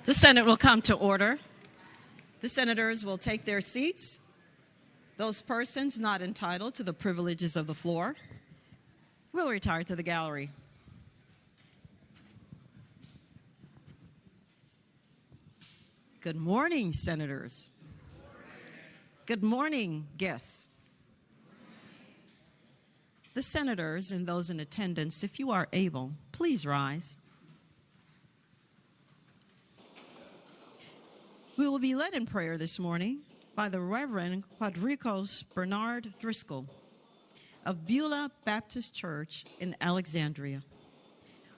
The Senate will come to order. The senators will take their seats. Those persons not entitled to the privileges of the floor will retire to the gallery. Good morning, senators. Good morning, guests. The senators and those in attendance, if you are able, please rise. We will be led in prayer this morning by the Reverend Quadricos Bernard Driscoll of Beulah Baptist Church in Alexandria.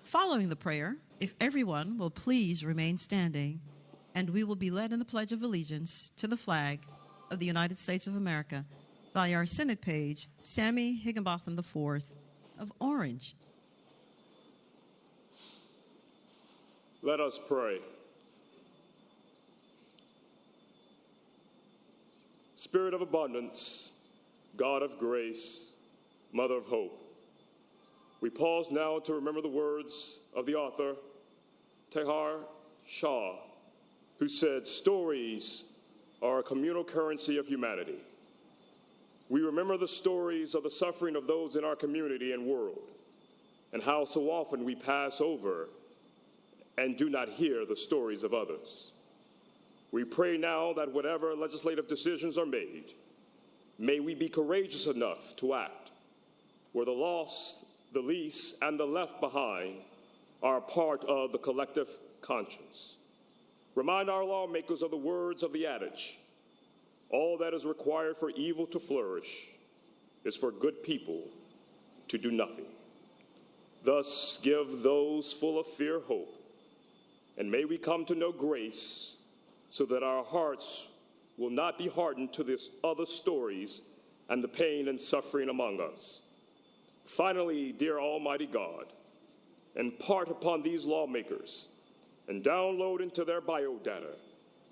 Following the prayer, if everyone will please remain standing, and we will be led in the Pledge of Allegiance to the flag of the United States of America by our Senate page, Sammy Higginbotham IV of Orange. Let us pray. Spirit of abundance, God of grace, Mother of hope, we pause now to remember the words of the author, Teilhard Shah, who said, "Stories are a communal currency of humanity." We remember the stories of the suffering of those in our community and world, and how so often we pass over and do not hear the stories of others. We pray now that whatever legislative decisions are made, may we be courageous enough to act where the lost, the least, and the left behind are part of the collective conscience. Remind our lawmakers of the words of the adage, all that is required for evil to flourish is for good people to do nothing. Thus, give those full of fear hope, and may we come to know grace so that our hearts will not be hardened to these other stories and the pain and suffering among us. Finally, dear Almighty God, impart upon these lawmakers and download into their biodata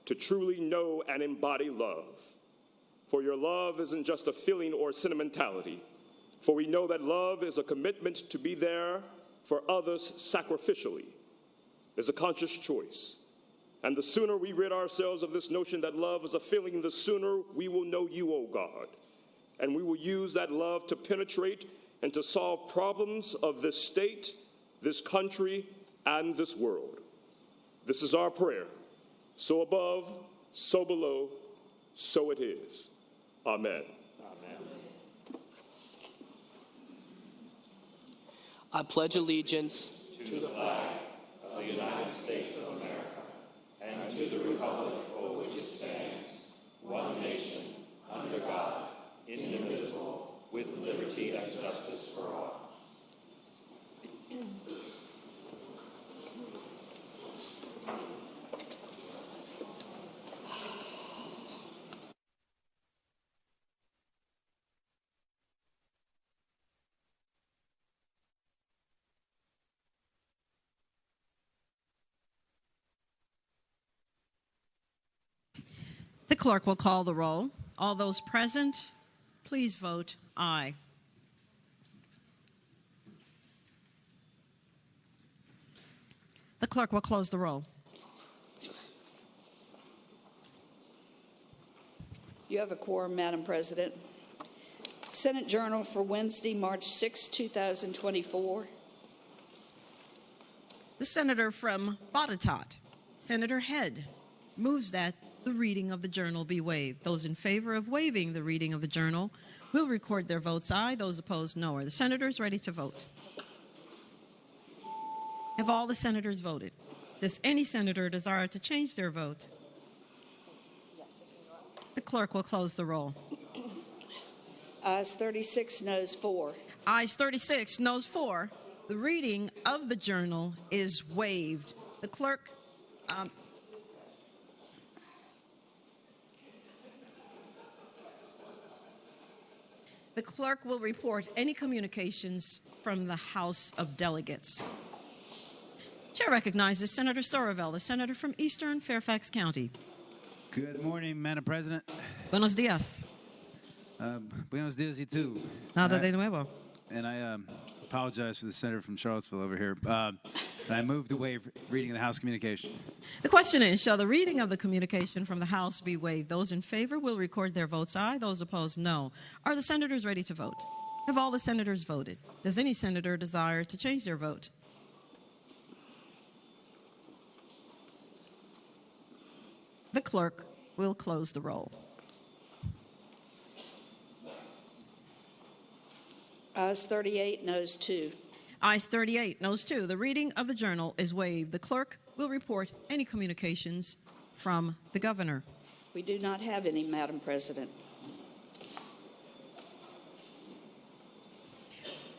to truly know and embody love. For your love isn't just a feeling or sentimentality, for we know that love is a commitment to be there for others sacrificially. It's a conscious choice. And the sooner we rid ourselves of this notion that love is a feeling, the sooner we will know you, O God. And we will use that love to penetrate and to solve problems of this state, this country, and this world. This is our prayer. So above, so below, so it is. Amen. Amen. I pledge allegiance to the flag of the United States of America and to the republic for which it stands, one nation, under God, indivisible, with liberty and justice for all. The clerk will call the roll. All those present, please vote aye. The clerk will close the roll. You have a quorum, Madam President. Senate Journal for Wednesday, March 6, 2024. The senator from Botetourt, Senator Head, moves that the reading of the journal be waived. Those in favor of waiving the reading of the journal will record their votes aye. Those opposed, no. Are the senators ready to vote? Have all the senators voted? Does any senator desire to change their vote? The clerk will close the roll. Ayes 36, noes 4. Ayes 36, noes 4. The reading of the journal is waived. The clerk... The clerk will report any communications from the House of Delegates. Chair recognizes Senator Sorovell, the senator from Eastern Fairfax County. Good morning, Madam President. Buenos días. Buenos dias, you too. Nada de nuevo. And I apologize for the senator from Charlottesville over here. And I move to waive reading of the House communication. The question is, shall the reading of the communication from the House be waived? Those in favor will record their votes aye. Those opposed, no. Are the senators ready to vote? Have all the senators voted? Does any senator desire to change their vote? The clerk will close the roll. Ayes 38, noes 2. Ayes 38, noes 2. The reading of the journal is waived. The clerk will report any communications from the governor. We do not have any, Madam President.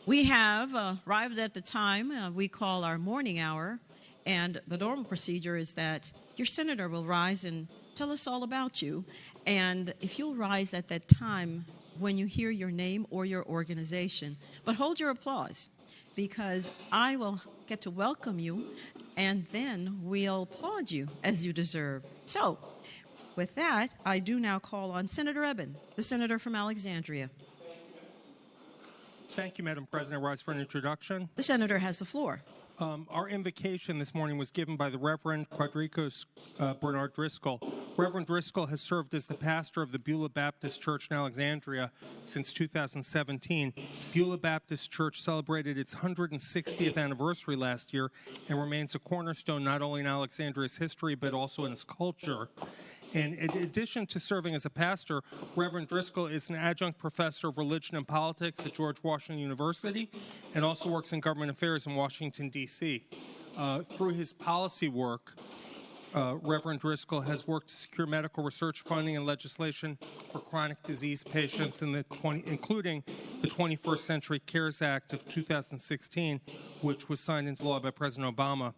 We have arrived at the time we call our morning hour, and the normal procedure is that your senator will rise and tell us all about you. And if you'll rise at that time when you hear your name or your organization, but hold your applause, because I will get to welcome you, and then we'll applaud you as you deserve. So, with that, I do now call on Senator Eben, the senator from Alexandria. Thank you, Madam President. I rise for an introduction. The senator has the floor. Our invocation this morning was given by the Reverend Quadricos Bernard Driscoll. Reverend Driscoll has served as the pastor of the Beulah Baptist Church in Alexandria since 2017. Beulah Baptist Church celebrated its 160th anniversary last year and remains a cornerstone not only in Alexandria's history but also in its culture. And in addition to serving as a pastor, Reverend Driscoll is an adjunct professor of religion and politics at George Washington University and also works in government affairs in Washington, D.C. Through his policy work, Reverend Driscoll has worked to secure medical research funding and legislation for chronic disease patients, including the 21st Century Cares Act of 2016, which was signed into law by President Obama.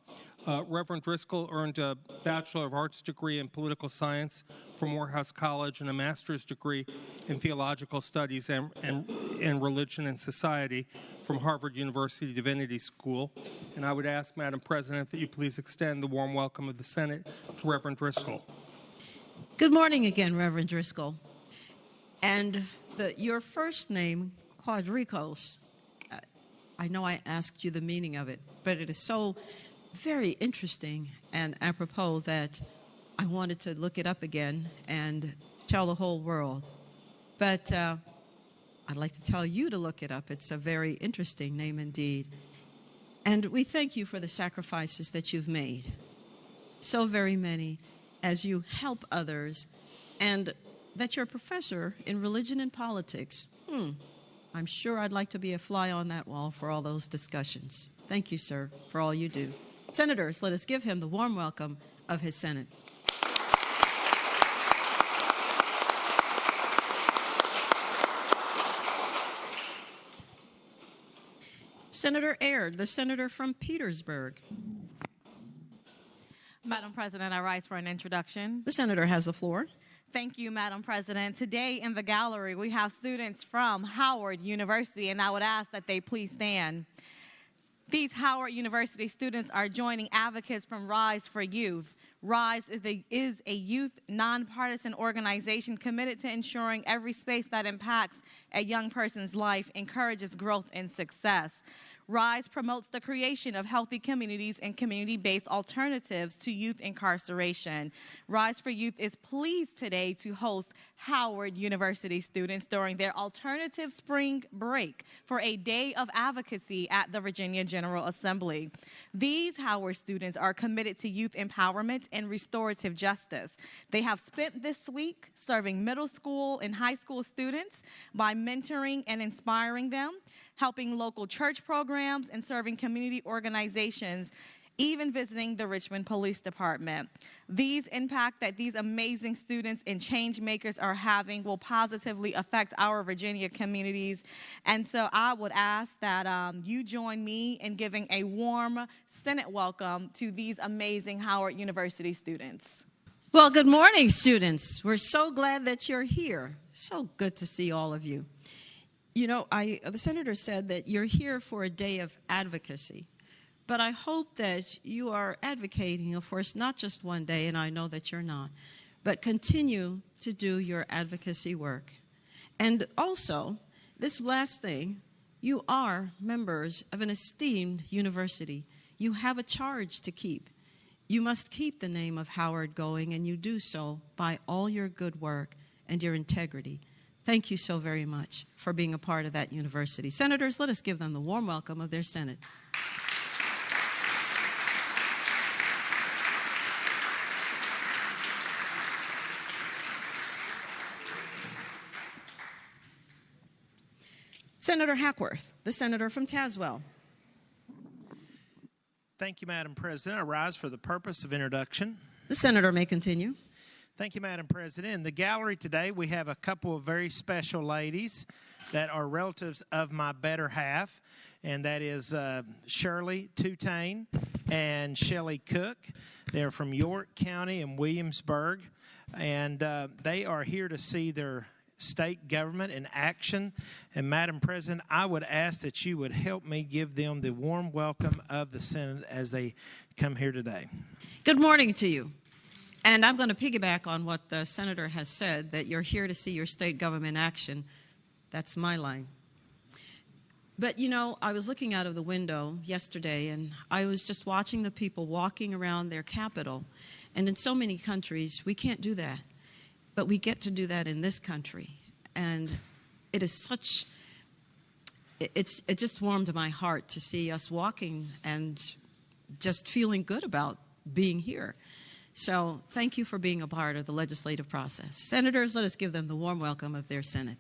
Reverend Driscoll earned a Bachelor of Arts degree in political science from Morehouse College and a master's degree in theological studies and religion and society from Harvard University Divinity School. And I would ask, Madam President, that you please extend the warm welcome of the Senate to Reverend Driscoll. Good morning again, Reverend Driscoll. And your first name, Quadricos, I know I asked you the meaning of it, but it is so very interesting and apropos that I wanted to look it up again and tell the whole world. But I'd like to tell you to look it up. It's a very interesting name indeed. And we thank you for the sacrifices that you've made. So very many as you help others, and that you're a professor in religion and politics. I'm sure I'd like to be a fly on that wall for all those discussions. Thank you, sir, for all you do. Senators, let us give him the warm welcome of his Senate. Senator Aird, the senator from Petersburg. Madam President, I rise for an introduction. The senator has the floor. Thank you, Madam President. Today in the gallery, we have students from Howard University, and I would ask that they please stand. These Howard University students are joining advocates from Rise for Youth. Rise is a youth nonpartisan organization committed to ensuring every space that impacts a young person's life encourages growth and success. Rise promotes the creation of healthy communities and community-based alternatives to youth incarceration. Rise for Youth is pleased today to host Howard University students during their alternative spring break for a day of advocacy at the Virginia General Assembly. These Howard students are committed to youth empowerment and restorative justice. They have spent this week serving middle school and high school students by mentoring and inspiring them, helping local church programs, and serving community organizations, even visiting the Richmond Police Department. These impact that these amazing students and change makers are having will positively affect our Virginia communities. And so I would ask that you join me in giving a warm Senate welcome to these amazing Howard University students. Well, good morning, students. We're so glad that you're here. So good to see all of you. You know, the senator said that you're here for a day of advocacy, but I hope that you are advocating, of course, not just one day, and I know that you're not, but continue to do your advocacy work. And also, this last thing, you are members of an esteemed university. You have a charge to keep. You must keep the name of Howard going, and you do so by all your good work and your integrity. Thank you so very much for being a part of that university. Senators, let us give them the warm welcome of their Senate. Senator Hackworth, the senator from Tazewell. Thank you, Madam President. I rise for the purpose of introduction. The senator may continue. Thank you, Madam President. In the gallery today, we have a couple of very special ladies that are relatives of my better half, and that is Shirley Tutane and Shelley Cook. They're from York County and Williamsburg, and they are here to see their state government in action. And Madam President, I would ask that you would help me give them the warm welcome of the Senate as they come here today. Good morning to you. And I'm going to piggyback on what the senator has said, that you're here to see your state government action. That's my line. But, you know, I was looking out of the window yesterday, and I was just watching the people walking around their capital. And in so many countries, we can't do that. But we get to do that in this country. And it is such, it just warmed my heart to see us walking and just feeling good about being here. So thank you for being a part of the legislative process. Senators, let us give them the warm welcome of their Senate.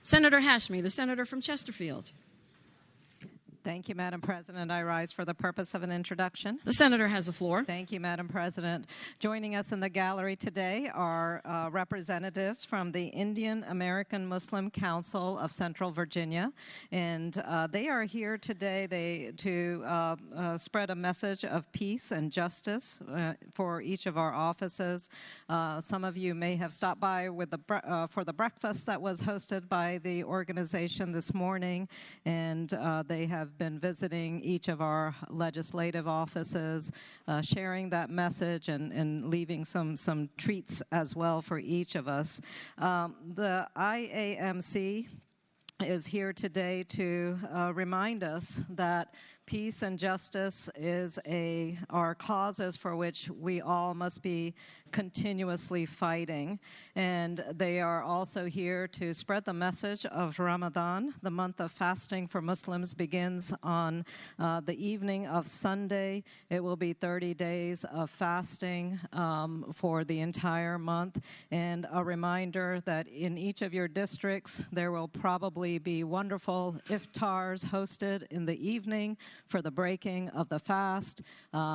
Senator Hashmi, the senator from Chesterfield. Thank you, Madam President. I rise for the purpose of an introduction. The senator has the floor. Thank you, Madam President. Joining us in the gallery today are representatives from the Indian American Muslim Council of Central Virginia, and they are here today to spread a message of peace and justice for each of our offices. Some of you may have stopped by with for the breakfast that was hosted by the organization this morning, and they have been visiting each of our legislative offices, sharing that message and leaving some treats as well for each of us. The IAMC is here today to remind us that peace and justice are causes for which we all must be continuously fighting. And they are also here to spread the message of Ramadan. The month of fasting for Muslims begins on the evening of Sunday. It will be 30 days of fasting for the entire month. And a reminder that in each of your districts, there will probably be wonderful iftars hosted in the evening for the breaking of the fast.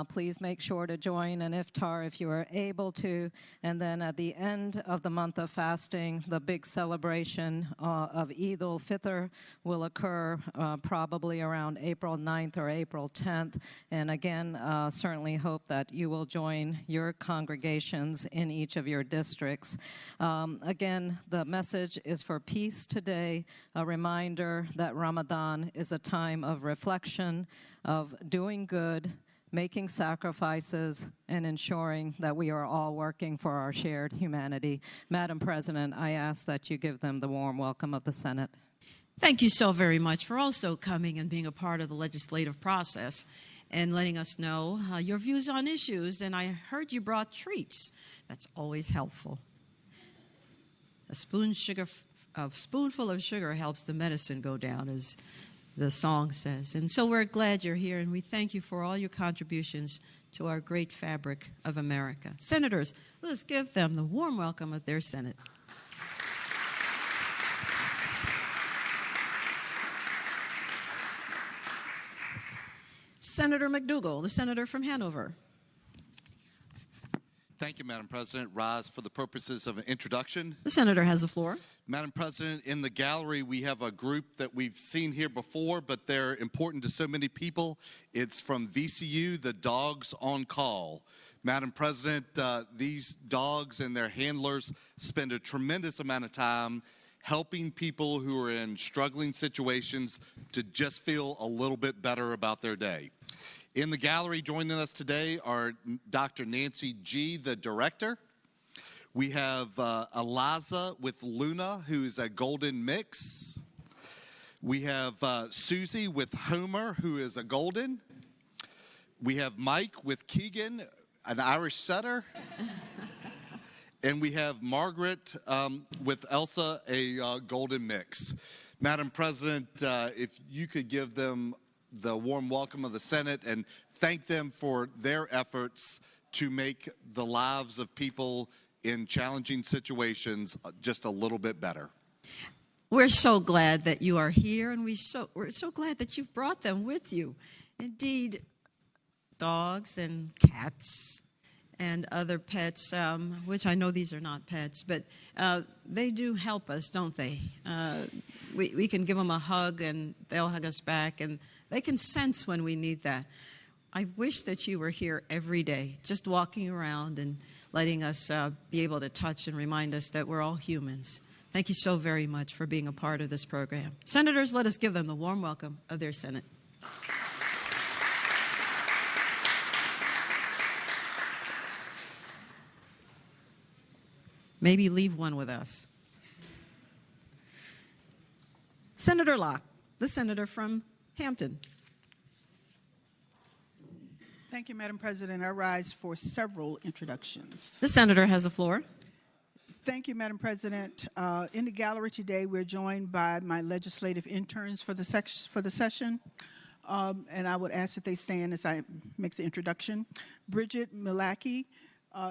Please make sure to join an iftar if you are able to. And then at the end of the month of fasting, the big celebration of Eid al-Fitr will occur probably around April 9th or April 10th. And again, certainly hope that you will join your congregations in each of your districts. Again, the message is for peace today, a reminder that Ramadan is a time of reflection, of doing good, making sacrifices, and ensuring that we are all working for our shared humanity. Madam President, I ask that you give them the warm welcome of the Senate. Thank you so very much for also coming and being a part of the legislative process and letting us know your views on issues. And I heard you brought treats. That's always helpful. A spoonful of sugar helps the medicine go down, as the song says. And so we're glad you're here, and we thank you for all your contributions to our great fabric of America. Senators, let us give them the warm welcome of their Senate. Senator McDougall, the senator from Hanover. Thank you, Madam President. Rise for the purposes of an introduction. The senator has the floor. Madam President, in the gallery, we have a group that we've seen here before, but they're important to so many people. It's from VCU, the Dogs on Call. Madam President, these dogs and their handlers spend a tremendous amount of time helping people who are in struggling situations to just feel a little bit better about their day. In the gallery joining us today are Dr. Nancy G., the director. We have Eliza with Luna, who's a golden mix. We have Susie with Homer, who is a golden. We have Mike with Keegan, an Irish setter. And we have Margaret with Elsa, a golden mix. Madam President, if you could give them the warm welcome of the Senate and thank them for their efforts to make the lives of people in challenging situations just a little bit better. We're so glad that you are here, and we're so glad that you've brought them with you. Indeed, dogs and cats and other pets, which I know these are not pets, but they do help us, don't they? We can give them a hug, and they'll hug us back, and they can sense when we need that. I wish that you were here every day, just walking around and letting us be able to touch and remind us that we're all humans. Thank you so very much for being a part of this program. Senators, let us give them the warm welcome of their Senate. Maybe leave one with us. Senator Locke, the senator from Hampton. Thank you, Madam President. I rise for several introductions. The senator has the floor. Thank you, Madam President. In the gallery today, we're joined by my legislative interns for the session. And I would ask that they stand as I make the introduction. Bridget Milaki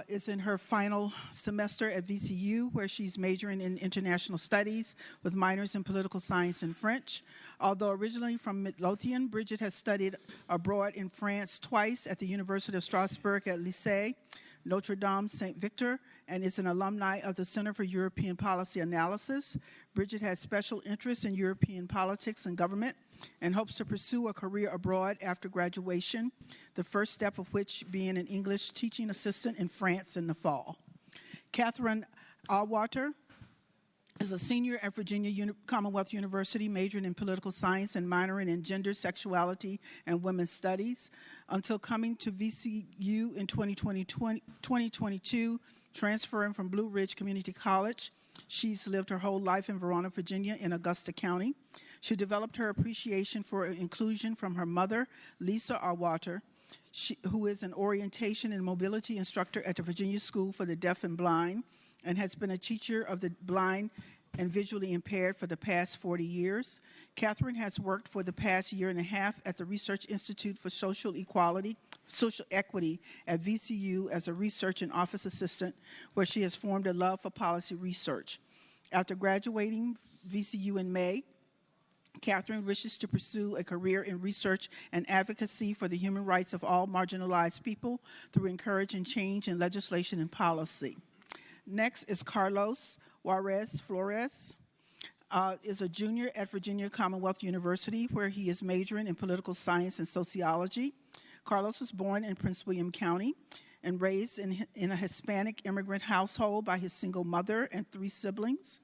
is in her final semester at VCU, where she's majoring in international studies with minors in political science and French. Although originally from Midlothian, Bridget has studied abroad in France twice at the University of Strasbourg at Lycée Notre Dame Saint Victor, and is an alumni of the Center for European Policy Analysis. Bridget has special interest in European politics and government and hopes to pursue a career abroad after graduation, the first step of which being an English teaching assistant in France in the fall. Catherine Allwater is a senior at Virginia Commonwealth University, majoring in political science and minoring in gender, sexuality, and women's studies. Until coming to VCU in 2022, transferring from Blue Ridge Community College, she's lived her whole life in Verona, Virginia, in Augusta County. She developed her appreciation for inclusion from her mother, Lisa Allwater, who is an orientation and mobility instructor at the Virginia School for the Deaf and Blind, and has been a teacher of the blind and visually impaired for the past 40 years. Catherine has worked for the past year and a half at the Research Institute for Social Equity at VCU as a research and office assistant, where she has formed a love for policy research. After graduating VCU in May, Catherine wishes to pursue a career in research and advocacy for the human rights of all marginalized people through encouraging change in legislation and policy. Next is Carlos Juarez Flores, is a junior at Virginia Commonwealth University, where he is majoring in political science and sociology. Carlos was born in Prince William County and raised in a Hispanic immigrant household by his single mother and 3 siblings.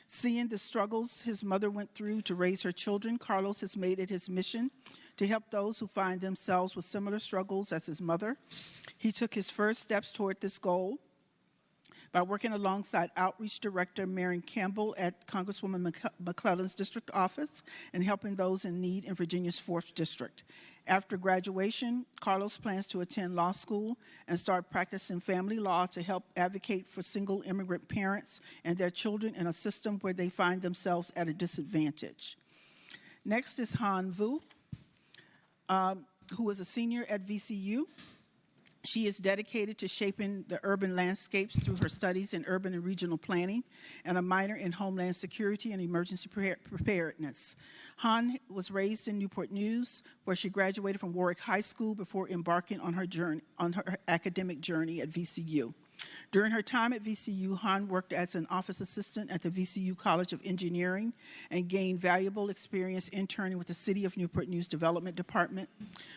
Seeing the struggles his mother went through to raise her children, Carlos has made it his mission to help those who find themselves with similar struggles as his mother. He took his first steps toward this goal by working alongside Outreach Director Marion Campbell at Congresswoman McClellan's district office and helping those in need in Virginia's 4th District. After graduation, Carlos plans to attend law school and start practicing family law to help advocate for single immigrant parents and their children in a system where they find themselves at a disadvantage. Next is Han Vu, who is a senior at VCU. She is dedicated to shaping the urban landscapes through her studies in urban and regional planning and a minor in homeland security and emergency preparedness. Han was raised in Newport News, where she graduated from Warwick High School before embarking on her academic journey at VCU. During her time at VCU, Han worked as an office assistant at the VCU College of Engineering and gained valuable experience interning with the City of Newport News Development Department.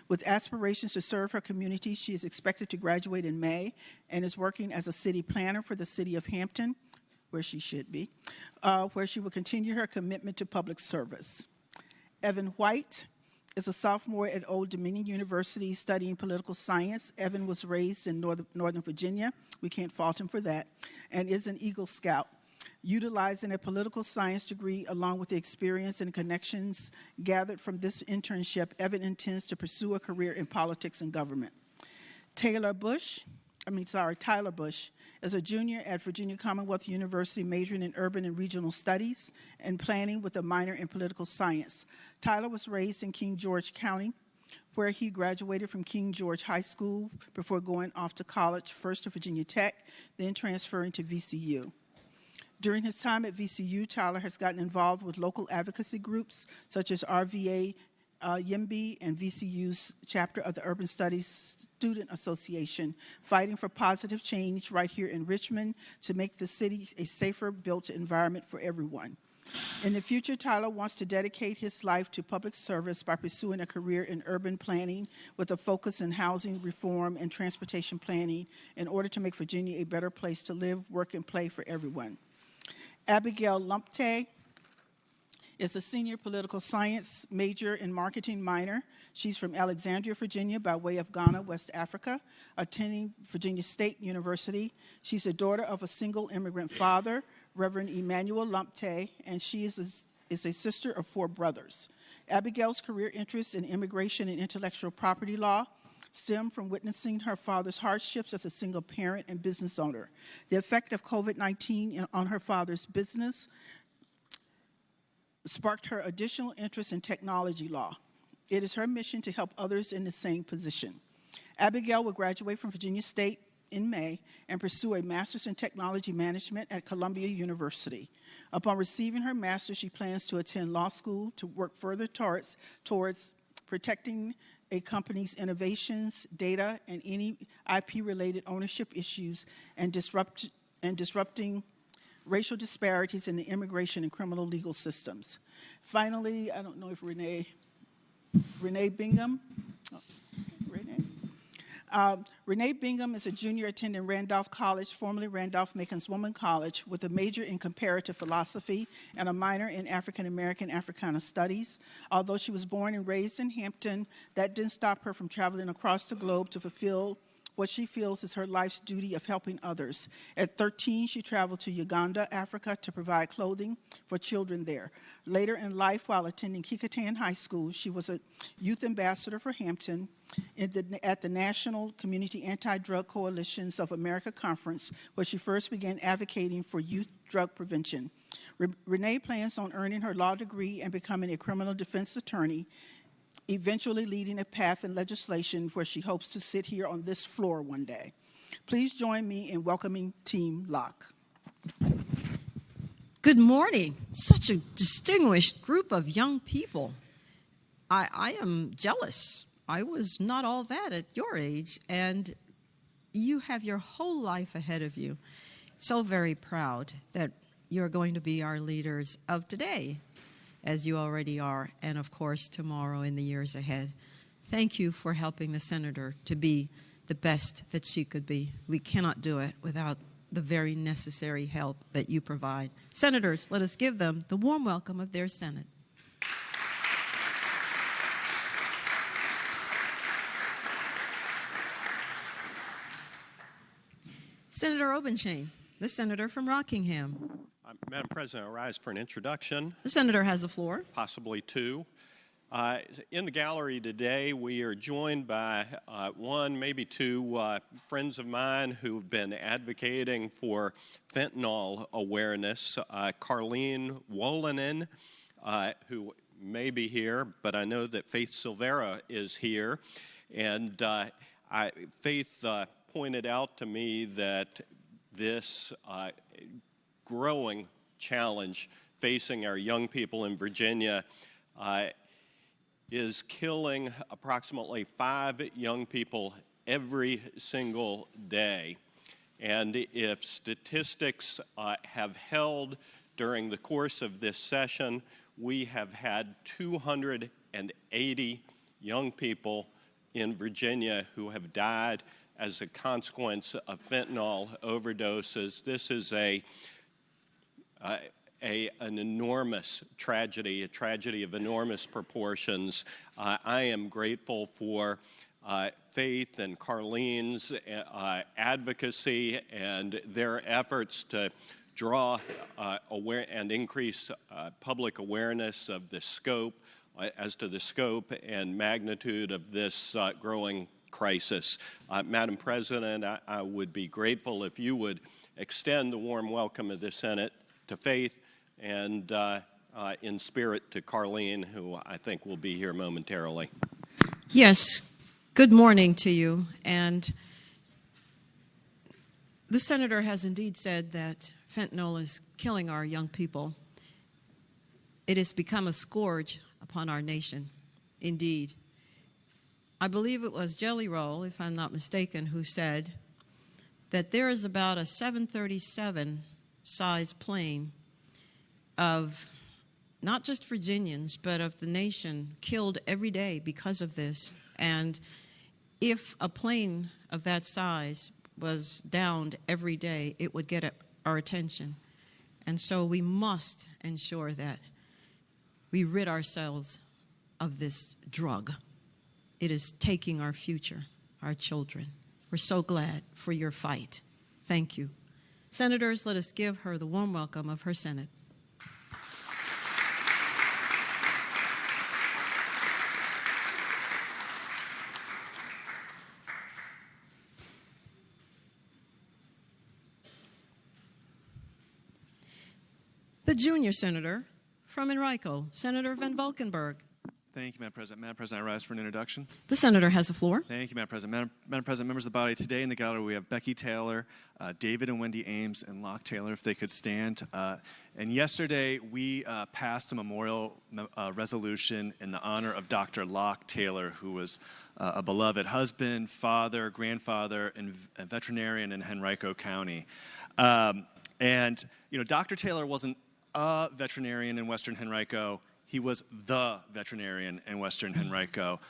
With aspirations to serve her community, she is expected to graduate in May and is working as a city planner for the City of Hampton, where she should be, where she will continue her commitment to public service. Evan White As a sophomore at Old Dominion University studying political science, Evan was raised in Northern Virginia. We can't fault him for that. And is an Eagle Scout. Utilizing a political science degree along with the experience and connections gathered from this internship, Evan intends to pursue a career in politics and government. Tyler Bush is a junior at Virginia Commonwealth University majoring in urban and regional studies and planning with a minor in political science. Tyler was raised in King George County, where he graduated from King George High School before going off to college, first to Virginia Tech, then transferring to VCU. During his time at VCU, Tyler has gotten involved with local advocacy groups such as RVA YIMBY and VCU's chapter of the Urban Studies Student Association, fighting for positive change right here in Richmond to make the city a safer built environment for everyone. In the future, Tyler wants to dedicate his life to public service by pursuing a career in urban planning with a focus in housing reform and transportation planning in order to make Virginia a better place to live, work, and play for everyone. Abigail Lumpte is a senior political science major and marketing minor. She's from Alexandria, Virginia, by way of Ghana, West Africa, attending Virginia State University. She's the daughter of a single immigrant father, Reverend Emmanuel Lumpte, and she is a sister of 4 brothers. Abigail's career interests in immigration and intellectual property law stem from witnessing her father's hardships as a single parent and business owner. The effect of COVID-19 on her father's business sparked her additional interest in technology law. It is her mission to help others in the same position. Abigail will graduate from Virginia State in May and pursue a master's in technology management at Columbia University. Upon receiving her master's, she plans to attend law school to work further towards protecting a company's innovations, data, and any IP-related ownership issues and disrupting racial disparities in the immigration and criminal legal systems. Finally, I don't know if Renee Bingham. Renee Bingham is a junior attending Randolph College, formerly Randolph-Macon Woman College, with a major in comparative philosophy and a minor in African American Africana Studies. Although she was born and raised in Hampton, that didn't stop her from traveling across the globe to fulfill what she feels is her life's duty of helping others. At 13, she traveled to Uganda, Africa, to provide clothing for children there. Later in life, while attending Kekatane High School, she was a youth ambassador for Hampton at the National Community Anti-Drug Coalitions of America Conference, where she first began advocating for youth drug prevention. Renee plans on earning her law degree and becoming a criminal defense attorney, eventually leading a path in legislation where she hopes to sit here on this floor one day. Please join me in welcoming Team Locke. Good morning. Such a distinguished group of young people. I am jealous. I was not all that at your age, and you have your whole life ahead of you. So very proud that you're going to be our leaders of today, as you already are, and of course tomorrow in the years ahead. Thank you for helping the senator to be the best that she could be. We cannot do it without the very necessary help that you provide. Senators, let us give them the warm welcome of their Senate. Senator Obenshain, the senator from Rockingham. Madam President, I rise for an introduction. The senator has the floor. Possibly 2. In the gallery today, we are joined by 1, maybe 2 friends of mine who've been advocating for fentanyl awareness. Carlene Wolanin, who may be here, but I know that Faith Silvera is here. And Faith pointed out to me that this growing challenge facing our young people in Virginia is killing approximately 5 young people every single day. And if statistics have held during the course of this session, we have had 280 young people in Virginia who have died as a consequence of fentanyl overdoses. This is an enormous tragedy, a tragedy of enormous proportions. I am grateful for Faith and Carlene's advocacy and their efforts to draw aware and increase public awareness of the scope, as to the scope and magnitude of this growing crisis. Madam President, I would be grateful if you would extend the warm welcome of the Senate to Faith and in spirit to Carlene, who I think will be here momentarily. Yes, good morning to you. And the senator has indeed said that fentanyl is killing our young people. It has become a scourge upon our nation, indeed. I believe it was Jelly Roll, if I'm not mistaken, who said that there is about a 737 size plane of not just Virginians, but of the nation killed every day because of this. And if a plane of that size was downed every day, it would get our attention. And so we must ensure that we rid ourselves of this drug. It is taking our future, our children. We're so glad for your fight. Thank you. Senators, let us give her the warm welcome of her Senate. The junior senator from Enrico, Senator Van Valkenburg. Thank you, Madam President. Madam President, I rise for an introduction. The senator has the floor. Thank you, Madam President. Madam President, members of the body, today in the gallery we have Becky Taylor, David and Wendy Ames, and Locke Taylor, if they could stand. And yesterday we passed a memorial resolution in the honor of Dr. Locke Taylor, who was a beloved husband, father, grandfather, and a veterinarian in Henrico County. And, you know, Dr. Taylor wasn't a veterinarian in Western Henrico. He was the veterinarian in Western Henrico.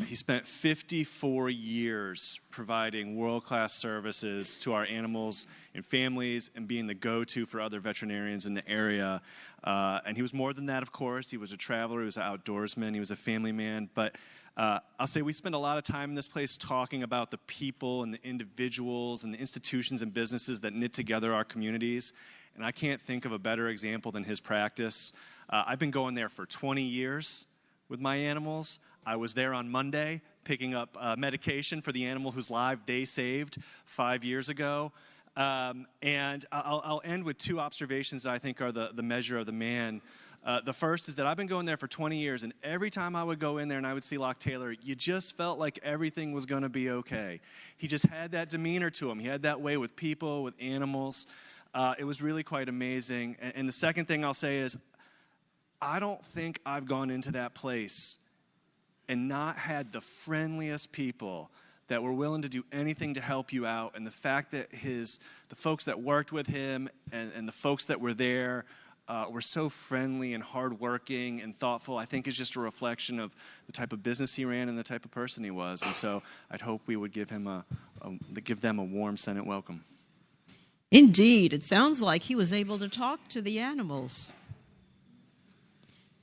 He spent 54 years providing world-class services to our animals and families and being the go-to for other veterinarians in the area. And he was more than that, of course. He was a traveler. He was an outdoorsman. He was a family man. But I'll say we spend a lot of time in this place talking about the people and the individuals and the institutions and businesses that knit together our communities. And I can't think of a better example than his practice. I've been going there for 20 years with my animals. I was there on Monday picking up medication for the animal whose life they saved 5 years ago. And I'll end with two observations that I think are the measure of the man. The first is that I've been going there for 20 years, and every time I would go in there and I would see Locke Taylor, you just felt like everything was going to be okay. He just had that demeanor to him. He had that way with people, with animals. It was really quite amazing. And the second thing I'll say is, I don't think I've gone into that place and not had the friendliest people that were willing to do anything to help you out. And the fact that the folks that worked with him and the folks that were there were so friendly and hardworking and thoughtful, I think is just a reflection of the type of business he ran and the type of person he was. And so I'd hope we would give them a warm Senate welcome. Indeed, it sounds like he was able to talk to the animals.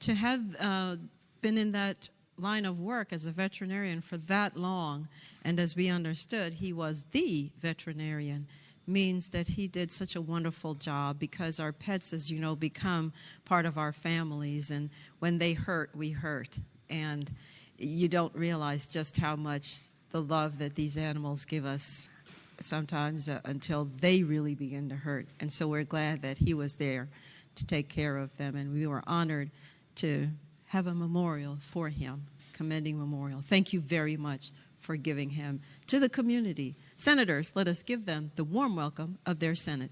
To have been in that line of work as a veterinarian for that long, and as we understood, he was the veterinarian, means that he did such a wonderful job, because our pets, as you know, become part of our families, and when they hurt, we hurt. And you don't realize just how much the love that these animals give us sometimes until they really begin to hurt. And so we're glad that he was there to take care of them, and we were honored to have a memorial for him, commending memorial. Thank you very much for giving him to the community. Senators, let us give them the warm welcome of their Senate.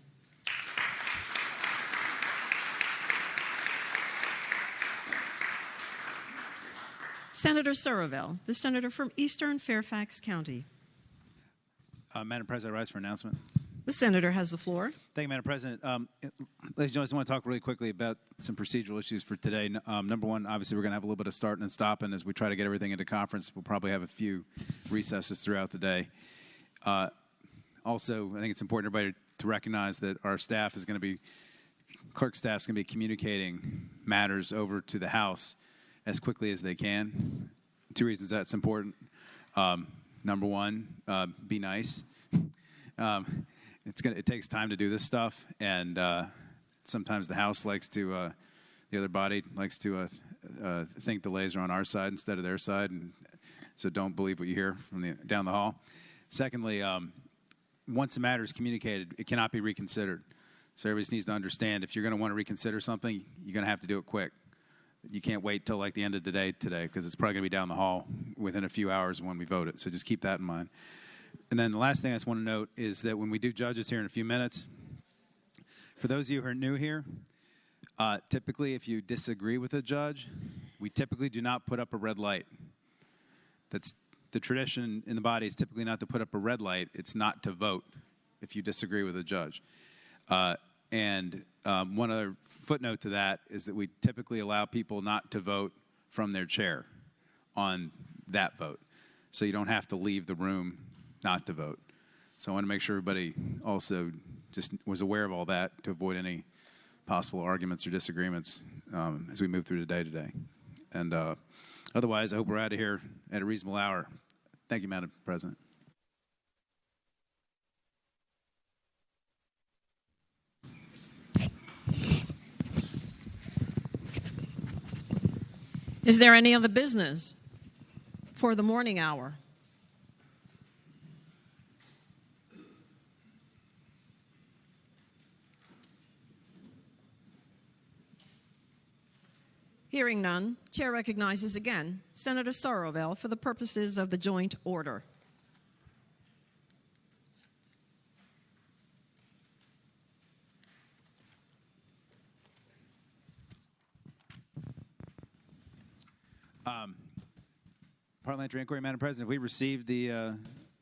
Senator Surraville, the senator from Eastern Fairfax County. Madam President, I rise for announcement. The senator has the floor. Thank you, Madam President. Ladies and gentlemen, I just want to talk really quickly about some procedural issues for today. Number one, obviously, we're going to have a little bit of starting and stopping as we try to get everything into conference. We'll probably have a few recesses throughout the day. Also, I think it's important for everybody to recognize that our staff is going to be clerk staff's going to be communicating matters over to the House as quickly as they can. 2 reasons that's important. Number one, be nice. It takes time to do this stuff, and sometimes the House likes to, the other body likes to think delays are on our side instead of their side, and so don't believe what you hear from down the hall. Secondly, once the matter is communicated, it cannot be reconsidered. So everybody needs to understand, if you're going to want to reconsider something, you're going to have to do it quick. You can't wait till like the end of the day today, because it's probably going to be down the hall within a few hours when we vote it. So just keep that in mind. And then the last thing I just want to note is that when we do judges here in a few minutes, for those of you who are new here, typically if you disagree with a judge, we typically do not put up a red light. That's the tradition in the body is typically not to put up a red light. It's not to vote if you disagree with a judge. And one other footnote to that is that we typically allow people not to vote from their chair on that vote. So you don't have to leave the room not to vote. So I want to make sure everybody also just was aware of all that to avoid any possible arguments or disagreements as we move through the day today. And otherwise, I hope we're out of here at a reasonable hour. Thank you, Madam President. Is there any other business for the morning hour? Hearing none, Chair recognizes again Senator Sorovell for the purposes of the joint order. Parliamentary inquiry, Madam President. Have we received the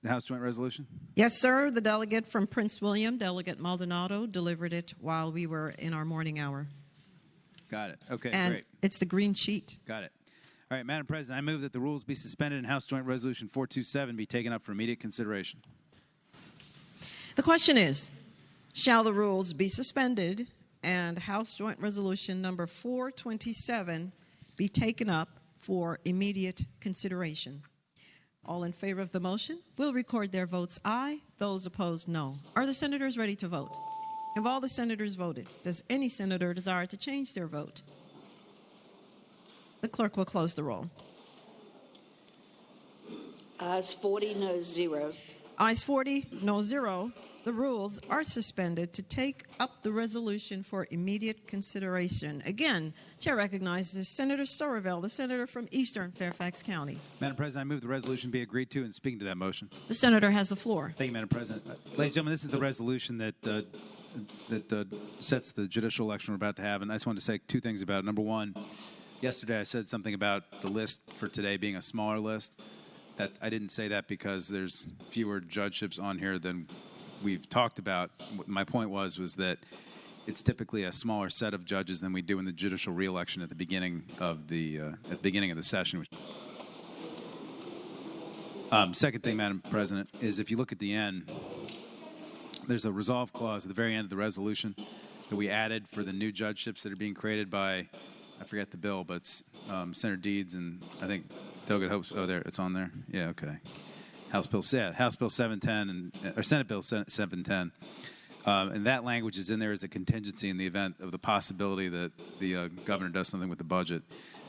House Joint Resolution? Yes, sir. The delegate from Prince William, Delegate Maldonado, delivered it while we were in our morning hour. Got it. Okay, and great. It's the green sheet. Got it. All right, Madam President, I move that the rules be suspended and House Joint Resolution 427 be taken up for immediate consideration. The question is, shall the rules be suspended and House Joint Resolution number 427 be taken up for immediate consideration? All in favor of the motion will record their votes aye. Those opposed, no. Are the senators ready to vote? Have all the senators voted? Does any senator desire to change their vote? The clerk will close the roll. Ayes 40, no 0. Ayes 40, no 0. The rules are suspended to take up the resolution for immediate consideration. Again, Chair recognizes Senator Sorovell, the senator from Eastern Fairfax County. Madam President, I move the resolution be agreed to, and speaking to that motion. The senator has the floor. Thank you, Madam President. Ladies and gentlemen, this is the resolution that sets the judicial election we're about to have, and I just wanted to say two things about it. Number one, yesterday I said something about the list for today being a smaller list. That I didn't say that because there's fewer judgeships on here than we've talked about. My point was that it's typically a smaller set of judges than we do in the judicial re-election at the beginning of the session. Second thing, Madam President, is if you look at the end, there's a resolve clause at the very end of the resolution that we added for the new judgeships that are being created by, I forget the bill, but it's Senator Deeds and I think Delegate Hope. Oh, there, it's on there. Yeah, okay. House Bill 710 or Senate Bill 710, and that language is in there as a contingency in the event of the possibility that the governor does something with the budget.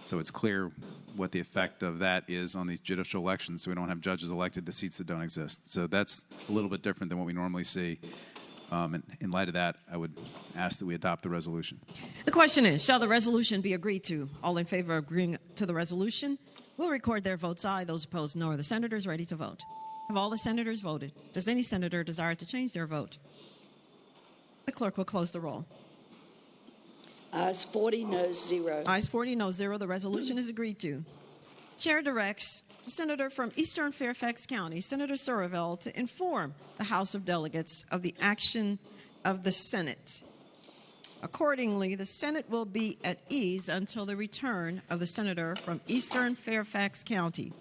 So it's clear what the effect of that is on these judicial elections, so we don't have judges elected to seats that don't exist. So that's a little bit different than what we normally see. And in light of that, I would ask that we adopt the resolution. The question is, shall the resolution be agreed to? All in favor of agreeing to the resolution will record their votes aye. Those opposed, no. Are the senators ready to vote? Have all the senators voted? Does any senator desire to change their vote? The clerk will close the roll. Ayes 40, no 0. Ayes 40, no 0. The resolution is agreed to. Chair directs the senator from Eastern Fairfax County, Senator Sorovell, to inform the House of Delegates of the action of the Senate. Accordingly, the Senate will be at ease until the return of the senator from Eastern Fairfax County.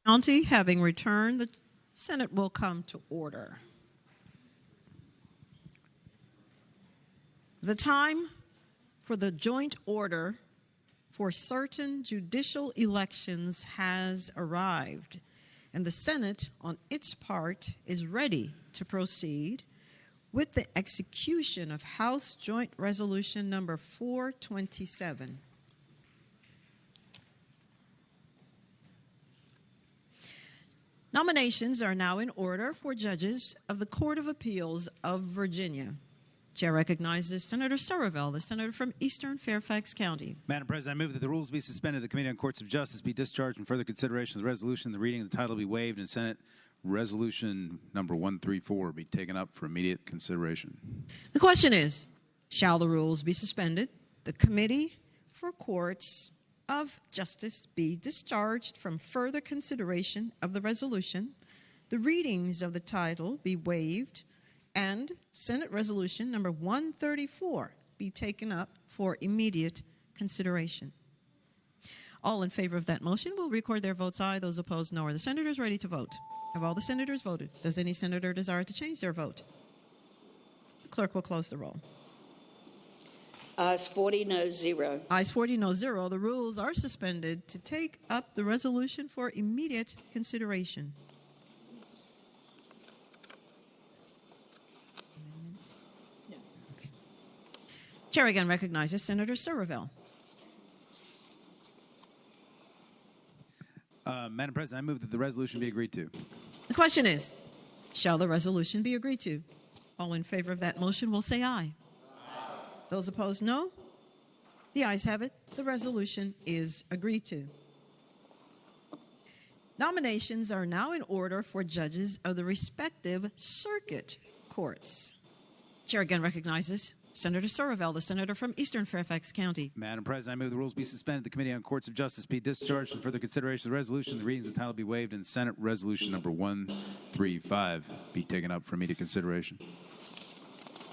County having returned, the Senate will come to order. The time for the joint order for certain judicial elections has arrived, and the Senate, on its part, is ready to proceed with the execution of House Joint Resolution number 427. Nominations are now in order for judges of the Court of Appeals of Virginia. Chair recognizes Senator Surreville, the senator from Eastern Fairfax County. Madam President, I move that the rules be suspended, the Committee on Courts of Justice be discharged, and further consideration of the resolution, the reading of the title be waived, and Senate Resolution number 134 be taken up for immediate consideration. The question is, shall the rules be suspended, the Committee for Courts of Justice be discharged from further consideration of the resolution, the readings of the title be waived, and Senate Resolution number 134 be taken up for immediate consideration? All in favor of that motion will record their votes aye. Those opposed, no. Are the senators ready to vote? Have all the senators voted? Does any senator desire to change their vote? The clerk will close the roll. Ayes 40, no 0. Ayes 40, no 0. The rules are suspended to take up the resolution for immediate consideration. Okay. Chair again recognizes Senator Surreville. Madam President, I move that the resolution be agreed to. The question is, shall the resolution be agreed to? All in favor of that motion will say aye. Those opposed, no. The ayes have it. The resolution is agreed to. Nominations are now in order for judges of the respective circuit courts. Chair again recognizes Senator Surreville, the senator from Eastern Fairfax County. Madam President, I move the rules be suspended, the Committee on Courts of Justice be discharged, and further consideration of the resolution, the readings and title be waived, and Senate Resolution number 135 be taken up for immediate consideration.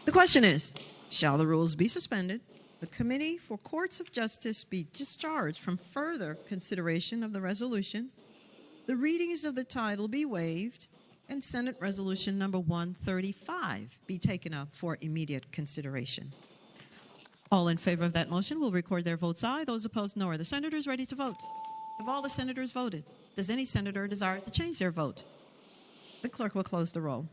The question is, shall the rules be suspended, the Committee for Courts of Justice be discharged from further consideration of the resolution, the readings of the title be waived, and Senate Resolution number 135 be taken up for immediate consideration? All in favor of that motion will record their votes aye. Those opposed, no. Are the senators ready to vote? Have all the senators voted? Does any senator desire to change their vote? The clerk will close the roll.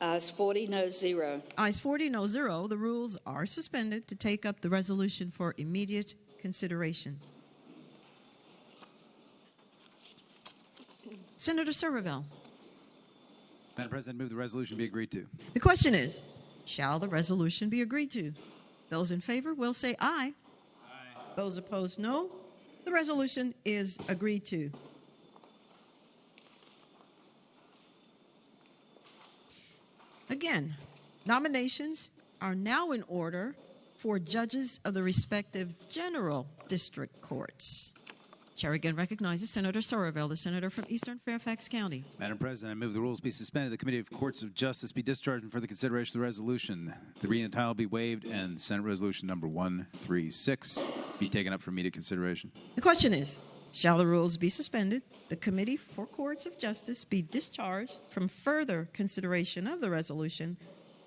Ayes 40, no 0. Ayes 40, no 0. The rules are suspended to take up the resolution for immediate consideration. Senator Surreville. Madam President, I move the resolution be agreed to. The question is, shall the resolution be agreed to? Those in favor will say aye. Aye. Those opposed, no. The resolution is agreed to. Again, nominations are now in order for judges of the respective general district courts. Chair again recognizes Senator Surreville, the senator from Eastern Fairfax County. Madam President, I move the rules be suspended, the Committee of Courts of Justice be discharged, and further consideration of the resolution, the reading and title be waived, and Senate Resolution number 136 be taken up for immediate consideration. The question is, shall the rules be suspended, the Committee for Courts of Justice be discharged from further consideration of the resolution,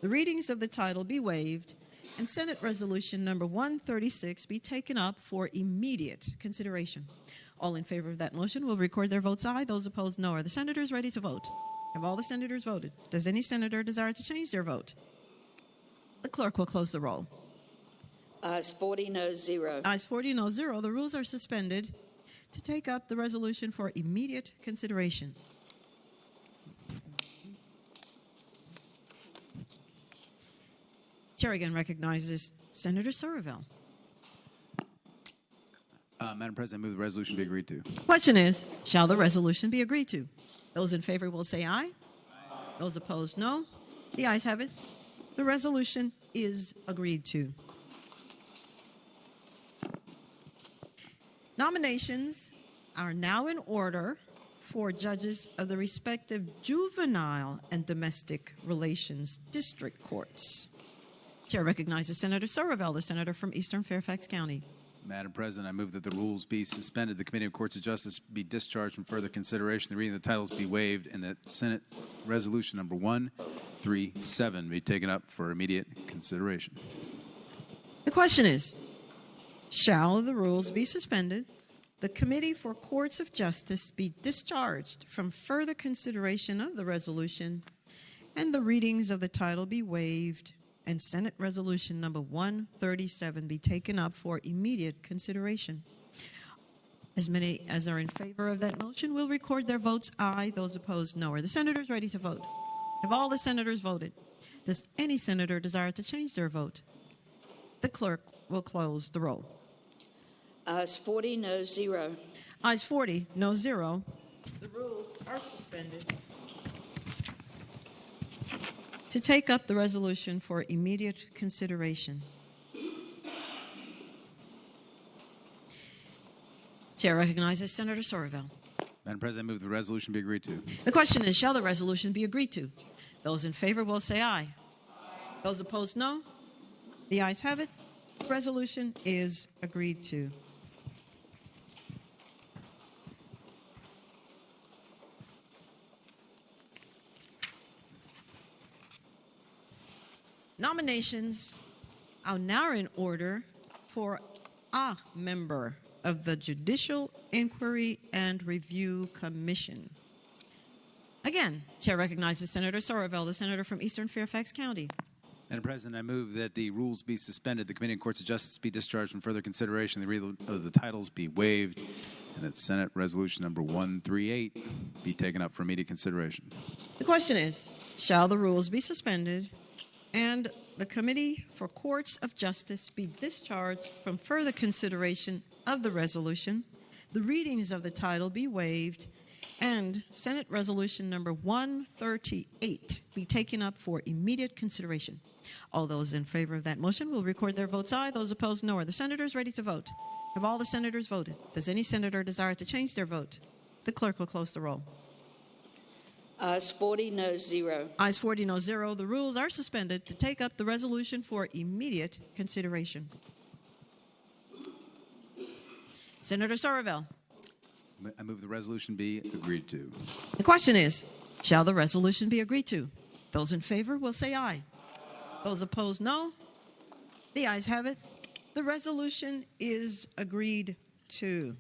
the readings of the title be waived, and Senate Resolution number 136 be taken up for immediate consideration? All in favor of that motion will record their votes aye. Those opposed, no. Are the senators ready to vote? Have all the senators voted? Does any senator desire to change their vote? The clerk will close the roll. Ayes 40, no 0. Ayes 40, no 0. The rules are suspended to take up the resolution for immediate consideration. Chair again recognizes Senator Surreville. Madam President, I move the resolution be agreed to. Question is, shall the resolution be agreed to? Those in favor will say aye. Aye. Those opposed, no. The ayes have it. The resolution is agreed to. Nominations are now in order for judges of the respective juvenile and domestic relations district courts. Chair recognizes Senator Surreville, the senator from Eastern Fairfax County. Madam President, I move that the rules be suspended, the Committee of Courts of Justice be discharged from further consideration, the reading of the titles be waived, and that Senate Resolution number 137 be taken up for immediate consideration. The question is, shall the rules be suspended, the Committee for Courts of Justice be discharged from further consideration of the resolution, and the readings of the title be waived, and Senate Resolution number 137 be taken up for immediate consideration? As many as are in favor of that motion will record their votes aye. Those opposed, no. Are the senators ready to vote? Have all the senators voted? Does any senator desire to change their vote? The clerk will close the roll. Ayes 40, no 0. Ayes 40, no 0. The rules are suspended to take up the resolution for immediate consideration. Chair recognizes Senator Somerville. Madam President, I move the resolution be agreed to. The question is, shall the resolution be agreed to? Those in favor will say aye. Those opposed, no. The ayes have it. The resolution is agreed to. Nominations are now in order for a member of the Judicial Inquiry and Review Commission. Again, Chair recognizes Senator Somerville, the senator from Eastern Fairfax County. Madam President, I move that the rules be suspended, the Committee on Courts of Justice be discharged from further consideration, the reading of the titles be waived, and that Senate Resolution number 138 be taken up for immediate consideration. The question is, shall the rules be suspended and the Committee for Courts of Justice be discharged from further consideration of the resolution, the readings of the title be waived, and Senate Resolution number 138 be taken up for immediate consideration? All those in favor of that motion will record their votes aye. Those opposed, no. Are the senators ready to vote? Have all the senators voted? Does any senator desire to change their vote? The clerk will close the roll. Ayes 40, no 0. Ayes 40, no 0. The rules are suspended to take up the resolution for immediate consideration. Senator Somerville. I move the resolution be agreed to. The question is, shall the resolution be agreed to? Those in favor will say aye. Those opposed, no. The ayes have it. The resolution is agreed to.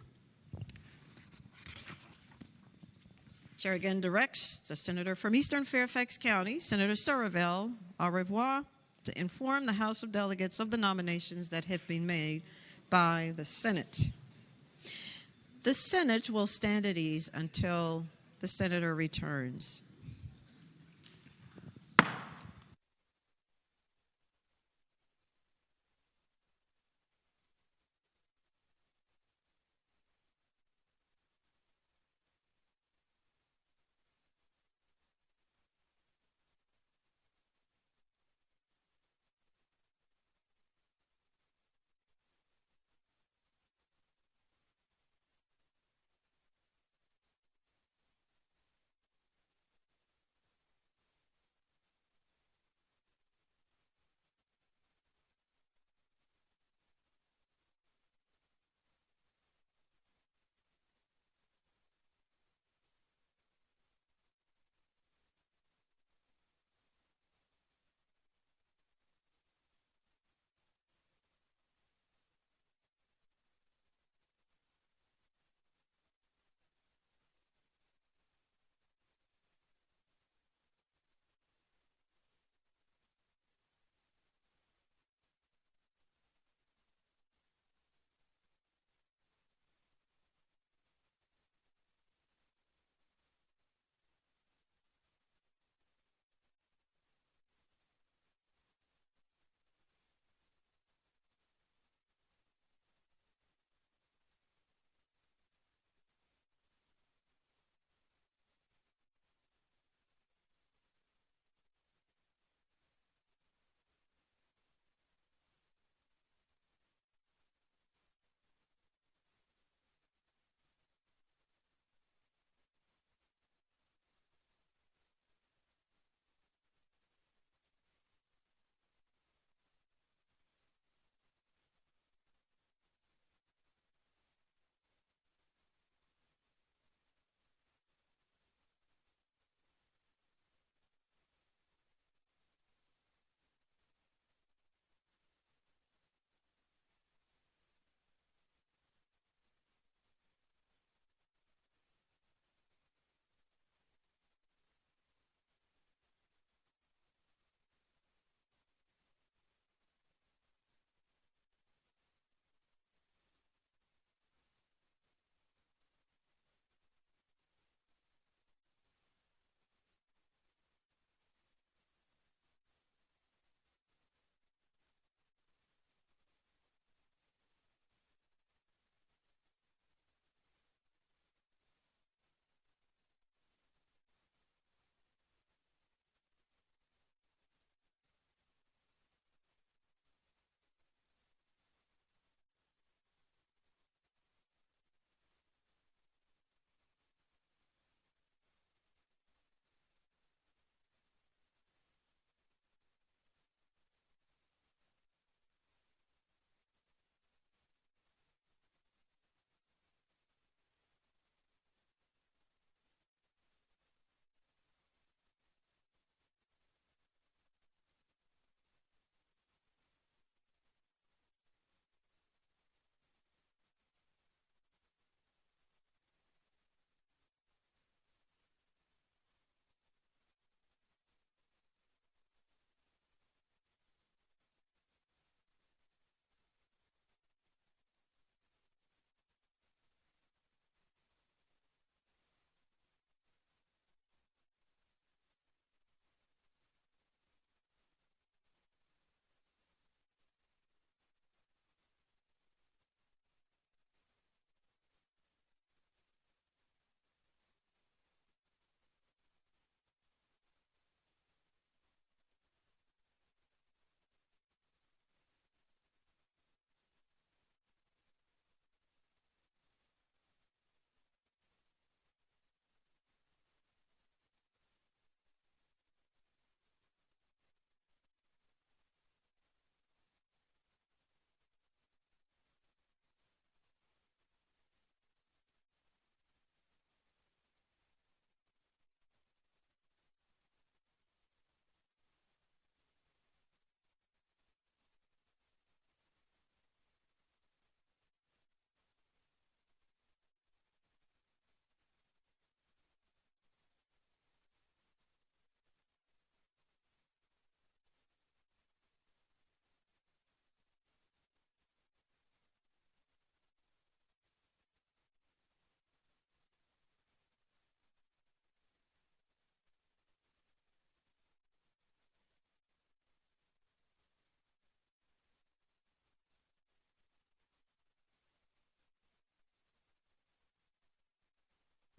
Chair again directs the senator from Eastern Fairfax County, Senator Somerville, au revoir, to inform the House of Delegates of the nominations that have been made by the Senate. The Senate will stand at ease until the senator returns.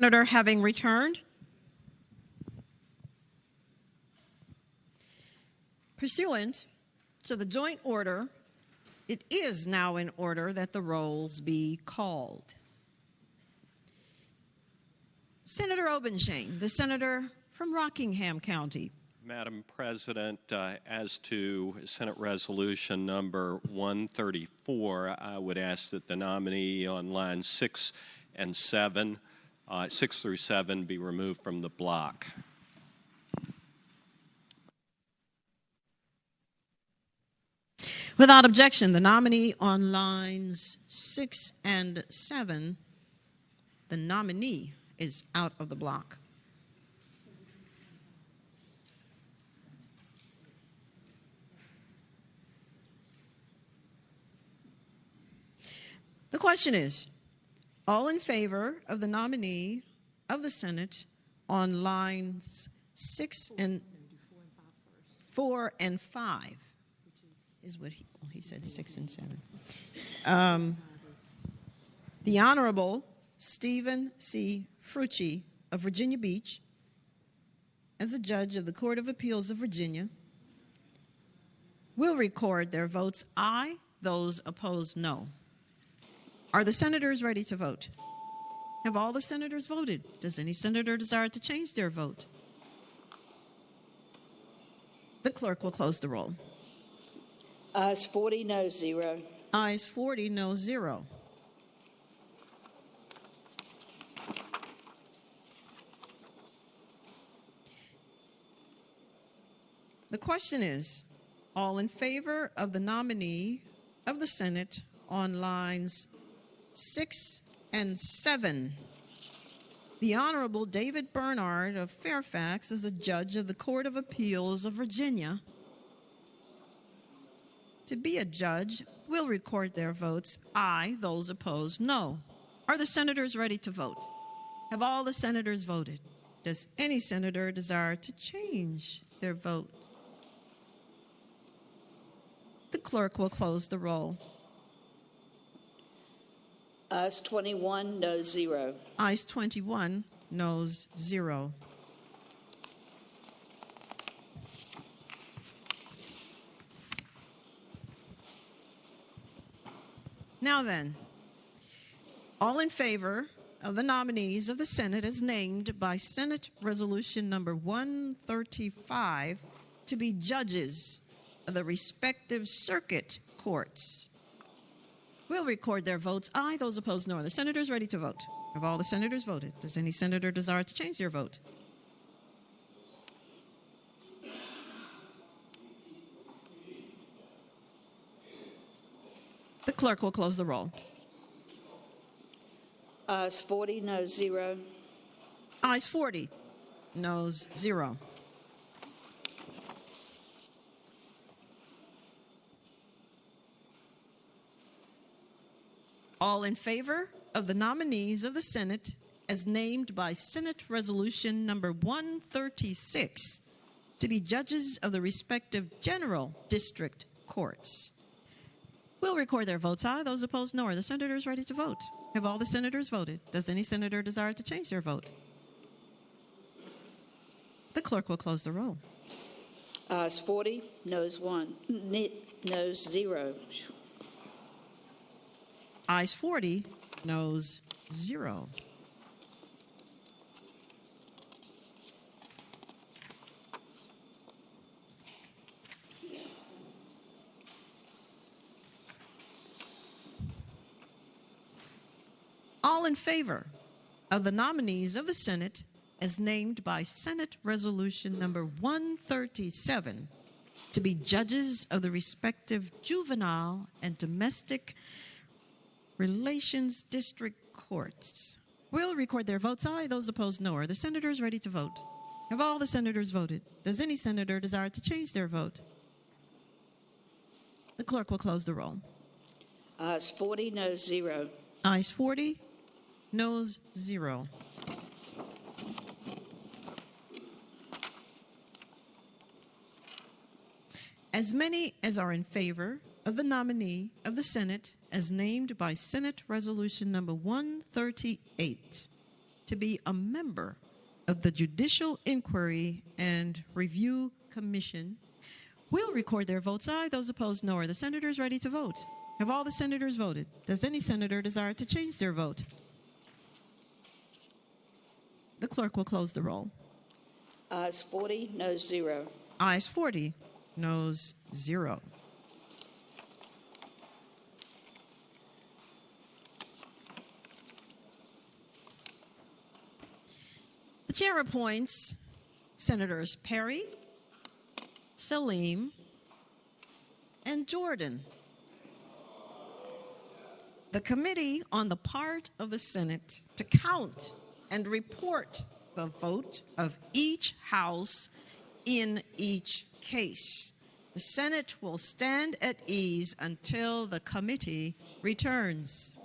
Senator having returned. Pursuant to the joint order, it is now in order that the rolls be called. Senator Obenshain, the senator from Rockingham County. Madam President, as to Senate Resolution number 134, I would ask that the nominee on lines 6 and 7, 6 through 7, be removed from the block. Without objection, the nominee on lines 6 and 7, the nominee is out of the block. The question is, all in favor of the nominee of the Senate on lines 4 and 5, is what he said, 6 and 7. The Honorable Stephen C. Frucci of Virginia Beach, as a judge of the Court of Appeals of Virginia, will record their votes aye, those opposed no. Are the senators ready to vote? Have all the senators voted? Does any senator desire to change their vote? The clerk will close the roll. Ayes 40, no 0. Ayes 40, no 0. The question is, all in favor of the nominee of the Senate on lines 6 and 7, the Honorable David Bernard of Fairfax, as a judge of the Court of Appeals of Virginia, to be a judge, will record their votes aye, those opposed no. Are the senators ready to vote? Have all the senators voted? Does any senator desire to change their vote? The clerk will close the roll. Ayes 21, no 0. Ayes 21, noes 0. Now then, all in favor of the nominees of the Senate as named by Senate Resolution number 135 to be judges of the respective circuit courts will record their votes aye, those opposed no. Are the senators ready to vote? Have all the senators voted? Does any senator desire to change their vote? The clerk will close the roll. Ayes 40, no 0. Ayes 40, noes 0. All in favor of the nominees of the Senate as named by Senate Resolution number 136 to be judges of the respective general district courts will record their votes aye. Those opposed no. Are the senators ready to vote? Have all the senators voted? Does any senator desire to change their vote? The clerk will close the roll. Ayes 40, noes 1, noes 0. Ayes 40, noes 0. All in favor of the nominees of the Senate as named by Senate Resolution number 137 to be judges of the respective juvenile and domestic relations district courts will record their votes aye. Those opposed no. Are the senators ready to vote? Have all the senators voted? Does any senator desire to change their vote? The clerk will close the roll. Ayes 40, noes 0. Ayes 40, noes 0. As many as are in favor of the nominee of the Senate as named by Senate Resolution number 138 to be a member of the Judicial Inquiry and Review Commission will record their votes aye. Those opposed, no. Are the senators ready to vote? Have all the senators voted? Does any senator desire to change their vote? The clerk will close the roll. Ayes 40, noes 0. Ayes 40, noes 0. The chair appoints Senators Perry, Salim, and Jordan. The committee on the part of the Senate to count and report the vote of each House in each case. The Senate will stand at ease until the committee returns.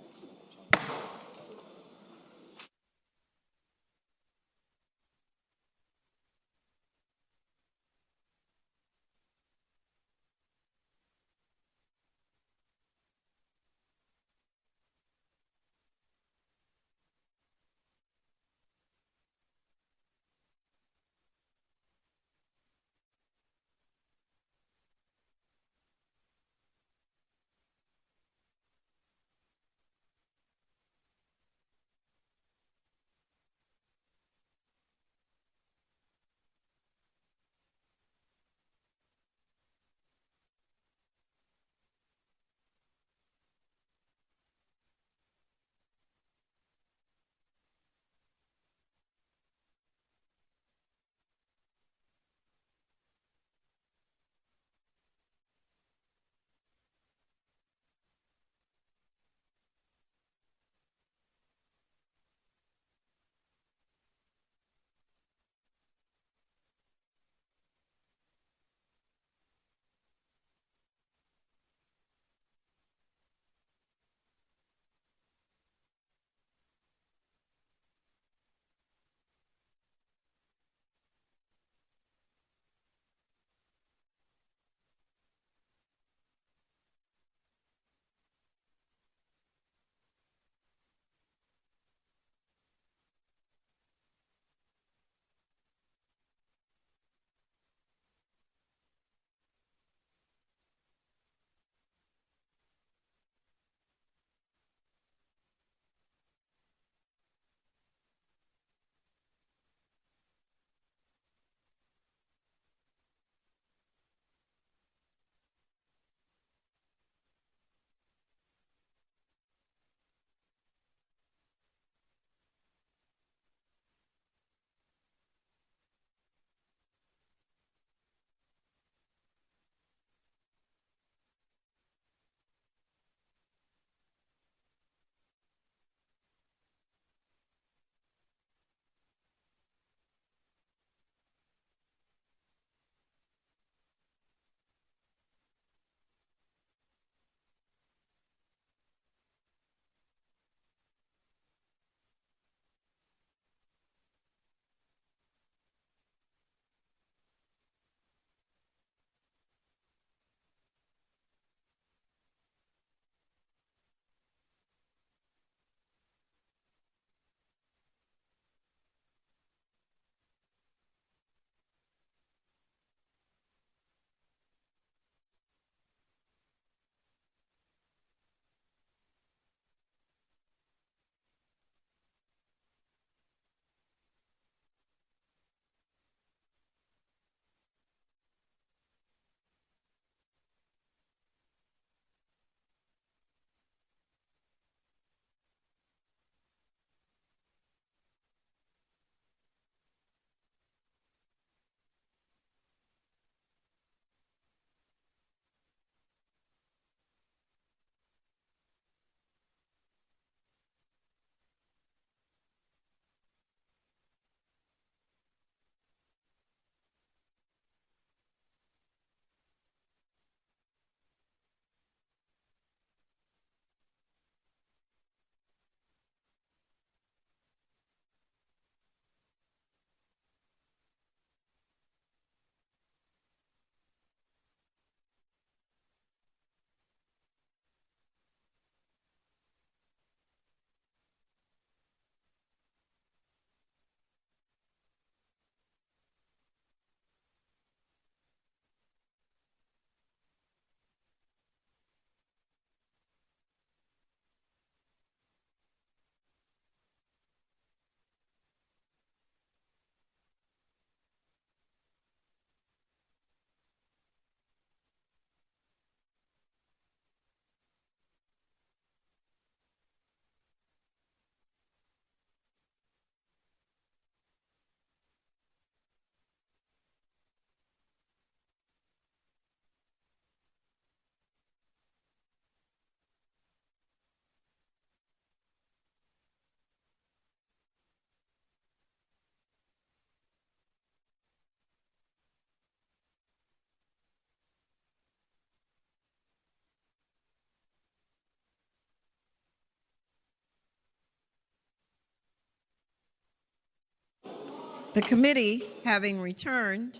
The committee having returned,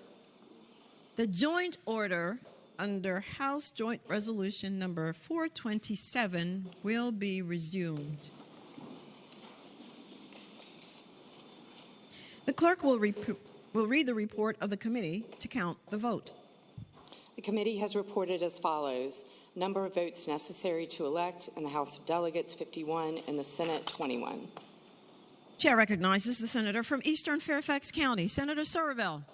the joint order under House Joint Resolution number 427 will be resumed. The clerk will read the report of the committee to count the vote. The committee has reported as follows. Number of votes necessary to elect in the House of Delegates, 51, in the Senate, 21. Chair recognizes the senator from Eastern Fairfax County, Senator Somerville.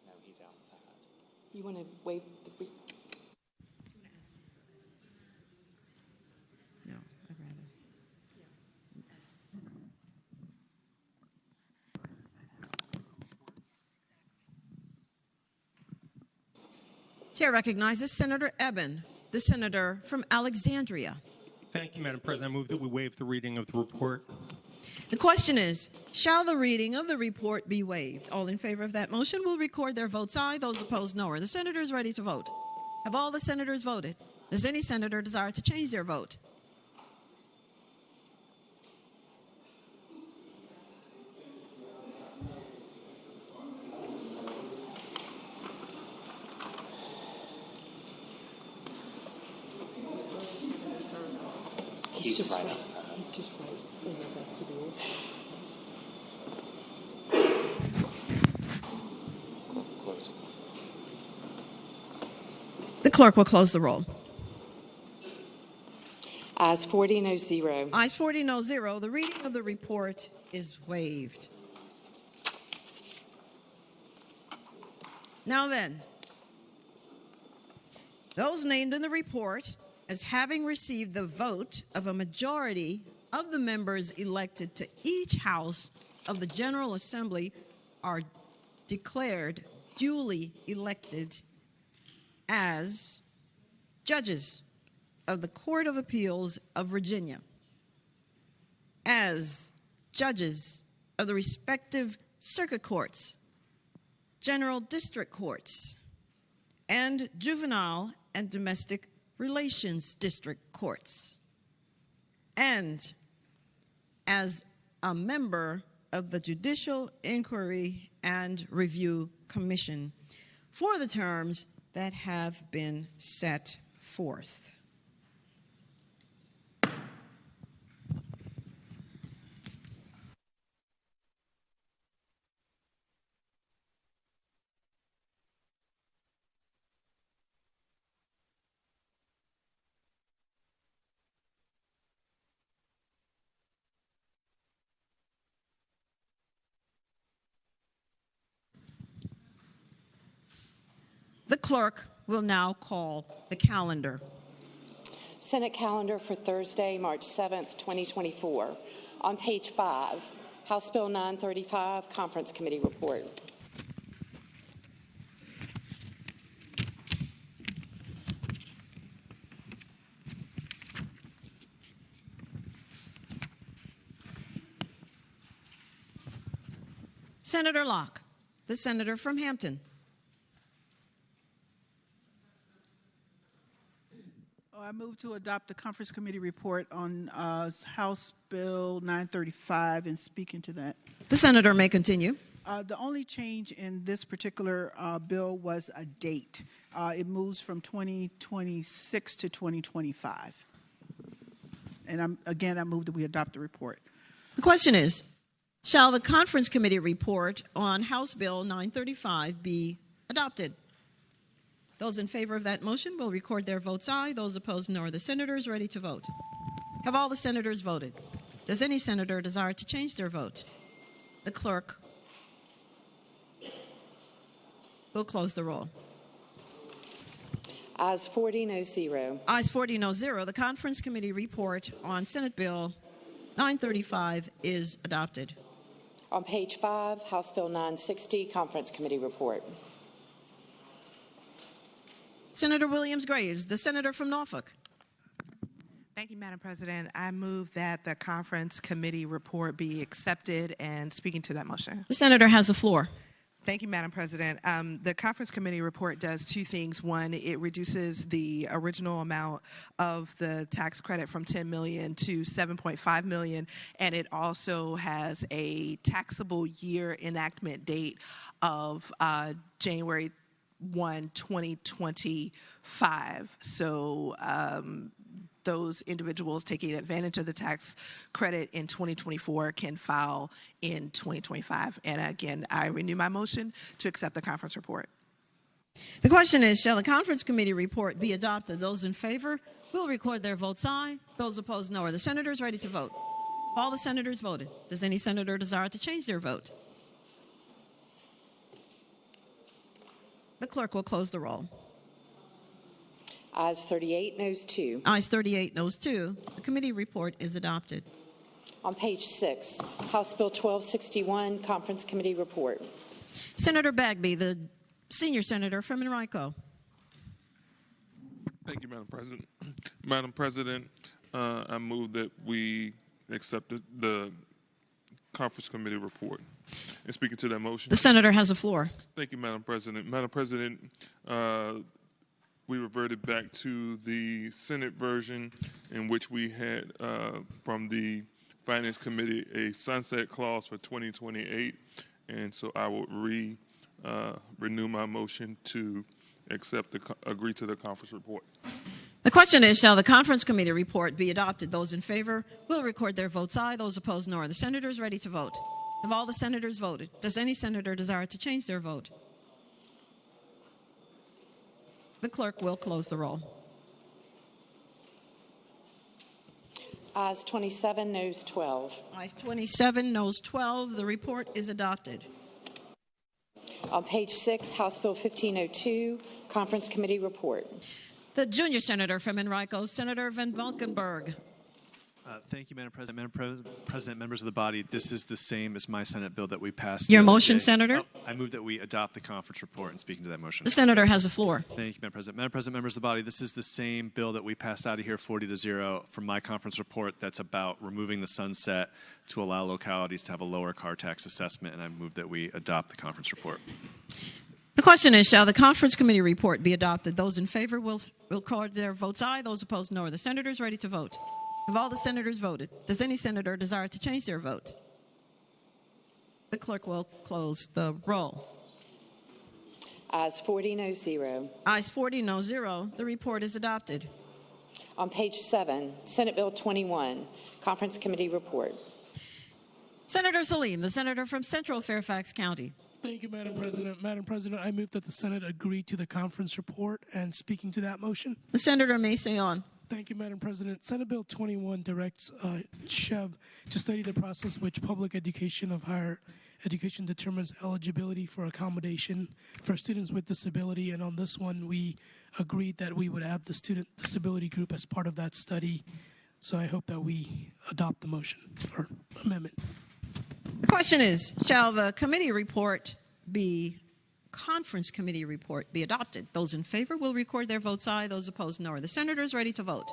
No, he's outside. You want to waive the brief? No, I'd rather. Chair recognizes Senator Eben, the senator from Alexandria. Thank you, Madam President. I move that we waive the reading of the report. The question is, shall the reading of the report be waived? All in favor of that motion will record their votes aye. Those opposed, no. Are the senators ready to vote? Have all the senators voted? Does any senator desire to change their vote? He's just right outside. He's just right in the vestibule. Close. The clerk will close the roll. Ayes 40, no 0. Ayes 40, no 0. The reading of the report is waived. Now then, those named in the report as having received the vote of a majority of the members elected to each house of the General Assembly are declared duly elected as judges of the Court of Appeals of Virginia, as judges of the respective circuit courts, general district courts, and juvenile and domestic relations district courts, and as a member of the Judicial Inquiry and Review Commission for the terms that have been set forth. The clerk will now call the calendar. Senate calendar for Thursday, March 7th, 2024. On page 5, House Bill 935, Conference Committee report. Senator Locke, the senator from Hampton. I move to adopt the Conference Committee report on House Bill 935 and speaking to that. The senator may continue. The only change in this particular bill was a date. It moves from 2026 to 2025. And I move that we adopt the report. The question is, shall the Conference Committee report on House Bill 935 be adopted? Those in favor of that motion will record their votes aye. Those opposed, no. Are the senators ready to vote? Have all the senators voted? Does any senator desire to change their vote? The clerk will close the roll. Ayes 40, no 0. Ayes 40, no 0. The Conference Committee report on Senate Bill 935 is adopted. On page 5, House Bill 960, Conference Committee report. Senator Williams-Graves, the senator from Norfolk. Thank you, Madam President. I move that the Conference Committee report be accepted and speaking to that motion. The senator has the floor. Thank you, Madam President. The conference committee report does two things. One, it reduces the original amount of the tax credit from $10 million to $7.5 million, and it also has a taxable year enactment date of January 1, 2025. So those individuals taking advantage of the tax credit in 2024 can file in 2025. And again, I renew my motion to accept the conference report. The question is, shall the conference committee report be adopted? Those in favor will record their votes aye. Those opposed, no. Are the senators ready to vote? All the senators voted. Does any senator desire to change their vote? The clerk will close the roll. Ayes 38, noes 2. Ayes 38, noes 2. The committee report is adopted. On page 6, House Bill 1261, Conference Committee report. Senator Bagby, the senior senator from Enrico. Thank you, Madam President. Madam President, I move that we accept the Conference Committee report. And speaking to that motion. The senator has the floor. Thank you, Madam President. Madam President, we reverted back to the Senate version in which we had from the Finance Committee a sunset clause for 2028. And so I will renew my motion to agree to the conference report. The question is, shall the conference committee report be adopted? Those in favor will record their votes aye. Those opposed, no. Are the senators ready to vote? Have all the senators voted? Does any senator desire to change their vote? The clerk will close the roll. Ayes 27, noes 12. Ayes 27, noes 12. The report is adopted. On page 6, House Bill 1502, Conference Committee report. The junior senator from Enrico, Senator Van Valkenburg. Thank you, Madam President. Madam President, members of the body, this is the same as my Senate bill that we passed. Your motion, Senator? I move that we adopt the conference report. And speaking to that motion. The senator has the floor. Thank you, Madam President. Madam President, members of the body, this is the same bill that we passed out of here 40-0 from my conference report that's about removing the sunset to allow localities to have a lower car tax assessment, and I move that we adopt the conference report. The question is, shall the conference committee report be adopted? Those in favor will record their votes aye. Those opposed, no. Are the senators ready to vote? Have all the senators voted? Does any senator desire to change their vote? The clerk will close the roll. Ayes 40, noes 0. Ayes 40, no 0. The report is adopted. On page 7, Senate Bill 21, Conference Committee report. Senator Salim, the senator from Central Fairfax County. Thank you, Madam President. Madam President, I move that the Senate agree to the conference report, and speaking to that motion. The senator may say on. Thank you, Madam President. Senate Bill 21 directs SHEV to study the process which public education of higher education determines eligibility for accommodation for students with disability. And on this one, we agreed that we would have the student disability group as part of that study. So I hope that we adopt the motion or amendment. The question is, shall the conference committee report be adopted? Those in favor will record their votes aye. Those opposed, no. Are the senators ready to vote?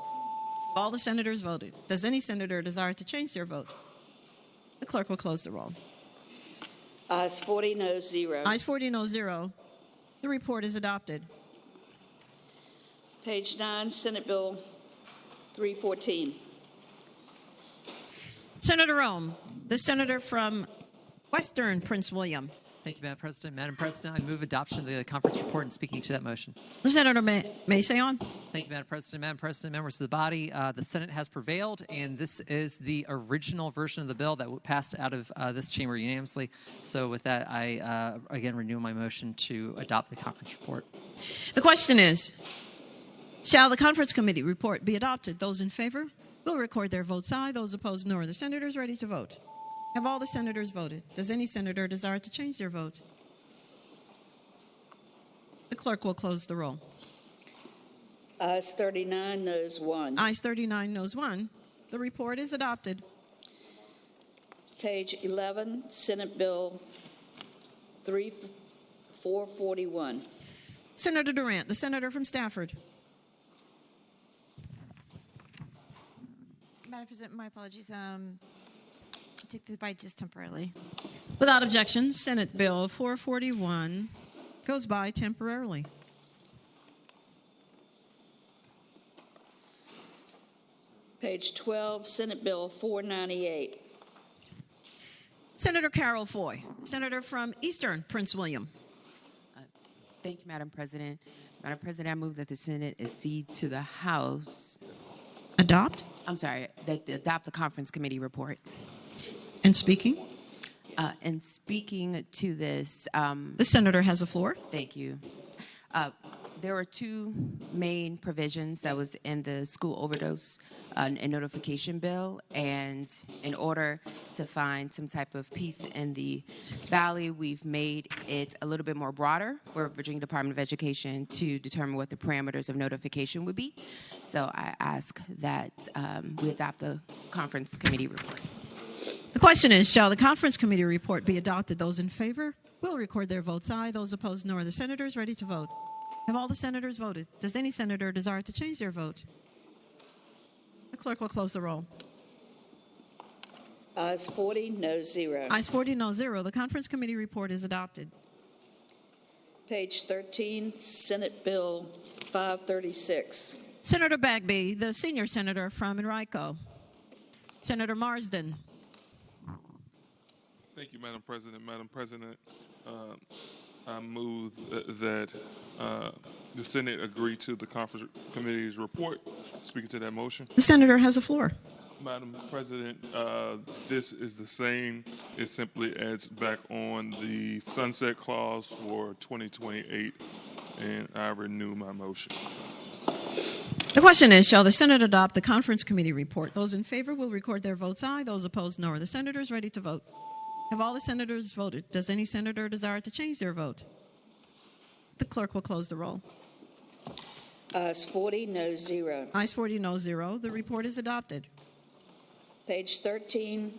All the senators voted. Does any senator desire to change their vote? The clerk will close the roll. Ayes 40, no 0. Ayes 40, no 0. The report is adopted. Page 9, Senate Bill 314. Senator Rome, the senator from Western Prince William. Thank you, Madam President. Madam President, I move adoption of the conference report and speaking to that motion. The senator may say on. Thank you, Madam President. Madam President, members of the body, the Senate has prevailed, and this is the original version of the bill that passed out of this chamber unanimously. So with that, I again renew my motion to adopt the conference report. The question is, shall the conference committee report be adopted? Those in favor will record their votes aye. Those opposed, no. Are the senators ready to vote? Have all the senators voted? Does any senator desire to change their vote? The clerk will close the roll. Ayes 39, noes 1. Ayes 39, noes 1. The report is adopted. Page 11, Senate Bill 441. Senator Durant, the senator from Stafford. Madam President, my apologies. Take this bite just temporarily. Without objection, Senate Bill 441 goes by temporarily. Page 12, Senate Bill 498. Senator Carol Foy, senator from Eastern Prince William. Thank you, Madam President. Madam President, I move that the Senate accede to the House. Adopt? I'm sorry, that they adopt the conference committee report. And speaking? And speaking to this. The senator has the floor. Thank you. There were two main provisions that was in the school overdose and notification bill, and in order to find some type of peace in the valley, we've made it a little bit more broader for Virginia Department of Education to determine what the parameters of notification would be. So I ask that we adopt the conference committee report. The question is, shall the conference committee report be adopted? Those in favor will record their votes aye. Those opposed, no. Are the senators ready to vote? Have all the senators voted? Does any senator desire to change their vote? The clerk will close the roll. Ayes 40, no 0. Ayes 40, no 0. The conference committee report is adopted. Page 13, Senate Bill 536. Senator Bagby, the senior senator from Enrico. Senator Marsden. Thank you, Madam President. Madam President, I move that the Senate agree to the conference committee's report. Speaking to that motion. The senator has the floor. Madam President, this is the same. It simply adds back on the sunset clause for 2028, and I renew my motion. The question is, shall the Senate adopt the conference committee report? Those in favor will record their votes aye. Those opposed, no. Are the senators ready to vote? Have all the senators voted? Does any senator desire to change their vote? The clerk will close the roll. Ayes 40, no 0. Ayes 40, no 0. The report is adopted. Page 13,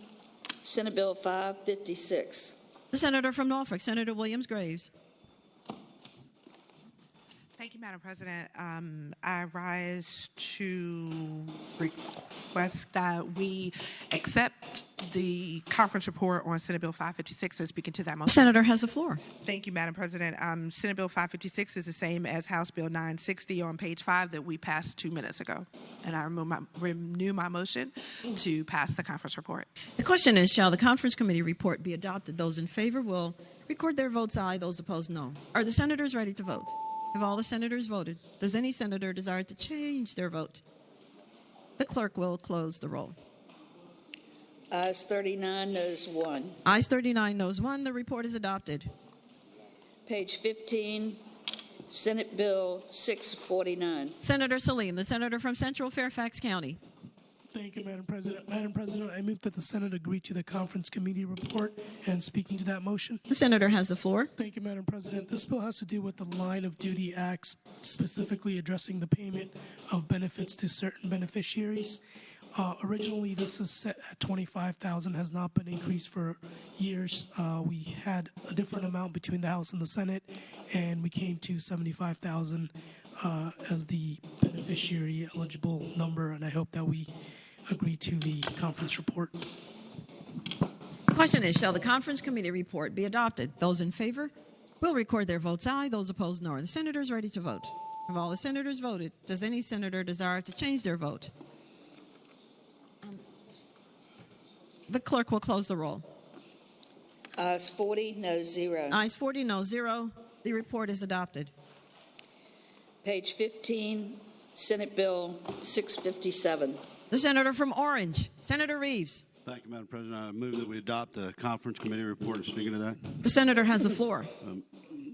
Senate Bill 556. The senator from Norfolk, Senator Williams Graves. Thank you, Madam President. I rise to request that we accept the conference report on Senate Bill 556 and speaking to that motion. The senator has the floor. Thank you, Madam President. Senate Bill 556 is the same as House Bill 960 on page 5 that we passed 2 minutes ago. And I renew my motion to pass the conference report. The question is, shall the conference committee report be adopted? Those in favor will record their votes aye. Those opposed, no. Are the senators ready to vote? Have all the senators voted? Does any senator desire to change their vote? The clerk will close the roll. Ayes 39, noes 1. Ayes 39, noes 1. The report is adopted. Page 15, Senate Bill 649. Senator Salim, the senator from Central Fairfax County. Thank you, Madam President. Madam President, I move that the Senate agree to the conference committee report and speaking to that motion. The senator has the floor. Thank you, Madam President. This bill has to do with the line of duty acts, specifically addressing the payment of benefits to certain beneficiaries. Originally, this is set at $25,000, has not been increased for years. We had a different amount between the House and the Senate, and we came to $75,000 as the beneficiary eligible number, and I hope that we agree to the conference report. The question is, shall the conference committee report be adopted? Those in favor will record their votes aye. Those opposed, no. Are the senators ready to vote? Have all the senators voted? Does any senator desire to change their vote? The clerk will close the roll. Ayes 40, no 0. Ayes 40, no 0. The report is adopted. Page 15, Senate Bill 657. The senator from Orange, Senator Reeves. Thank you, Madam President. I move that we adopt the conference committee report. And speaking to that, the senator has the floor.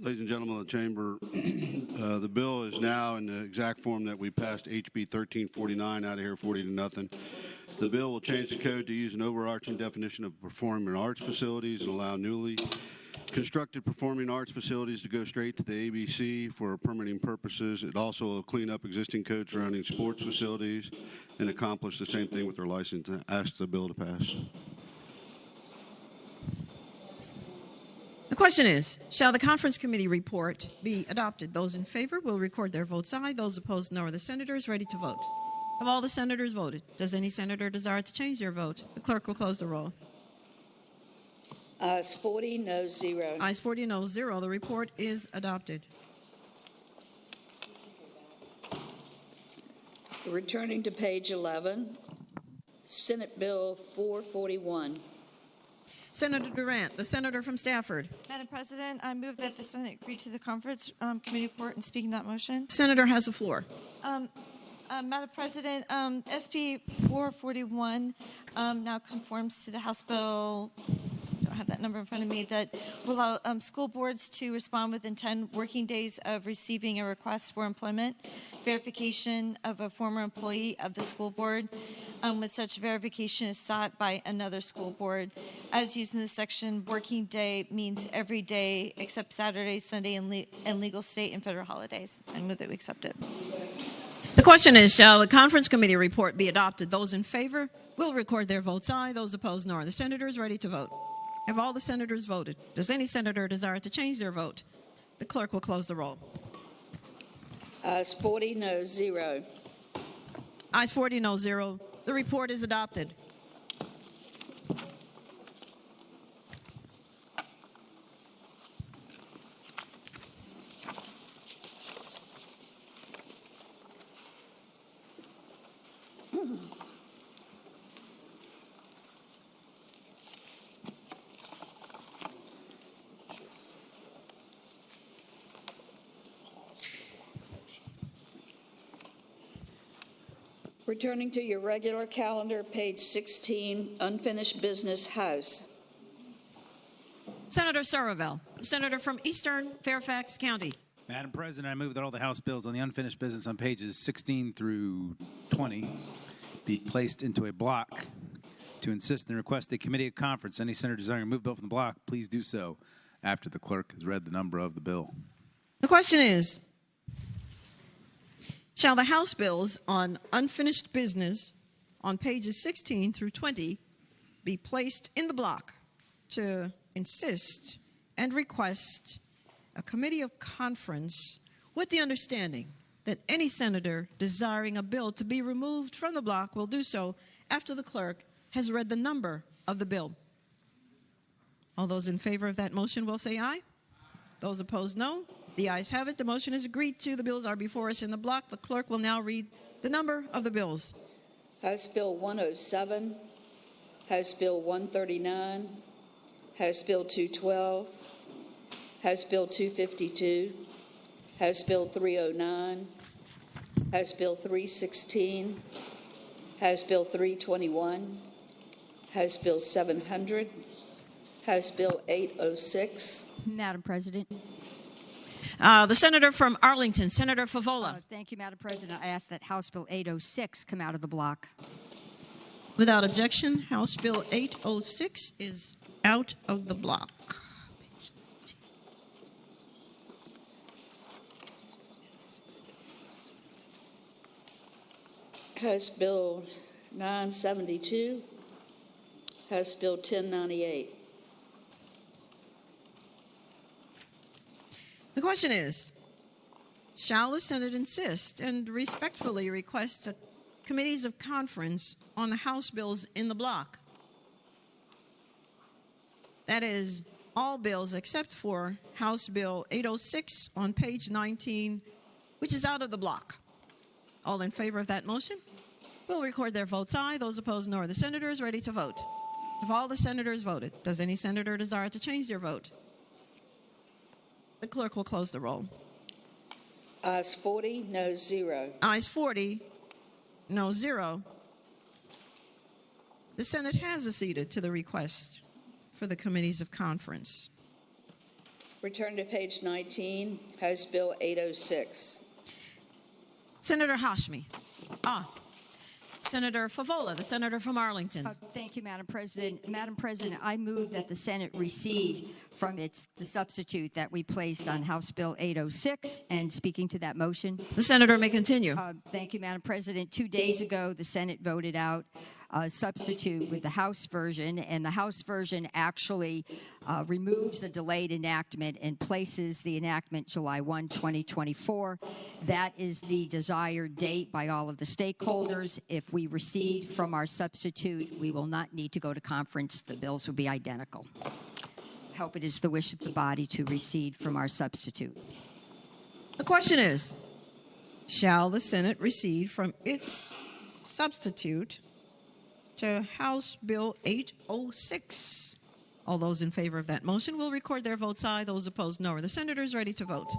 Ladies and gentlemen of the chamber, the bill is now in the exact form that we passed HB 1349 out of here 40 to nothing. The bill will change the code to use an overarching definition of performing arts facilities and allow newly constructed performing arts facilities to go straight to the ABC for permitting purposes. It also will clean up existing codes surrounding sports facilities and accomplish the same thing with their license. Ask the bill to pass. The question is, shall the conference committee report be adopted? Those in favor will record their votes aye. Those opposed, no. Are the senators ready to vote? Have all the senators voted? Does any senator desire to change their vote? The clerk will close the roll. Ayes 40, no 0. Ayes 40, no 0. The report is adopted. Returning to page 11, Senate Bill 441. Senator Durant, the senator from Stafford. Madam President, I move that the Senate agree to the conference committee report and speaking that motion. Senator has the floor. Madam President, SB 441 now conforms to the House bill. I don't have that number in front of me, that will allow school boards to respond within 10 working days of receiving a request for employment verification of a former employee of the school board when such verification is sought by another school board. As used in this section, working day means every day except Saturday, Sunday, and legal state and federal holidays. I move that we accept it. The question is, shall the conference committee report be adopted? Those in favor will record their votes aye. Those opposed, no. Are the senators ready to vote? Have all the senators voted? Does any senator desire to change their vote? The clerk will close the roll. Ayes 40, no 0. Ayes 40, no 0. The report is adopted. Returning to your regular calendar, page 16, unfinished business, House. Senator Surreville, senator from Eastern Fairfax County. Madam President, I move that all the House bills on the unfinished business on pages 16 through 20 be placed into a block to insist and request a committee of conference. Any senator desiring to remove bill from the block, please do so after the clerk has read the number of the bill. The question is, shall the House bills on unfinished business on pages 16 through 20 be placed in the block to insist and request a committee of conference with the understanding that any senator desiring a bill to be removed from the block will do so after the clerk has read the number of the bill? All those in favor of that motion will say aye. Those opposed, no. The ayes have it. The motion is agreed to. The bills are before us in the block. The clerk will now read the number of the bills. House Bill 107, House Bill 139, House Bill 212, House Bill 252, House Bill 309, House Bill 316, House Bill 321, House Bill 700, House Bill 806. Madam President. The senator from Arlington, Senator Favola. Thank you, Madam President. I ask that House Bill 806 come out of the block. Without objection, House Bill 806 is out of the block. House Bill 972, House Bill 1098. The question is, shall the Senate insist and respectfully request committees of conference on the House bills in the block? That is, all bills except for House Bill 806 on page 19, which is out of the block. All in favor of that motion will record their votes aye. Those opposed, no. Are the senators ready to vote? Have all the senators voted? Does any senator desire to change their vote? The clerk will close the roll. Ayes 40, no 0. Ayes 40, no 0. The Senate has acceded to the request for the committees of conference. Return to page 19, House Bill 806. Senator Hashmi. Senator Favola, the senator from Arlington. Thank you, Madam President. Madam President, I move that the Senate recede from the substitute that we placed on House Bill 806. And speaking to that motion. The senator may continue. Thank you, Madam President. 2 days ago, the Senate voted out a substitute with the House version, and the House version actually removes the delayed enactment and places the enactment July 1, 2024. That is the desired date by all of the stakeholders. If we recede from our substitute, we will not need to go to conference. The bills will be identical. help it is the wish of the body to recede from our substitute. The question is, shall the Senate recede from its substitute to House Bill 806? All those in favor of that motion will record their votes aye. Those opposed, no. Are the senators ready to vote?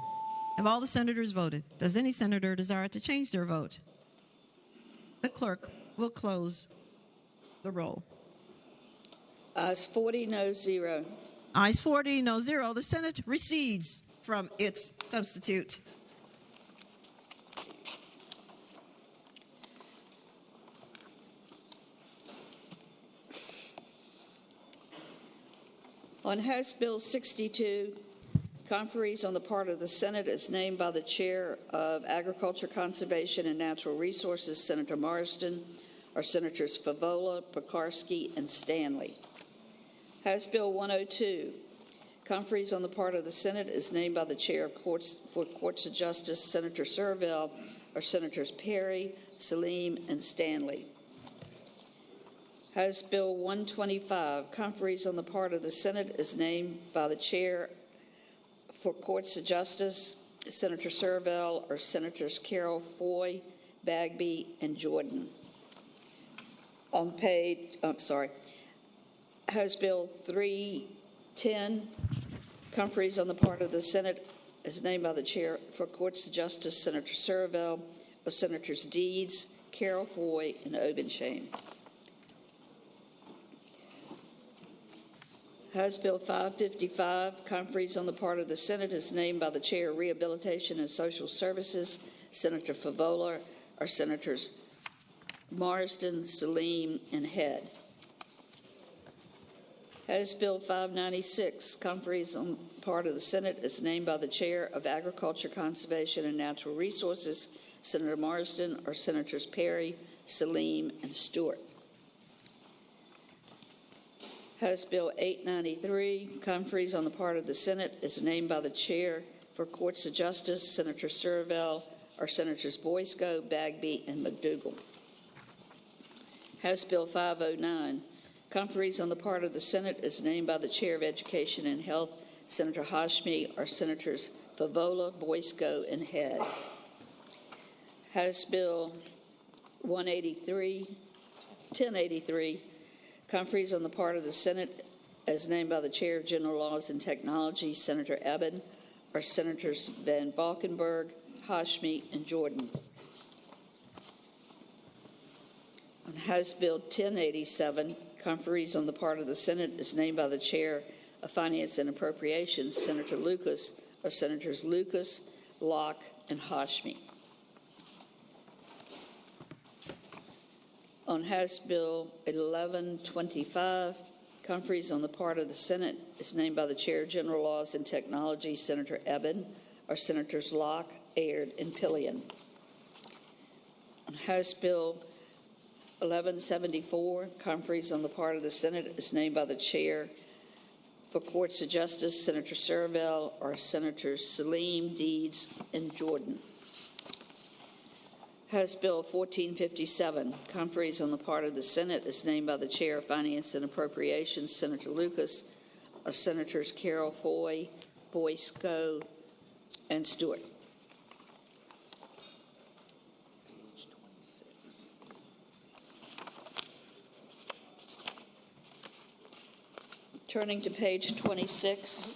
Have all the senators voted? Does any senator desire to change their vote? The clerk will close the roll. Ayes 40, no 0. Ayes 40, no 0. The Senate recedes from its substitute. On House Bill 62, conferees on the part of the Senate is named by the Chair of Agriculture, Conservation, and Natural Resources, Senator Marsden, are Senators Favola, Pekarsky, and Stanley. House Bill 102, conferees on the part of the Senate is named by the Chair of Courts of Justice, Senator Servell, are Senators Perry, Salim, and Stanley. House Bill 125, conferees on the part of the Senate is named by the Chair for Courts of Justice, Senator Servell, or Senators Carol Foy, Bagby, and Jordan. House Bill 310, conferees on the part of the Senate is named by the Chair for Courts of Justice, Senator Servell, or Senators Deeds, Carol Foy, and Obenshain. House Bill 555, conferees on the part of the Senate is named by the Chair of Rehabilitation and Social Services, Senator Favola, or Senators Marsden, Salim, and Head. House Bill 596, conferees on the part of the Senate is named by the Chair of Agriculture, Conservation, and Natural Resources, Senator Marsden, or Senators Perry, Salim, and Stewart. House Bill 893, conferees on the part of the Senate is named by the Chair for Courts of Justice, Senator Servell, or Senators Boysko, Bagby, and McDougall. House Bill 509, conferees on the part of the Senate is named by the Chair of Education and Health, Senator Hashmi, or Senators Favola, Boysko, and Head. House Bill 1083, conferees on the part of the Senate as named by the Chair of General Laws and Technology, Senator Eben, or Senators Van Valkenburg, Hashmi, and Jordan. On House Bill 1087, conferees on the part of the Senate is named by the Chair of Finance and Appropriations, Senator Lucas, or Senators Lucas, Locke, and Hashmi. On House Bill 1125, conferees on the part of the Senate is named by the Chair of General Laws and Technology, Senator Eben, or Senators Locke, Aird, and Pillion. On House Bill 1174, conferees on the part of the Senate is named by the Chair for Courts of Justice, Senator Servell, or Senators Salim, Deeds, and Jordan. House Bill 1457, conferees on the part of the Senate is named by the Chair of Finance and Appropriations, Senator Lucas, or Senators Carol Foy, Boysko, and Stewart. Turning to page 26.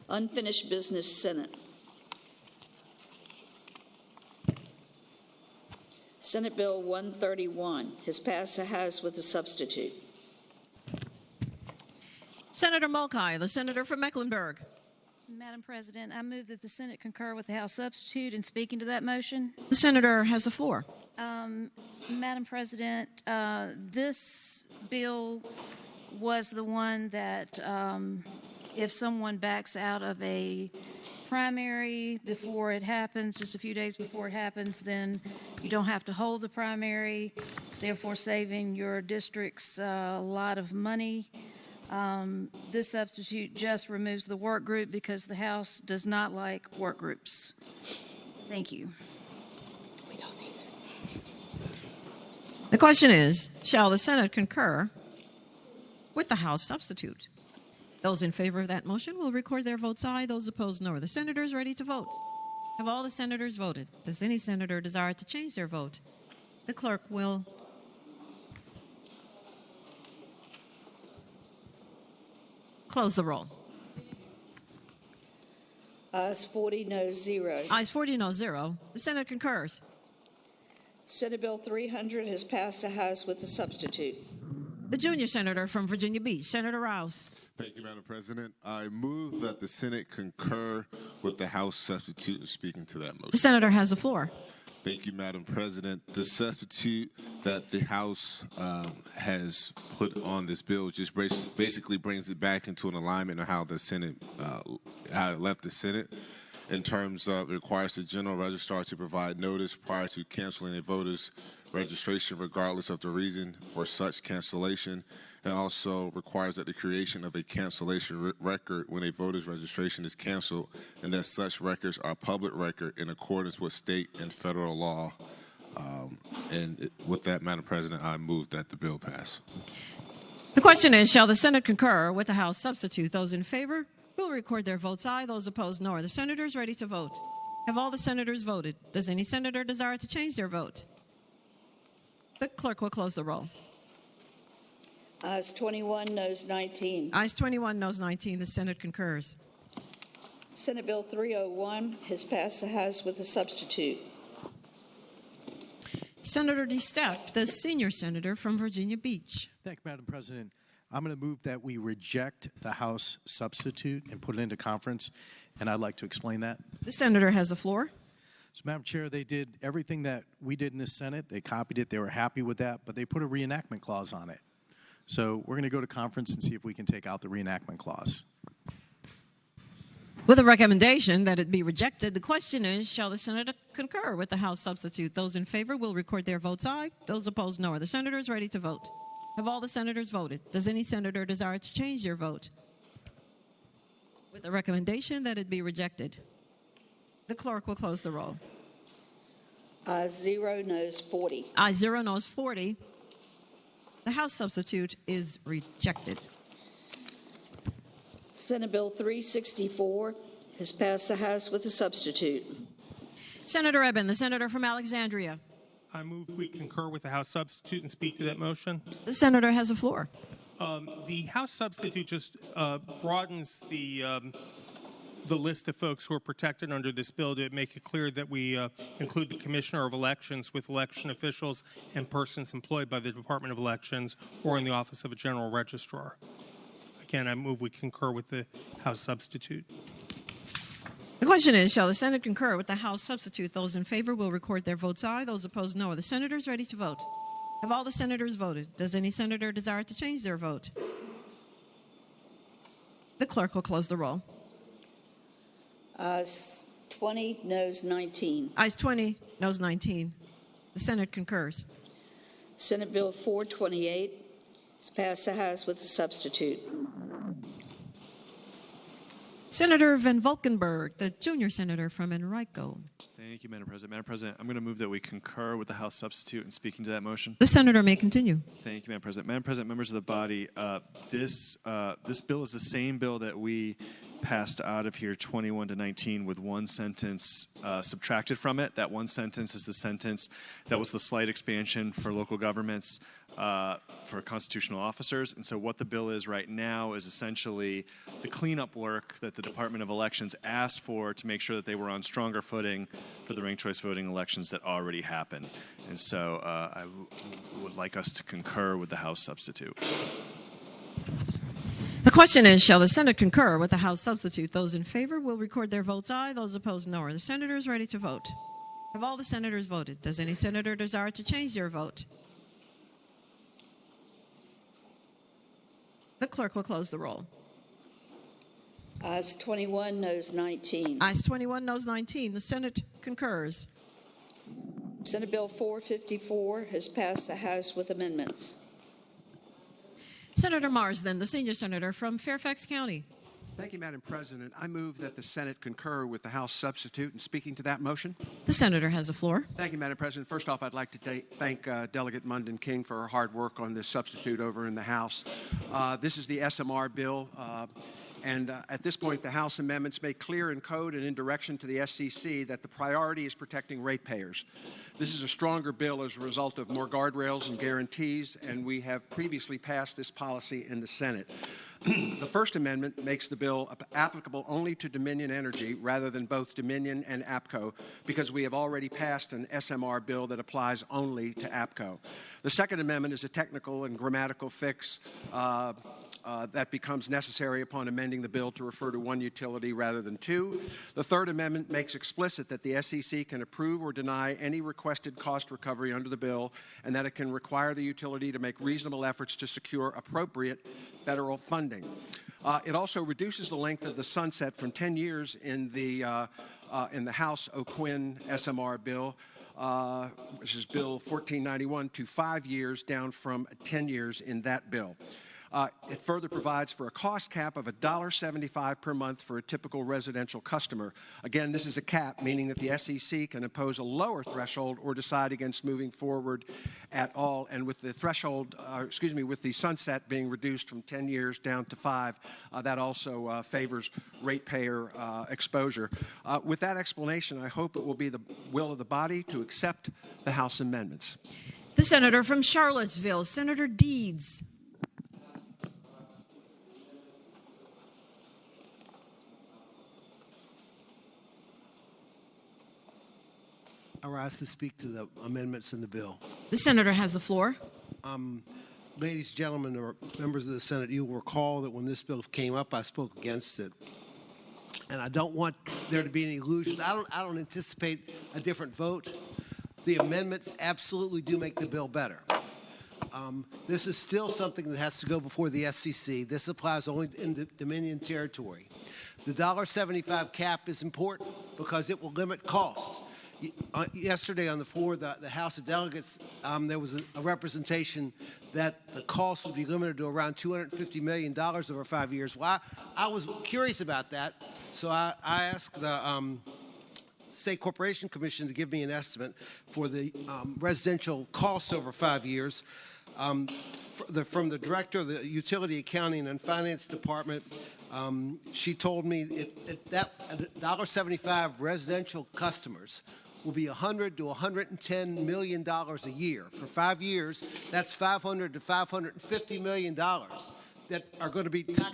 Unfinished business, Senate. Senate Bill 131 has passed the House with a substitute. Senator Mulcahy, the senator from Mecklenburg. Madam President, I move that the Senate concur with the House substitute in speaking to that motion. The senator has the floor. Madam President, this bill was the one that if someone backs out of a primary before it happens, just a few days before it happens, then you don't have to hold the primary, therefore saving your districts a lot of money. This substitute just removes the work group because the House does not like work groups. Thank you. The question is, shall the Senate concur with the House substitute? Those in favor of that motion will record their votes aye. Those opposed, no. Are the senators ready to vote? Have all the senators voted? Does any senator desire to change their vote? The clerk will close the roll. Ayes 40, no 0. Ayes 40, no 0. The Senate concurs. Senate Bill 300 has passed the House with a substitute. The junior senator from Virginia Beach, Senator Rouse. Thank you, Madam President. I move that the Senate concur with the House substitute in speaking to that motion. The senator has the floor. Thank you, Madam President. The substitute that the House has put on this bill just basically brings it back into an alignment of how the Senate, how it left the Senate, in terms of it requires the general registrar to provide notice prior to canceling a voter's registration regardless of the reason for such cancellation, and also requires that the creation of a cancellation record when a voter's registration is canceled, and that such records are public record in accordance with state and federal law. With that, Madam President, I move that the bill pass. The question is, shall the Senate concur with the House substitute? Those in favor will record their votes aye. Those opposed, no. Are the senators ready to vote? Have all the senators voted? Does any senator desire to change their vote? The clerk will close the roll. Ayes 21, noes 19. Ayes 21, noes 19. The Senate concurs. Senate Bill 301 has passed the House with a substitute. Senator DeSteff, the senior senator from Virginia Beach. Thank you, Madam President. I'm going to move that we reject the House substitute and put it into conference, and I'd like to explain that. The senator has the floor. So, Madam Chair, they did everything that we did in the Senate. They copied it. They were happy with that, but they put a reenactment clause on it. So we're going to go to conference and see if we can take out the reenactment clause. With a recommendation that it be rejected, the question is, shall the Senate concur with the House substitute? Those in favor will record their votes aye. Those opposed, no. Are the senators ready to vote? Have all the senators voted? Does any senator desire to change their vote? With a recommendation that it be rejected, the clerk will close the roll. Ayes 0, noes 40. Ayes 0, noes 40. The House substitute is rejected. Senate Bill 364 has passed the House with a substitute. Senator Eben, the senator from Alexandria. I move we concur with the House substitute and speak to that motion. The senator has the floor. The House substitute just broadens the list of folks who are protected under this bill to make it clear that we include the Commissioner of Elections with election officials and persons employed by the Department of Elections or in the Office of a General Registrar. Again, I move we concur with the House substitute. The question is, shall the Senate concur with the House substitute? Those in favor will record their votes aye. Those opposed, no. Are the senators ready to vote? Have all the senators voted? Does any senator desire to change their vote? The clerk will close the roll. Ayes 20, noes 19. Ayes 20, noes 19. The Senate concurs. Senate Bill 428 has passed the House with a substitute. Senator Van Valkenburg, the junior senator from Enrico. Thank you, Madam President. Madam President, I'm going to move that we concur with the House substitute in speaking to that motion. The senator may continue. Thank you, Madam President. Madam President, members of the body, this bill is the same bill that we passed out of here 21 to 19 with one sentence subtracted from it. That one sentence is the sentence that was the slight expansion for local governments for constitutional officers. And so what the bill is right now is essentially the cleanup work that the Department of Elections asked for to make sure that they were on stronger footing for the ranked choice voting elections that already happened. And so I would like us to concur with the House substitute. The question is, shall the Senate concur with the House substitute? Those in favor will record their votes aye. Those opposed, no. Are the senators ready to vote? Have all the senators voted? Does any senator desire to change their vote? The clerk will close the roll. Ayes 21, noes 19. Ayes 21, noes 19. The Senate concurs. Senate Bill 454 has passed the House with amendments. Senator Marsden, the senior senator from Fairfax County. Thank you, Madam President. I move that the Senate concur with the House substitute. And speaking to that motion. The senator has the floor. Thank you, Madam President. First off, I'd like to thank Delegate Munden King for her hard work on this substitute over in the House. This is the SMR bill. And at this point, the House amendments make clear in code and in direction to the SEC that the priority is protecting ratepayers. This is a stronger bill as a result of more guardrails and guarantees, and we have previously passed this policy in the Senate. The First Amendment makes the bill applicable only to Dominion Energy rather than both Dominion and APCO, because we have already passed an SMR bill that applies only to APCO. The Second Amendment is a technical and grammatical fix that becomes necessary upon amending the bill to refer to one utility rather than two. The Third Amendment makes explicit that the SEC can approve or deny any requested cost recovery under the bill, and that it can require the utility to make reasonable efforts to secure appropriate federal funding. It also reduces the length of the sunset from 10 years in the House O'Quinn SMR bill, which is Bill 1491, to 5 years, down from 10 years in that bill. It further provides for a cost cap of $1.75 per month for a typical residential customer. Again, this is a cap, meaning that the SEC can impose a lower threshold or decide against moving forward at all. And with the threshold, with the sunset being reduced from 10 years down to 5, that also favors ratepayer exposure. With that explanation, I hope it will be the will of the body to accept the House amendments. The senator from Charlottesville, Senator Deeds. I rise to speak to the amendments in the bill. The senator has the floor. Ladies and gentlemen, or members of the Senate, you'll recall that when this bill came up, I spoke against it. And I don't want there to be any illusions. I don't anticipate a different vote. The amendments absolutely do make the bill better. This is still something that has to go before the SEC. This applies only in the Dominion territory. The $1.75 cap is important because it will limit costs. Yesterday on the floor, the House of Delegates, there was a representation that the cost would be limited to around $250 million over 5 years. Well, I was curious about that, so I asked the State Corporation Commission to give me an estimate for the residential costs over 5 years. From the director of the Utility Accounting and Finance Department, she told me that $1.75 residential customers will be $100 to $110 million a year. For 5 years, that's $500 to $550 million that are going to be taxed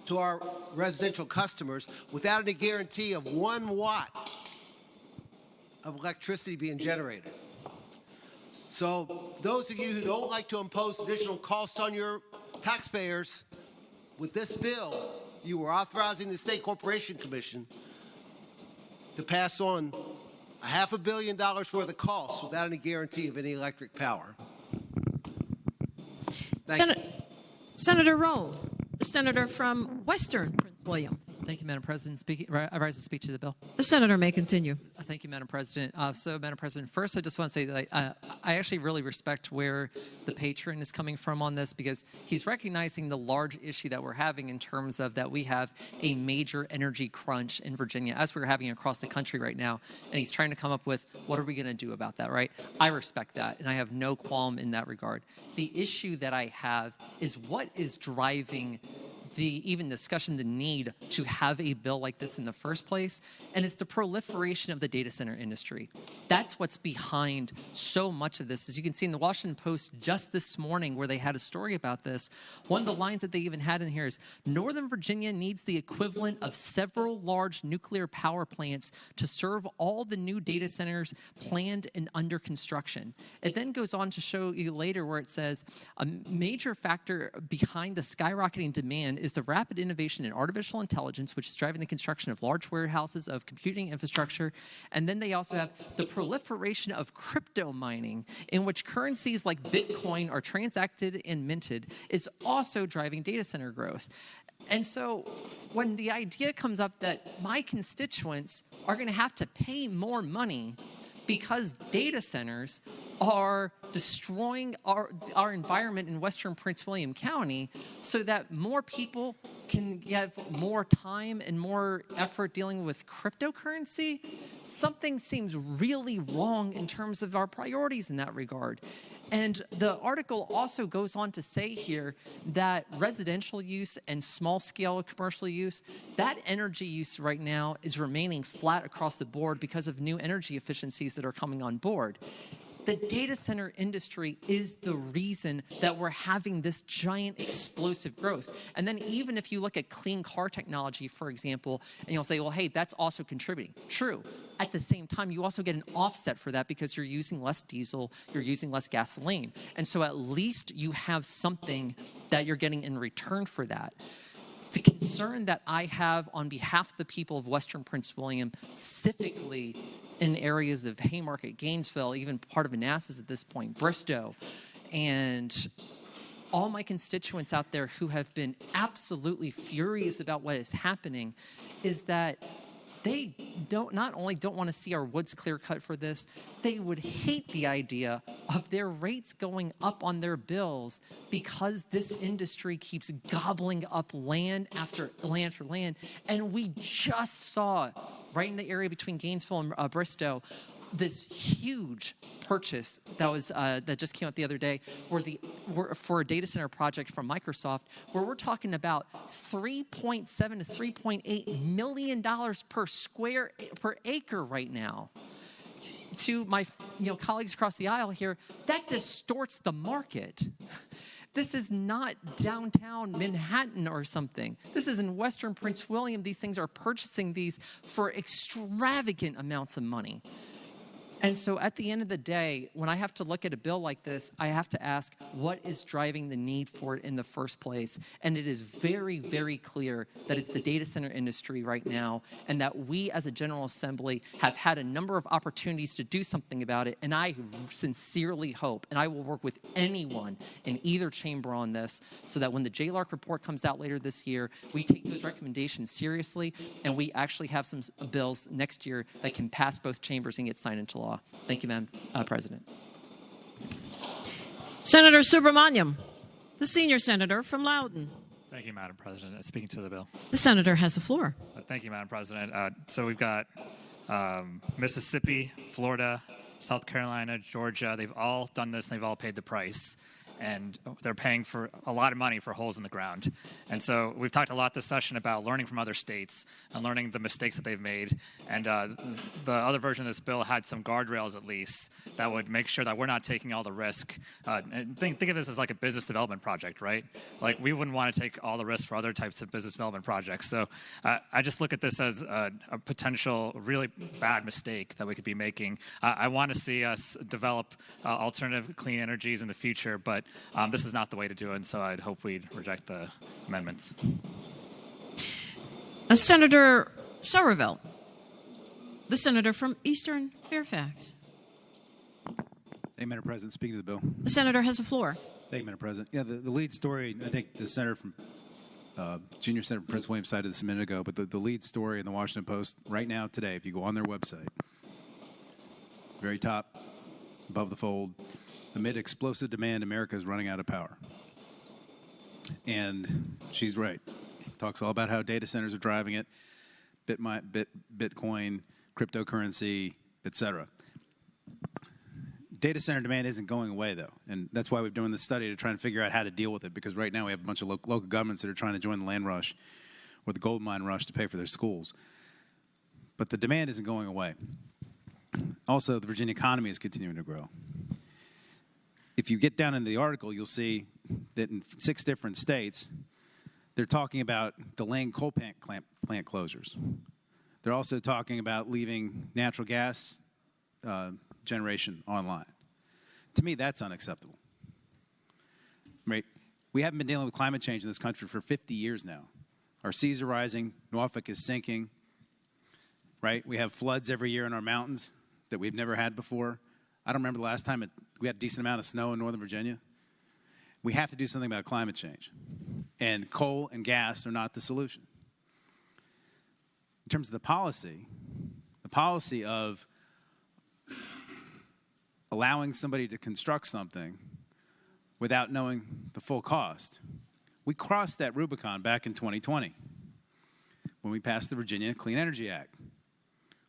to our residential customers without any guarantee of 1 watt of electricity being generated. So those of you who don't like to impose additional costs on your taxpayers, with this bill, you are authorizing the State Corporation Commission to pass on $500 million worth of costs without any guarantee of any electric power. Thank you. Senator Rowe, the senator from Western Prince William. Thank you, Madam President. I rise to speak to the bill. The senator may continue. Thank you, Madam President. Madam President, first I just want to say that I actually really respect where the patron is coming from on this, because he's recognizing the large issue that we're having in terms of that we have a major energy crunch in Virginia, as we're having across the country right now, and he's trying to come up with what are we going to do about that, right? I respect that, and I have no qualm in that regard. The issue that I have is what is driving the discussion, the need to have a bill like this in the first place, and it's the proliferation of the data center industry. That's what's behind so much of this. As you can see in the Washington Post just this morning, where they had a story about this, one of the lines that they even had in here is, Northern Virginia needs the equivalent of several large nuclear power plants to serve all the new data centers planned and under construction. It then goes on to show you later where it says, a major factor behind the skyrocketing demand is the rapid innovation in artificial intelligence, which is driving the construction of large warehouses of computing infrastructure. And then they also have the proliferation of crypto mining, in which currencies like Bitcoin are transacted and minted, is also driving data center growth. And so when the idea comes up that my constituents are going to have to pay more money because data centers are destroying our environment in western Prince William County so that more people can have more time and more effort dealing with cryptocurrency, something seems really wrong in terms of our priorities in that regard. And the article also goes on to say here that residential use and small-scale commercial use, that energy use right now is remaining flat across the board because of new energy efficiencies that are coming on board. The data center industry is the reason that we're having this giant explosive growth. And then even if you look at clean car technology, for example, and you'll say, well, hey, that's also contributing. True. At the same time, you also get an offset for that because you're using less diesel, you're using less gasoline. And so at least you have something that you're getting in return for that. The concern that I have on behalf of the people of Western Prince William, specifically in areas of Haymarket, Gainesville, even part of Manassas at this point, Bristow, and all my constituents out there who have been absolutely furious about what is happening is that they not only don't want to see our woods clear cut for this, they would hate the idea of their rates going up on their bills because this industry keeps gobbling up land after land after land. And we just saw right in the area between Gainesville and Bristow this huge purchase that was that just came out the other day, for a data center project from Microsoft, where we're talking about $3.7 to $3.8 million per acre right now. To my colleagues across the aisle here, that distorts the market. This is not downtown Manhattan or something. This is in Western Prince William. These things are purchasing these for extravagant amounts of money. And so at the end of the day, when I have to look at a bill like this, I have to ask, what is driving the need for it in the first place? And it is very, very clear that it's the data center industry right now, and that we as a General Assembly have had a number of opportunities to do something about it. And I sincerely hope, and I will work with anyone in either chamber on this, so that when the JLARC report comes out later this year, we take those recommendations seriously, and we actually have some bills next year that can pass both chambers and get signed into law. Thank you, Madam President. Senator Subramaniam, the senior senator from Loudoun. Thank you, Madam President. Speaking to the bill. The senator has the floor. Thank you, Madam President. So we've got Mississippi, Florida, South Carolina, Georgia. They've all done this, and they've all paid the price. And they're paying for a lot of money for holes in the ground. And so we've talked a lot this session about learning from other states and learning the mistakes that they've made. And the other version of this bill had some guardrails, at least, that would make sure that we're not taking all the risk. And think of this as like a business development project, right? Like, we wouldn't want to take all the risk for other types of business development projects. So I just look at this as a potential really bad mistake that we could be making. I want to see us develop alternative clean energies in the future, but this is not the way to do it, and so I'd hope we'd reject the amendments. Senator Somerville, the senator from Eastern Fairfax. Thank you, Madam President. Speaking to the bill. The senator has the floor. Thank you, Madam President. Yeah, the lead story, I think the senator from junior senator from Prince William cited this a minute ago, but the lead story in the Washington Post right now today, if you go on their website, very top, above the fold, amid explosive demand, America is running out of power. And she's right. Talks all about how data centers are driving it, Bitcoin, cryptocurrency, etc. Data center demand isn't going away, though. And that's why we're doing this study, to try and figure out how to deal with it, because right now we have a bunch of local governments that are trying to join the land rush or the gold mine rush to pay for their schools. But the demand isn't going away. Also, the Virginia economy is continuing to grow. If you get down into the article, you'll see that in 6 different states, they're talking about delaying coal plant closures. They're also talking about leaving natural gas generation online. To me, that's unacceptable. Right? We haven't been dealing with climate change in this country for 50 years now. Our seas are rising. Norfolk is sinking. Right? We have floods every year in our mountains that we've never had before. I don't remember the last time we had a decent amount of snow in Northern Virginia. We have to do something about climate change. And coal and gas are not the solution. In terms of the policy of allowing somebody to construct something without knowing the full cost. We crossed that Rubicon back in 2020 when we passed the Virginia Clean Energy Act,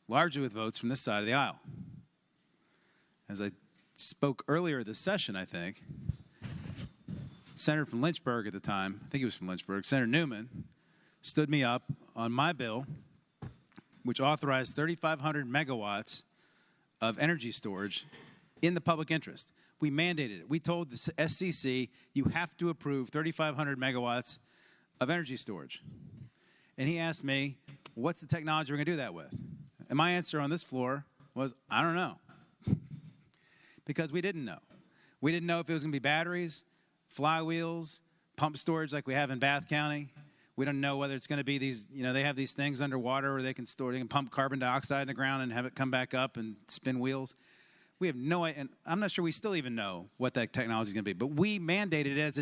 largely with votes from this side of the aisle. As I spoke earlier this session, I think, Senator from Lynchburg at the time, I think he was from Lynchburg, Senator Newman, stood me up on my bill, which authorized 3,500 megawatts of energy storage in the public interest. We mandated it. We told the SCC, you have to approve 3,500 megawatts of energy storage. And he asked me, what's the technology we're going to do that with? And my answer on this floor was, I don't know. Because we didn't know. We didn't know if it was going to be batteries, flywheels, pump storage like we have in Bath County. We don't know whether it's going to be these, they have these things underwater where they can pump carbon dioxide in the ground and have it come back up and spin wheels. We have no idea, and I'm not sure we still even know what that technology is going to be. But we mandated it as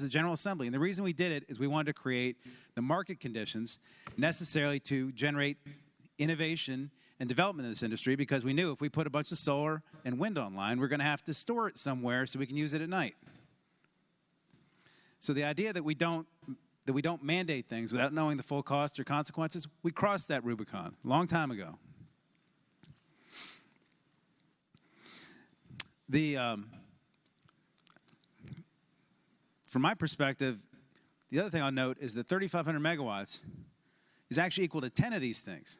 the General Assembly. And the reason we did it is we wanted to create the market conditions necessarily to generate innovation and development in this industry, because we knew if we put a bunch of solar and wind online, we're going to have to store it somewhere so we can use it at night. So the idea that we don't mandate things without knowing the full cost or consequences, we crossed that Rubicon a long time ago. From my perspective, the other thing I'll note is that 3,500 megawatts is actually equal to 10 of these things.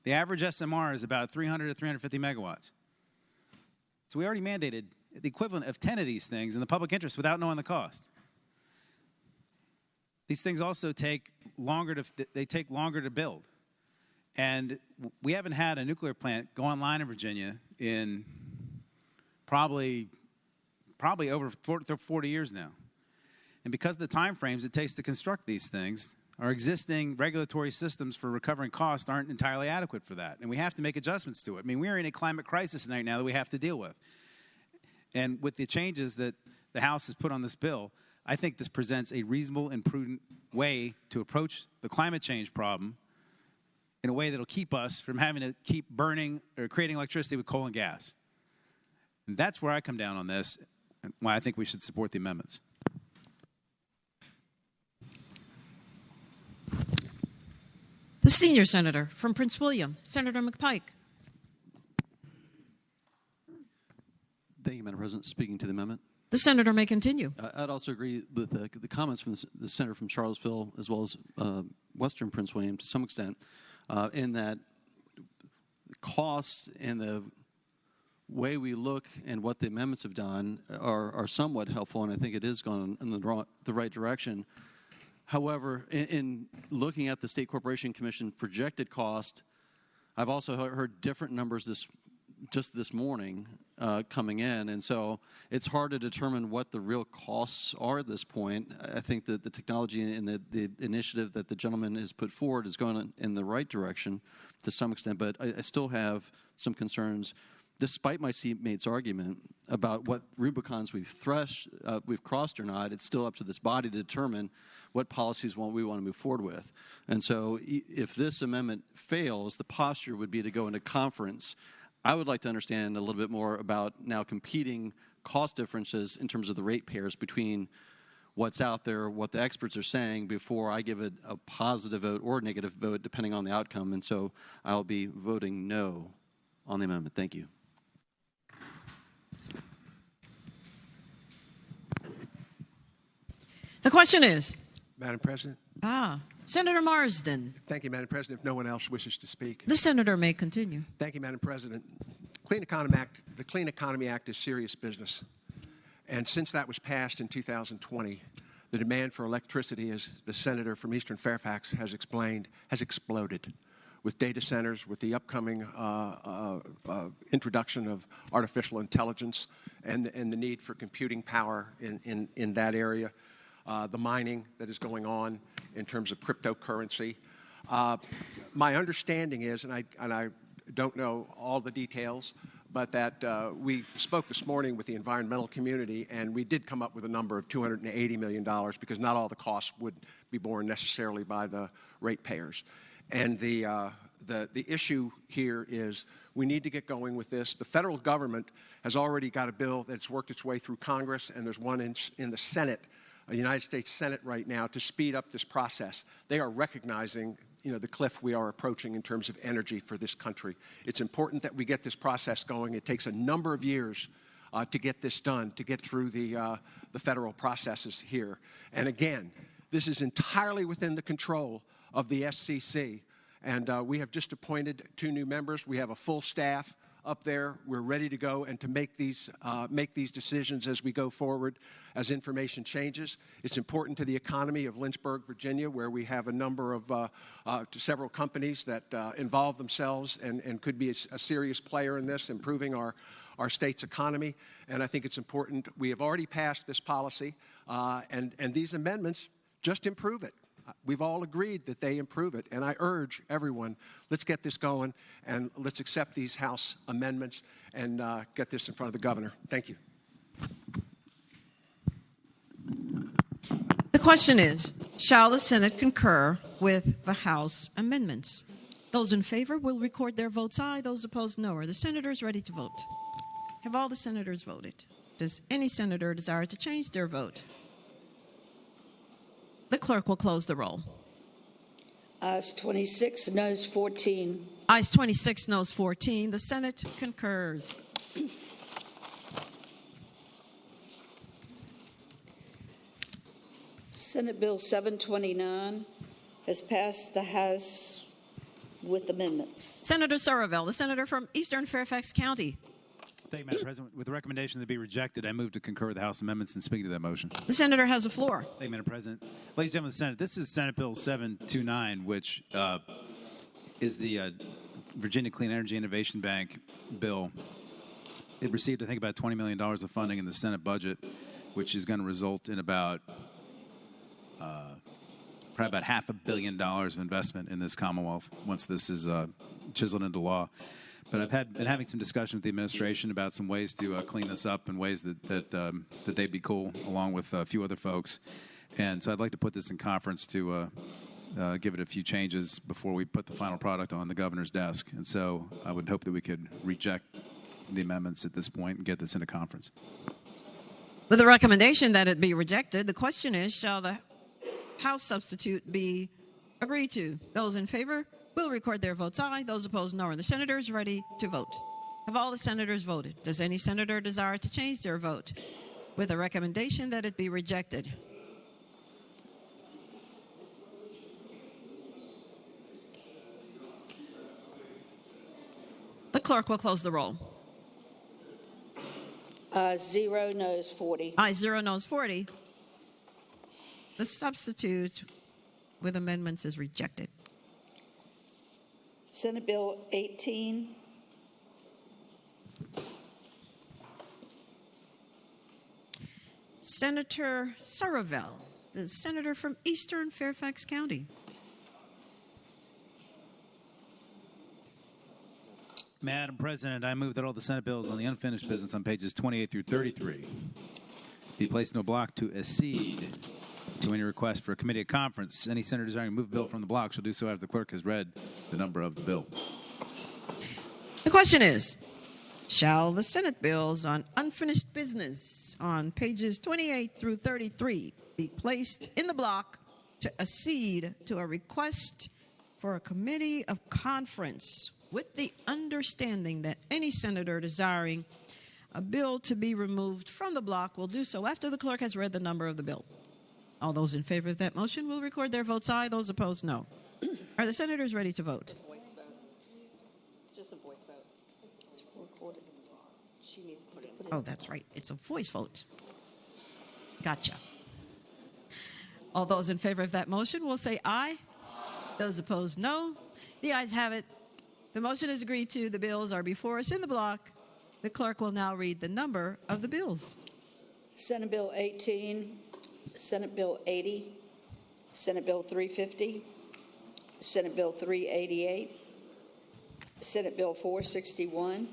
The average SMR is about 300 to 350 megawatts. So we already mandated the equivalent of 10 of these things in the public interest without knowing the cost. These things also take longer to build. And we haven't had a nuclear plant go online in Virginia in probably over 40 years now. And because of the time frames it takes to construct these things, our existing regulatory systems for recovering costs aren't entirely adequate for that. And we have to make adjustments to it. I mean, we're in a climate crisis right now that we have to deal with. And with the changes that the House has put on this bill, I think this presents a reasonable and prudent way to approach the climate change problem in a way that will keep us from having to keep burning or creating electricity with coal and gas. And that's where I come down on this, and why I think we should support the amendments. The senior senator from Prince William, Senator McPike. Thank you, Madam President. Speaking to the amendment. The senator may continue. I'd also agree with the comments from the senator from Charlottesville, as well as Western Prince William to some extent, in that costs and the way we look and what the amendments have done are somewhat helpful, and I think it is going in the right direction. However, in looking at the State Corporation Commission projected cost, I've also heard different numbers just this morning coming in, and so it's hard to determine what the real costs are at this point. I think that the technology and the initiative that the gentleman has put forward is going in the right direction to some extent, but I still have some concerns, despite my seatmate's argument about what Rubicons we've crossed or not. It's still up to this body to determine what policies we want to move forward with. And so if this amendment fails, the posture would be to go into conference. I would like to understand a little bit more about now competing cost differences in terms of the ratepayers between what's out there, what the experts are saying, before I give it a positive vote or a negative vote, depending on the outcome. And so I'll be voting no on the amendment. Thank you. The question is? Madam President? Senator Marsden. Thank you, Madam President. If no one else wishes to speak. The senator may continue. Thank you, Madam President. The Clean Economy Act is serious business. And since that was passed in 2020, the demand for electricity, as the senator from Eastern Fairfax has explained, has exploded. With data centers, with the upcoming introduction of artificial intelligence and the need for computing power in that area, the mining that is going on in terms of cryptocurrency. My understanding is, and I don't know all the details, but that we spoke this morning with the environmental community, and we did come up with a number of $280 million, because not all the costs would be borne necessarily by the ratepayers. And the the issue here is we need to get going with this. The federal government has already got a bill that's worked its way through Congress, and there's one in the Senate, the United States Senate right now, to speed up this process. They are recognizing the cliff we are approaching in terms of energy for this country. It's important that we get this process going. It takes a number of years to get this done, to get through the federal processes here. And again, this is entirely within the control of the SCC. And we have just appointed 2 new members. We have a full staff up there. We're ready to go and to make these decisions as we go forward, as information changes. It's important to the economy of Lynchburg, Virginia, where we have a number of several companies that involve themselves and could be a serious player in this, improving our state's economy. And I think it's important. We have already passed this policy, and these amendments just improve it. We've all agreed that they improve it, and I urge everyone, let's get this going, and let's accept these House amendments and get this in front of the governor. Thank you. The question is, shall the Senate concur with the House amendments? Those in favor will record their votes aye. Those opposed, no. Are the senators ready to vote? Have all the senators voted? Does any senator desire to change their vote? The clerk will close the roll. Ayes 26, noes 14. Ayes 26, noes 14. The Senate concurs. Senate Bill 729 has passed the House with amendments. Senator Surreville, the senator from Eastern Fairfax County. Thank you, Madam President. With the recommendation to be rejected, I move to concur with the House amendments and speak to that motion. The senator has the floor. Thank you, Madam President. Ladies and gentlemen of the Senate, this is Senate Bill 729, which is the Virginia Clean Energy Innovation Bank bill. It received, I think, about $20 million of funding in the Senate budget, which is going to result in about probably about $500 million of investment in this Commonwealth once this is chiseled into law. But I've been having some discussion with the administration about some ways to clean this up and ways that they'd be cool, along with a few other folks. And so I'd like to put this in conference to give it a few changes before we put the final product on the governor's desk. And so I would hope that we could reject the amendments at this point and get this into conference. With the recommendation that it be rejected, the question is, shall the House substitute be agreed to? Those in favor will record their votes aye. Those opposed, no. Are the senators ready to vote? Have all the senators voted? Does any senator desire to change their vote? With a recommendation that it be rejected. The clerk will close the roll. Ayes 0, noes 40. Ayes 0, noes 40. The substitute with amendments is rejected. Senate Bill 18. Senator Surreville, the senator from Eastern Fairfax County. Madam President, I move that all the Senate bills on the unfinished business on pages 28 through 33 be placed in a block to accede to any request for a committee of conference. Any senator desiring to move a bill from the block shall do so after the clerk has read the number of the bill. The question is, shall the Senate bills on unfinished business on pages 28 through 33 be placed in the block to accede to a request for a committee of conference, with the understanding that any senator desiring a bill to be removed from the block will do so after the clerk has read the number of the bill? All those in favor of that motion will record their votes aye. Those opposed, no. Are the senators ready to vote? It's just a voice vote. It's recorded. She needs to put it. Oh, that's right. It's a voice vote. Gotcha. All those in favor of that motion will say aye. Those opposed, no. The ayes have it. The motion is agreed to. The bills are before us in the block. The clerk will now read the number of the bills. Senate Bill 18, Senate Bill 80, Senate Bill 350, Senate Bill 388, Senate Bill 461,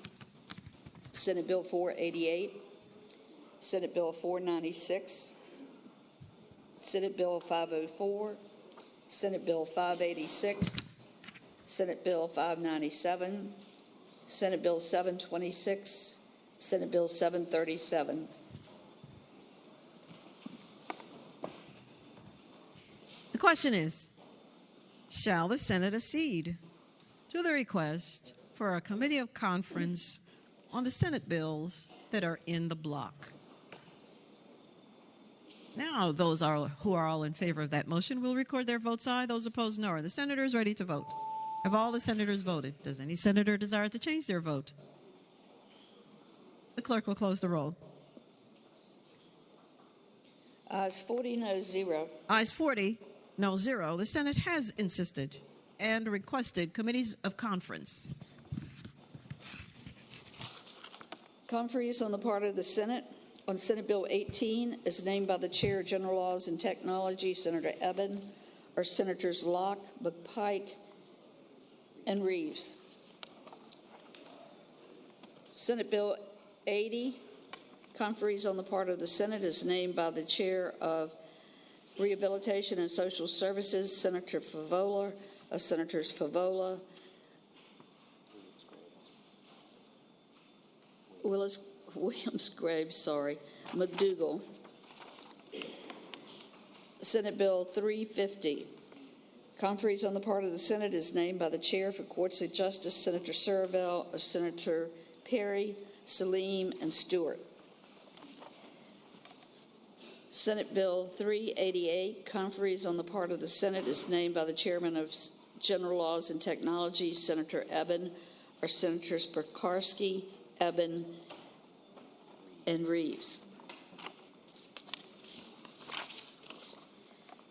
Senate Bill 488, Senate Bill 496, Senate Bill 504, Senate Bill 586, Senate Bill 597, Senate Bill 726, Senate Bill 737. The question is, shall the Senate accede to the request for a committee of conference on the Senate bills that are in the block? Now, those who are all in favor of that motion will record their votes aye. Those opposed, no. Are the senators ready to vote? Have all the senators voted? Does any senator desire to change their vote? The clerk will close the roll. Ayes 40, no 0. Ayes 40, no 0. The Senate has insisted and requested committees of conference. Conferees on the part of the Senate on Senate Bill 18 is named by the Chair of General Laws and Technology, Senator Eben, or Senators Locke, McPike, and Reeves. Senate Bill 80, conferees on the part of the Senate is named by the Chair of Rehabilitation and Social Services, Senator Favola, or Senators Favola, Williams-Graves, McDougall. Senate Bill 350. Conferees on the part of the Senate is named by the Chair for Courts of Justice, Senator Surville, or Senator Perry, Salim, and Stewart. Senate Bill 388. Conferees on the part of the Senate is named by the Chairman of General Laws and Technology, Senator Eben, or Senators Pekarsky, Eben, and Reeves.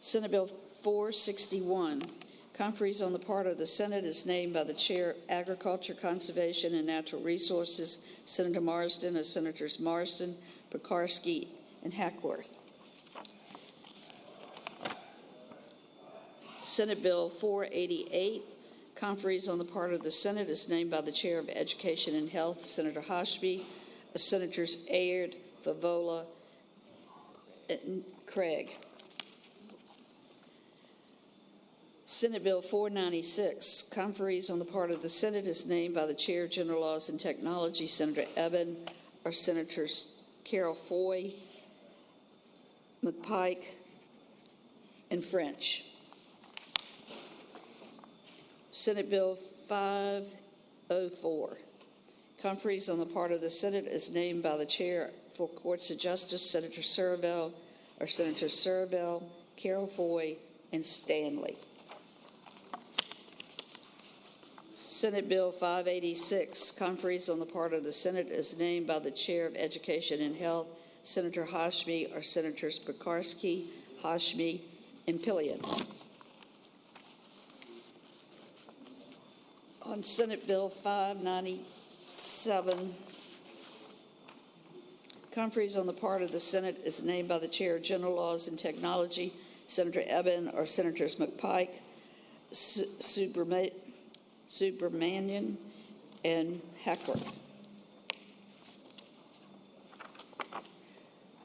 Senate Bill 461. Conferees on the part of the Senate is named by the Chair of Agriculture, Conservation, and Natural Resources, Senator Marsden, or Senators Marsden, Pekarsky, and Hackworth. Senate Bill 488. Conferees on the part of the Senate is named by the Chair of Education and Health, Senator Hoshby, Senators Aird, Favola, and Craig. Senate Bill 496. Conferees on the part of the Senate is named by the Chair of General Laws and Technology, Senator Eben, or Senators Carol Foy, McPike, and French. Senate Bill 504. Conferees on the part of the Senate is named by the Chair for Courts of Justice, Senator Surville, or Senators Surville, Carol Foy, and Stanley. Senate Bill 586. Conferees on the part of the Senate is named by the Chair of Education and Health, Senator Hoshby, or Senators Pekarsky, Hoshby, and Pillion. On Senate Bill 597, conferees on the part of the Senate is named by the Chair of General Laws and Technology, Senator Eben, or Senators McPike, Subramanian, and Hackworth.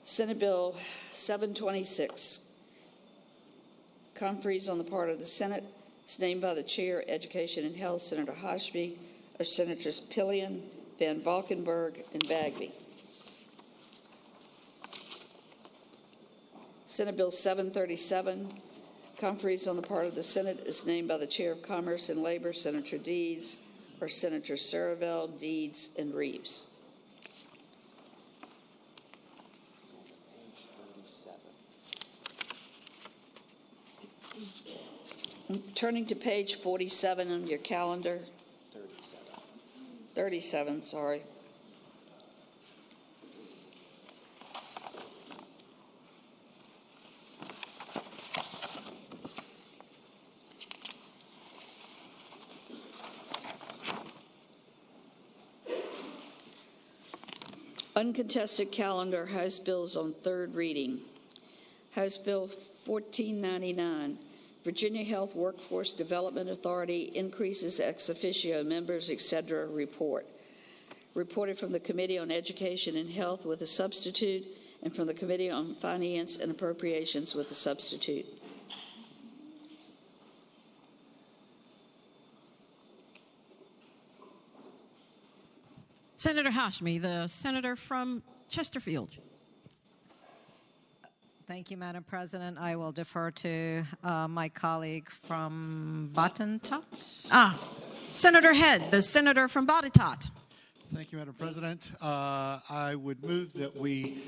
Senate Bill 726, conferees on the part of the Senate is named by the Chair of Education and Health, Senator Hoshby, or Senators Pillion, Van Valkenburg, and Bagby. Senate Bill 737, conferees on the part of the Senate is named by the Chair of Commerce and Labor, Senator Deeds, or Senators Surville, Deeds, and Reeves. Turning to page 47 on your calendar. 37, sorry. Uncontested calendar, House bills on third reading. House Bill 1499, Virginia Health Workforce Development Authority increases ex officio members, etc. report. Reported from the Committee on Education and Health with a substitute, and from the Committee on Finance and Appropriations with a substitute. Senator Hashmi, the senator from Chesterfield. Thank you, Madam President. I will defer to my colleague from Botetourt. Senator Head, the senator from Botetourt. Thank you, Madam President. I would move that we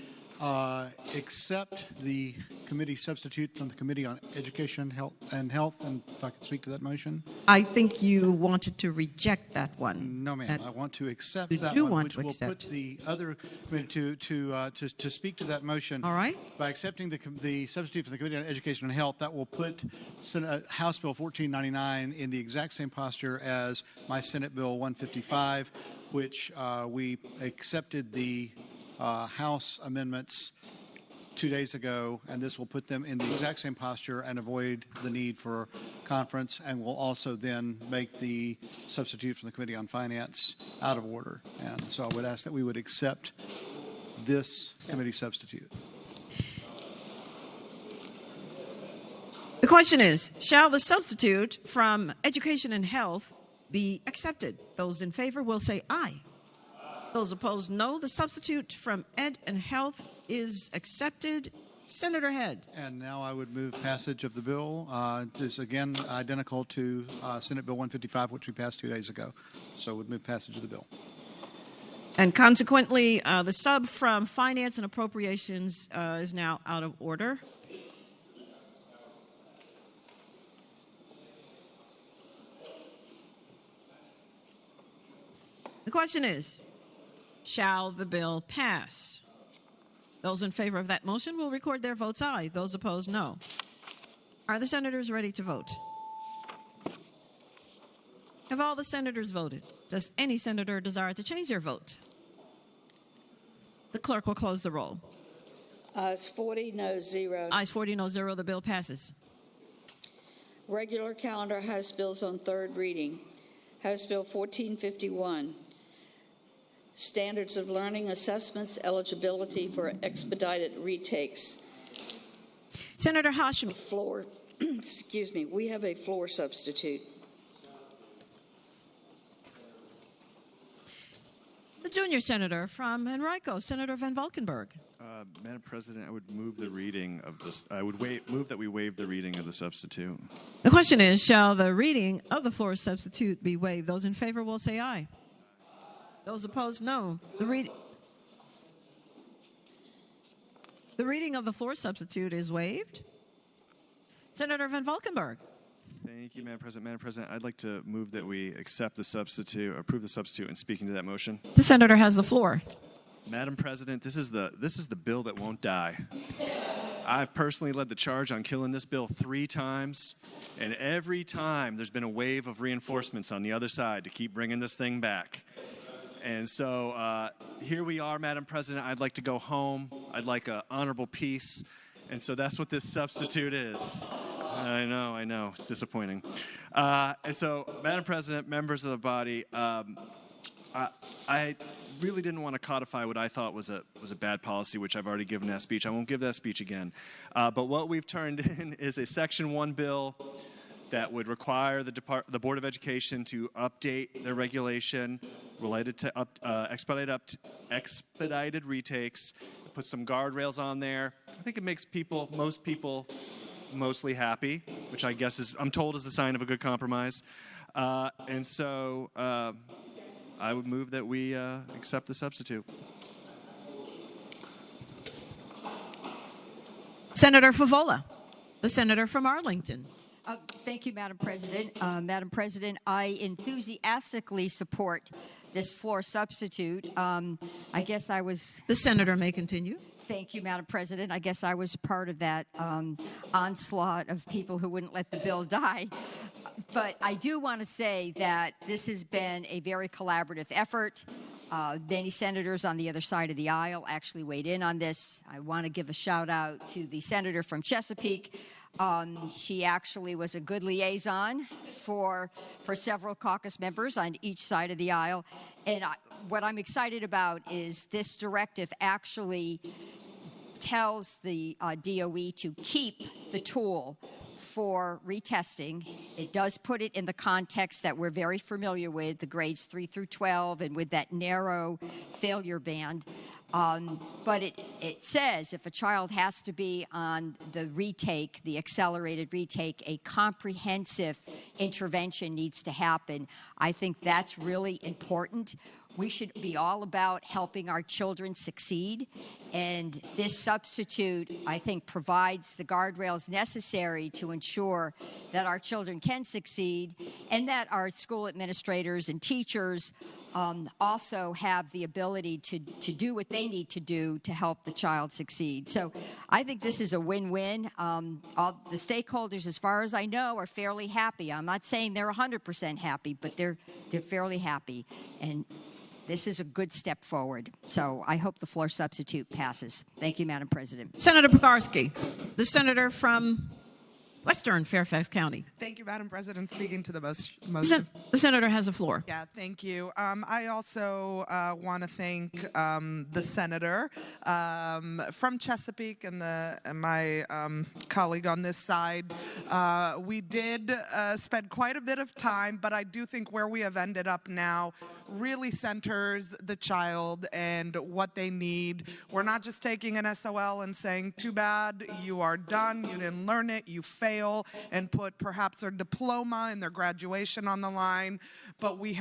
accept the committee substitute from the Committee on Education, Health, and if I could speak to that motion. I think you wanted to reject that one. No, ma'am. I want to accept You that do one, want which to will accept. put the other committee to speak to that motion. All right. By accepting the substitute for the Committee on Education and Health, that will put House Bill 1499 in the exact same posture as my Senate Bill 155, which we accepted the House amendments 2 days ago, and this will put them in the exact same posture and avoid the need for conference, and will also then make the substitute from the Committee on Finance out of order. And so I would ask that we would accept this committee substitute. The question is, shall the substitute from Education and Health be accepted? Those in favor will say aye. Those opposed, no. The substitute from Ed and Health is accepted. Senator Head. And now I would move passage of the bill. This is again identical to Senate Bill 155, which we passed 2 days ago. So I would move passage of the bill. And consequently, the sub from Finance and Appropriations is now out of order. The question is, shall the bill pass? Those in favor of that motion will record their votes aye. Those opposed, no. Are the senators ready to vote? Have all the senators voted? Does any senator desire to change their vote? The clerk will close the roll. Ayes 40, no 0. Ayes 40, no 0. The bill passes. Regular calendar House bills on third reading. House Bill 1451. Standards of Learning Assessments Eligibility for Expedited Retakes. Senator Hashmi. Floor, excuse me, we have a floor substitute. The junior senator from Henrico, Senator Van Valkenburg. Madam President, I would move the reading of this. I would move that we waive the reading of the substitute. The question is, shall the reading of the floor substitute be waived? Those in favor will say aye. Those opposed, no. The reading of the floor substitute is waived. Senator Van Valkenburg. Thank you, Madam President. Madam President, I'd like to move that we accept the substitute, approve the substitute, and speaking to that motion. The senator has the floor. Madam President, this is the bill that won't die. I've personally led the charge on killing this bill 3 times, and every time there's been a wave of reinforcements on the other side to keep bringing this thing back. And so here we are, Madam President. I'd like to go home. I'd like an honorable peace. And so that's what this substitute is. I know. It's disappointing. And so, Madam President, members of the body, I really didn't want to codify what I thought was a bad policy, which I've already given that speech. I won't give that speech again. But what we've turned in is a Section 1 bill that would require the Board of Education to update their regulation related to expedited retakes, put some guardrails on there. I think it makes most people mostly happy, which I guess I'm told is a sign of a good compromise. And so I would move that we accept the substitute. Senator Favola, the senator from Arlington. Thank you, Madam President. Madam President, I enthusiastically support this floor substitute. I guess I was... The senator may continue. Thank you, Madam President. I guess I was part of that onslaught of people who wouldn't let the bill die. But I do want to say that this has been a very collaborative effort. Many senators on the other side of the aisle actually weighed in on this. I want to give a shout out to the senator from Chesapeake. She actually was a good liaison for several caucus members on each side of the aisle. And what I'm excited about is this directive actually tells the DOE to keep the tool for retesting. It does put it in the context that we're very familiar with, the grades 3 through 12, and with that narrow failure band. But it says if a child has to be on the retake, the accelerated retake, a comprehensive intervention needs to happen. I think that's really important. We should be all about helping our children succeed, and this substitute, I think, provides the guardrails necessary to ensure that our children can succeed and that our school administrators and teachers also have the ability to do what they need to do to help the child succeed. So I think this is a win-win. All the stakeholders, as far as I know, are fairly happy. I'm not saying they're 100% happy, but they're fairly happy. And this is a good step forward. So I hope the floor substitute passes. Thank you, Madam President. Senator Pekarsky, the senator from Western Fairfax County. Thank you, Madam President. Speaking to the motion. The senator has the floor. Yeah, thank you. I also want to thank the senator from Chesapeake and my colleague on this side. We did spend quite a bit of time, but I do think where we have ended up now really centers the child and what they need. We're not just taking an SOL and saying, too bad, you are done, you didn't learn it, you fail, and put perhaps their diploma and their graduation on the line. But we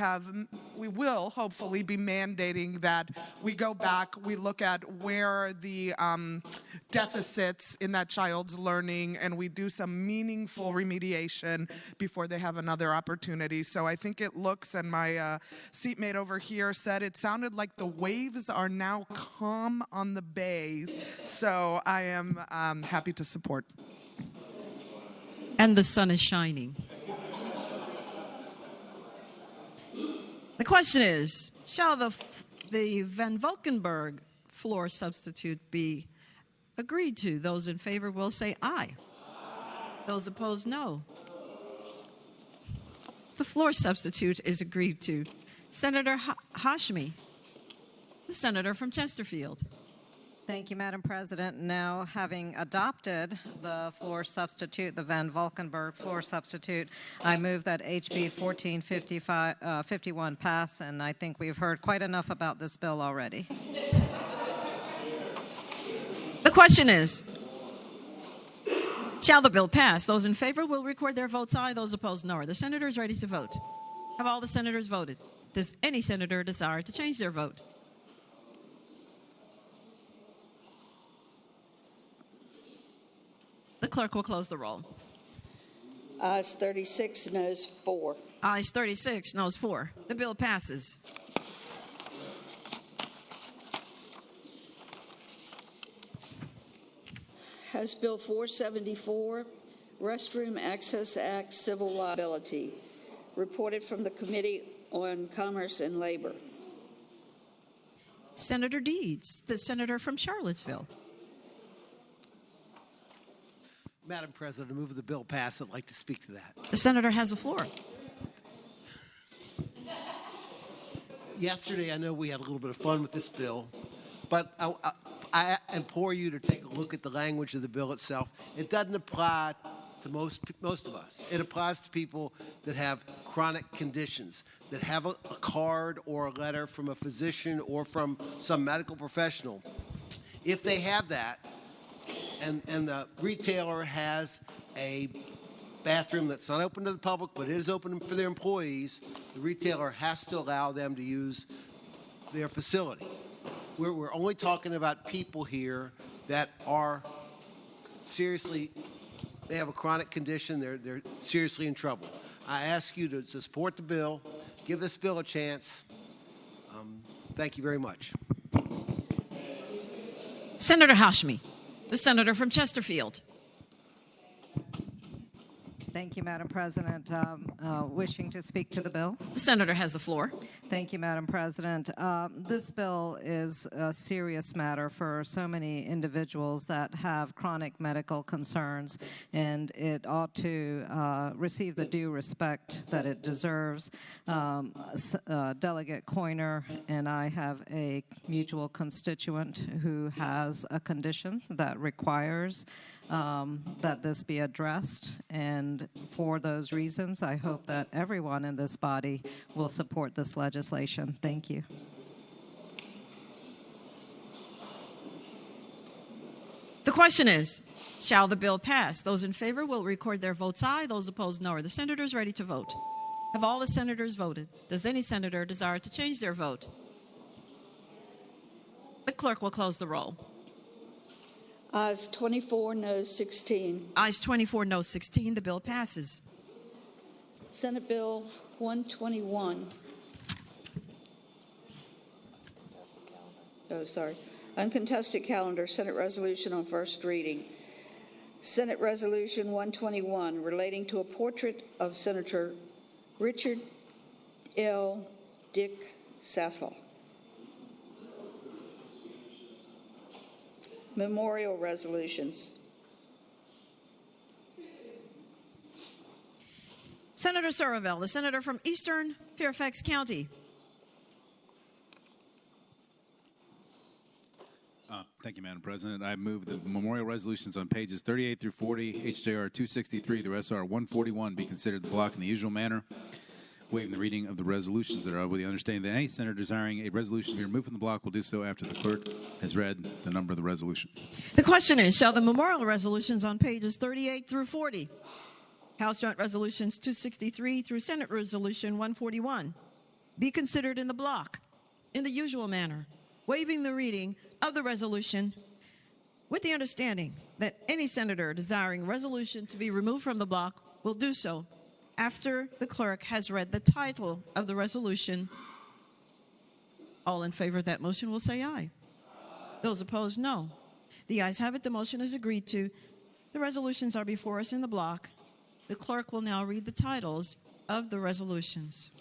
will hopefully be mandating that we go back, we look at where the deficits in that child's learning, and we do some meaningful remediation before they have another opportunity. So I think it looks, and my seatmate over here said, it sounded like the waves are now calm on the bay. So I am happy to support. And the sun is shining. The question is, shall the Van Valkenburg floor substitute be agreed to? Those in favor will say aye. Those opposed, no. The floor substitute is agreed to. Senator Hashmi, the senator from Chesterfield. Thank you, Madam President. Now, having adopted the floor substitute, the Van Valkenburg floor substitute, I move that HB 1451 pass, and I think we've heard quite enough about this bill already. The question is, shall the bill pass? Those in favor will record their votes aye. Those opposed, no. Are the senators ready to vote? Have all the senators voted? Does any senator desire to change their vote? The clerk will close the roll. Ayes 36, noes 4. Ayes 36, noes 4. The bill passes. House Bill 474, Restroom Access Act Civil Liability, reported from the Committee on Commerce and Labor. Senator Deeds, the senator from Charlottesville. Madam President, I move the bill pass. I'd like to speak to that. The senator has the floor. Yesterday, I know we had a little bit of fun with this bill, but I implore you to take a look at the language of the bill itself. It doesn't apply to most of us. It applies to people that have chronic conditions, that have a card or a letter from a physician or from some medical professional. If they have that, and the retailer has a bathroom that's not open to the public, but it is open for their employees, the retailer has to allow them to use their facility. We're only talking about people here that are seriously, they have a chronic condition, they're seriously in trouble. I ask you to support the bill, give this bill a chance. Thank you very much. Senator Hashmi, the senator from Chesterfield. Thank you, Madam President. Wishing to speak to the bill. The senator has the floor. Thank you, Madam President. This bill is a serious matter for so many individuals that have chronic medical concerns, and it ought to receive the due respect that it deserves. Delegate Coyner and I have a mutual constituent who has a condition that requires that this be addressed, and for those reasons, I hope that everyone in this body will support this legislation. Thank you. The question is, shall the bill pass? Those in favor will record their votes aye. Those opposed, no. Are the senators ready to vote? Have all the senators voted? Does any senator desire to change their vote? The clerk will close the roll. Ayes 24, noes 16. Ayes 24, no 16. The bill passes. Senate Bill 121. Oh, sorry. Uncontested calendar, Senate resolution on first reading. Senate Resolution 121 relating to a portrait of Senator Richard L. Dick Sassel. Memorial resolutions. Senator Surville, the senator from Eastern Fairfax County. Thank you, Madam President. I move the memorial resolutions on pages 38 through 40, HJR 263 through SR 141 be considered the block in the usual manner, waiving the reading of the resolutions that are with the understanding that any senator desiring a resolution to be removed from the block will do so after the clerk has read the number of the resolution. The question is, shall the memorial resolutions on pages 38 through 40, House Joint Resolutions 263 through Senate Resolution 141, be considered in the block in the usual manner, waiving the reading of the resolution with the understanding that any senator desiring a resolution to be removed from the block will do so after the clerk has read the title of the resolution? All in favor of that motion will say aye. Those opposed, no. The ayes have it. The motion is agreed to. The resolutions are before us in the block. The clerk will now read the titles of the resolutions.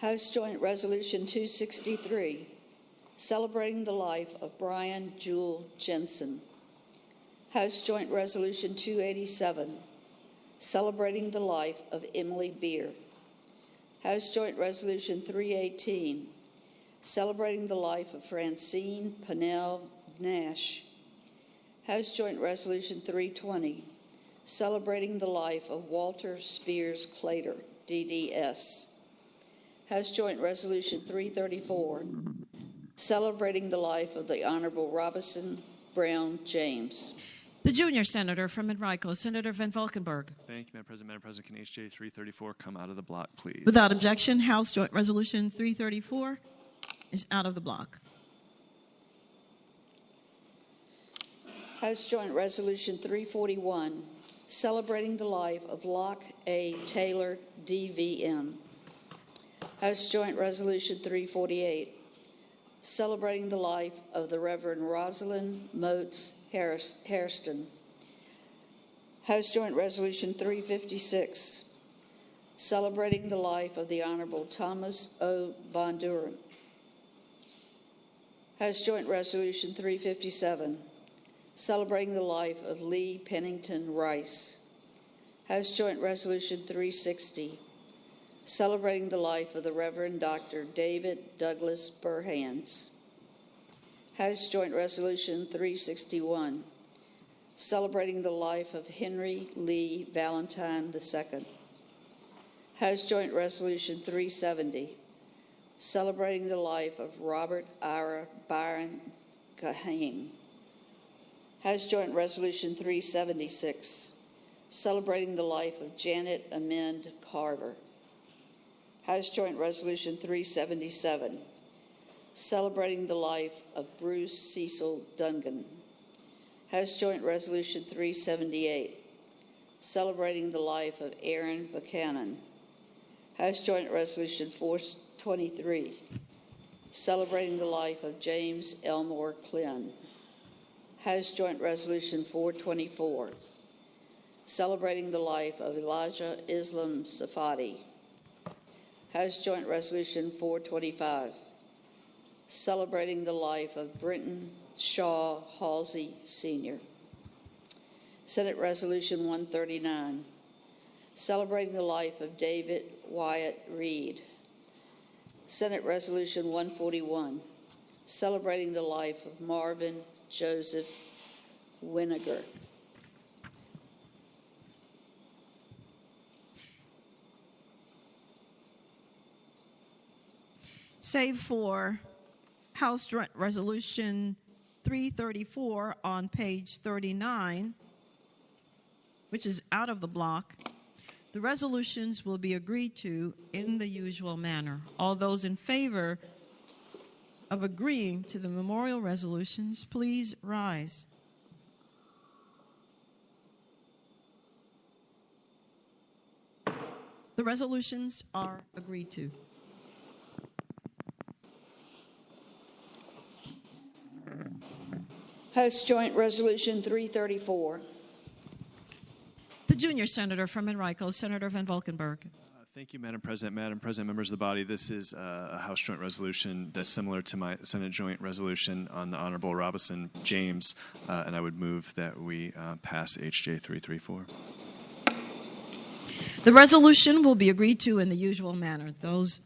House Joint Resolution 263, celebrating the life of Brian Jewel Jensen. House Joint Resolution 287, celebrating the life of Emily Beer. House Joint Resolution 318, celebrating the life of Francine Pennell Nash. House Joint Resolution 320, celebrating the life of Walter Spears Clater, DDS. House Joint Resolution 334, celebrating the life of the Honorable Robinson Brown James. The junior senator from Enrico, Senator Van Valkenburg. Thank you, Madam President. Madam President, can HJ 334 come out of the block, please? Without objection, House Joint Resolution 334 is out of the block. House Joint Resolution 341, celebrating the life of Locke A. Taylor, DVM. House Joint Resolution 348, celebrating the life of the Reverend Rosalind Motes Hairston. House Joint Resolution 356, celebrating the life of the Honorable Thomas O. Bonduran. House Joint Resolution 357, celebrating the life of Lee Pennington Rice. House Joint Resolution 360, celebrating the life of the Reverend Dr. David Douglas Burhans. House Joint Resolution 361, celebrating the life of Henry Lee Valentine II. House Joint Resolution 370, celebrating the life of Robert Ira Byron Kahane. House Joint Resolution 376, celebrating the life of Janet Amend Carver. House Joint Resolution 377, celebrating the life of Bruce Cecil Dungan. House Joint Resolution 378, celebrating the life of Aaron Buchanan. House Joint Resolution 423, celebrating the life of James Elmore Klin. House Joint Resolution 424, celebrating the life of Elijah Islam Safadi. House Joint Resolution 425, celebrating the life of Brenton Shaw Halsey, Sr. Senate Resolution 139, celebrating the life of David Wyatt Reed. Senate Resolution 141, celebrating the life of Marvin Joseph Winiger. Save for House Joint Resolution 334 on page 39, which is out of the block. The resolutions will be agreed to in the usual manner. All those in favor of agreeing to the memorial resolutions, please rise. The resolutions are agreed to. House Joint Resolution 334. The junior senator from Enrico, Senator Van Valkenburg. Thank you, Madam President. Madam President, members of the body, this is a House Joint Resolution that's similar to my Senate Joint Resolution on the Honorable Robinson James, and I would move that we pass HJ 334. The resolution will be agreed to in the usual manner. Those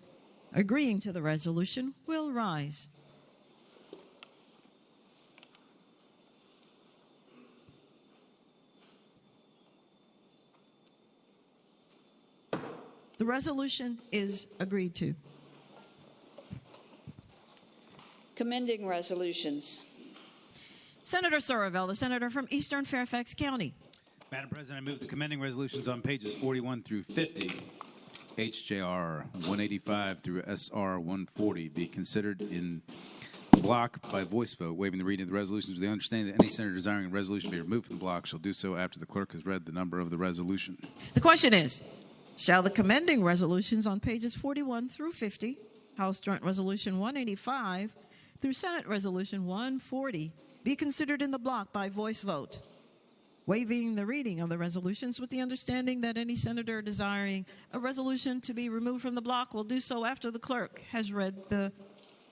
agreeing to the resolution will rise. The resolution is agreed to. Commending resolutions. Senator Surville, the senator from Eastern Fairfax County. Madam President, I move the commending resolutions on pages 41 through 50, HJR 185 through SR 140, be considered in block by voice vote, waiving the reading of the resolutions with the understanding that any senator desiring a resolution be removed from the block shall do so after the clerk has read the number of the resolution. The question is, shall the commending resolutions on pages 41 through 50, House Joint Resolution 185 through Senate Resolution 140, be considered in the block by voice vote, waiving the reading of the resolutions with the understanding that any senator desiring a resolution to be removed from the block will do so after the clerk has read the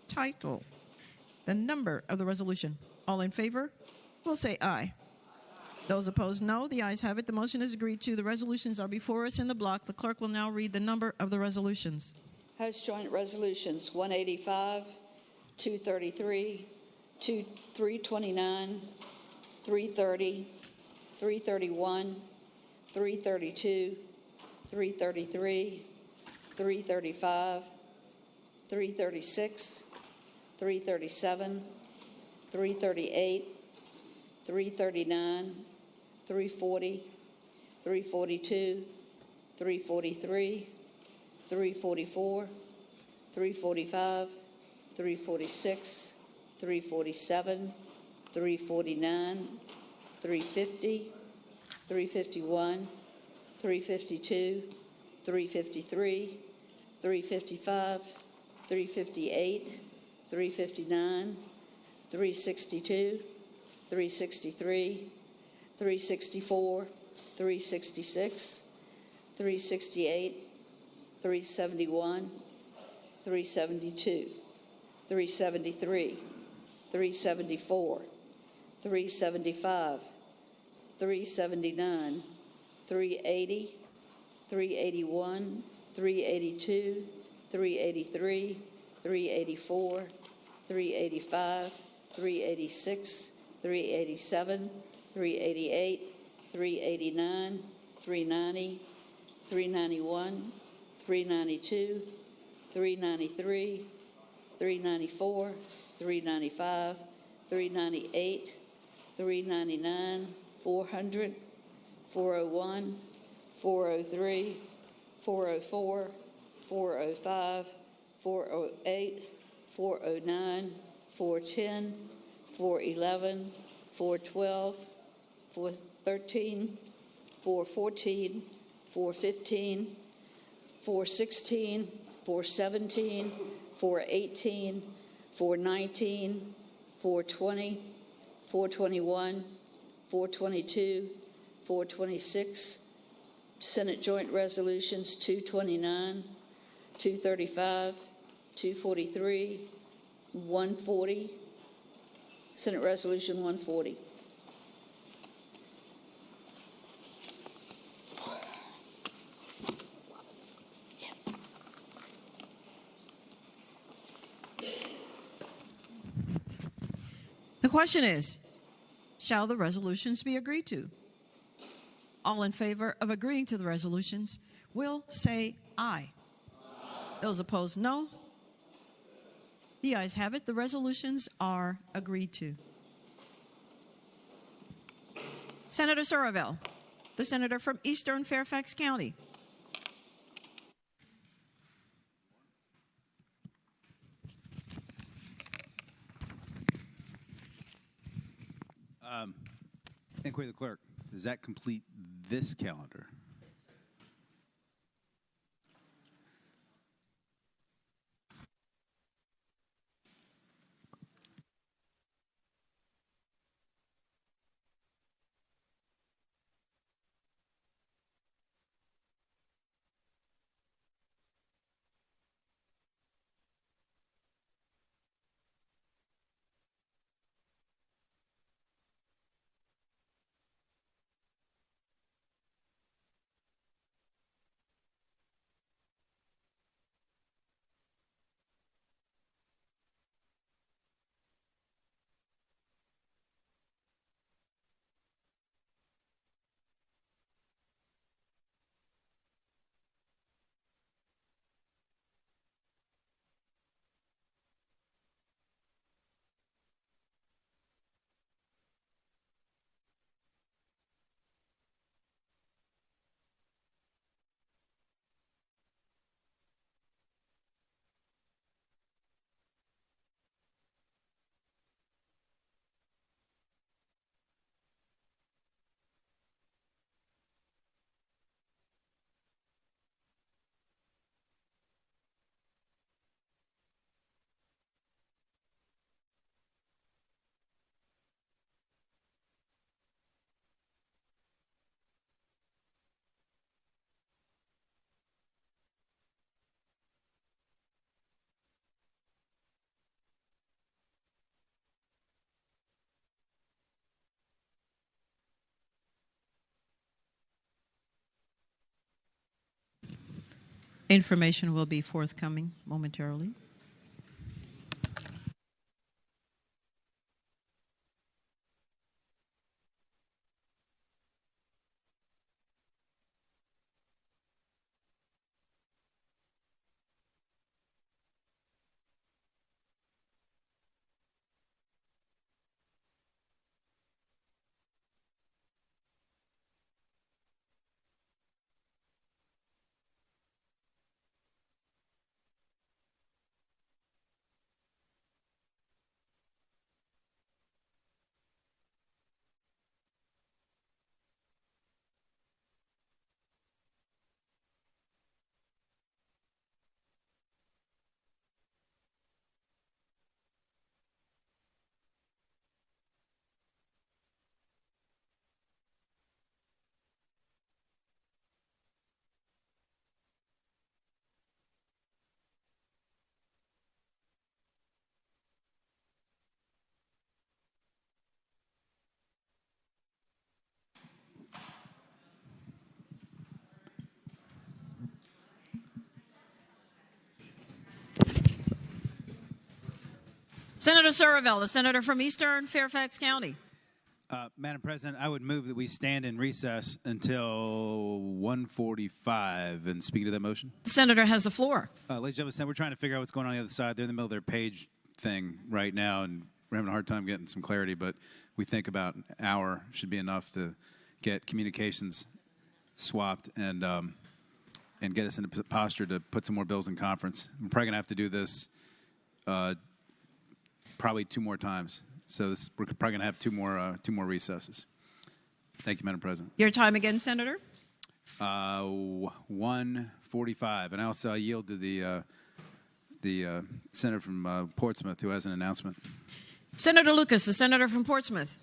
title, the number of the resolution. All in favor will say aye. Those opposed, no. The ayes have it. The motion is agreed to. The resolutions are before us in the block. The clerk will now read the number of the resolutions. House Joint Resolutions 185, 233, 329, 330, 331, 332, 333, 335, 336, 337, 338, 339, 340, 342, 343, 344, 345, 346, 347, 349, 350, 351, 352, 353, 355, 358, 359, 362, 363, 364, 366, 368, 371, 372, 373, 374, 375, 379, 380, 381, 382, 383, 384, 385, 386, 387, 388, 389, 390, 391, 392, 393, 394, 395, 398, 399, 400, 401, 403, 404, 405, 408, 409, 410, 411, 412, 413, 414, 415, 416, 417, 418, 419, 420, 421, 422, 426, Senate Joint Resolutions 229, 235, 243, 140, Senate Resolution 140. The question is, shall the resolutions be agreed to? All in favor of agreeing to the resolutions will say aye. Those opposed, no. The ayes have it. The resolutions are agreed to. Senator Surville, the senator from Eastern Fairfax County. Inquiry of the clerk. Does that complete this calendar? Information will be forthcoming momentarily. Senator Surville, the senator from Eastern Fairfax County. Madam President, I would move that we stand in recess until 1:45. And speaking to that motion, The senator has the floor. ladies and gentlemen, we're trying to figure out what's going on the other side. They're in the middle of their page thing right now, and we're having a hard time getting some clarity. But we think about an hour should be enough to get communications swapped and get us in a posture to put some more bills in conference. We're probably going to have to do this probably 2 more times. So we're probably going to have two more recesses. Thank you, Madam President. Your time again, Senator? 1:45. And I also yield to the senator from Portsmouth who has an announcement. Senator Lucas, the senator from Portsmouth.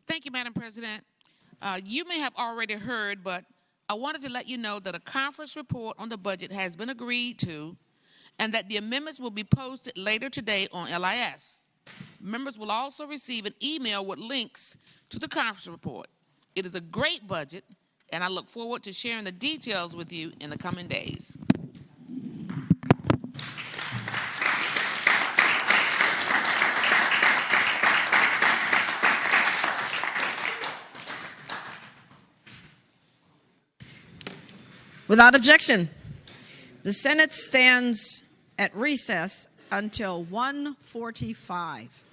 Thank you, Madam President. You may have already heard, but I wanted to let you know that a conference report on the budget has been agreed to and that the amendments will be posted later today on LIS. Members will also receive an email with links to the conference report. It is a great budget, and I look forward to sharing the details with you in the coming days. Without objection, the Senate stands at recess until 1:45.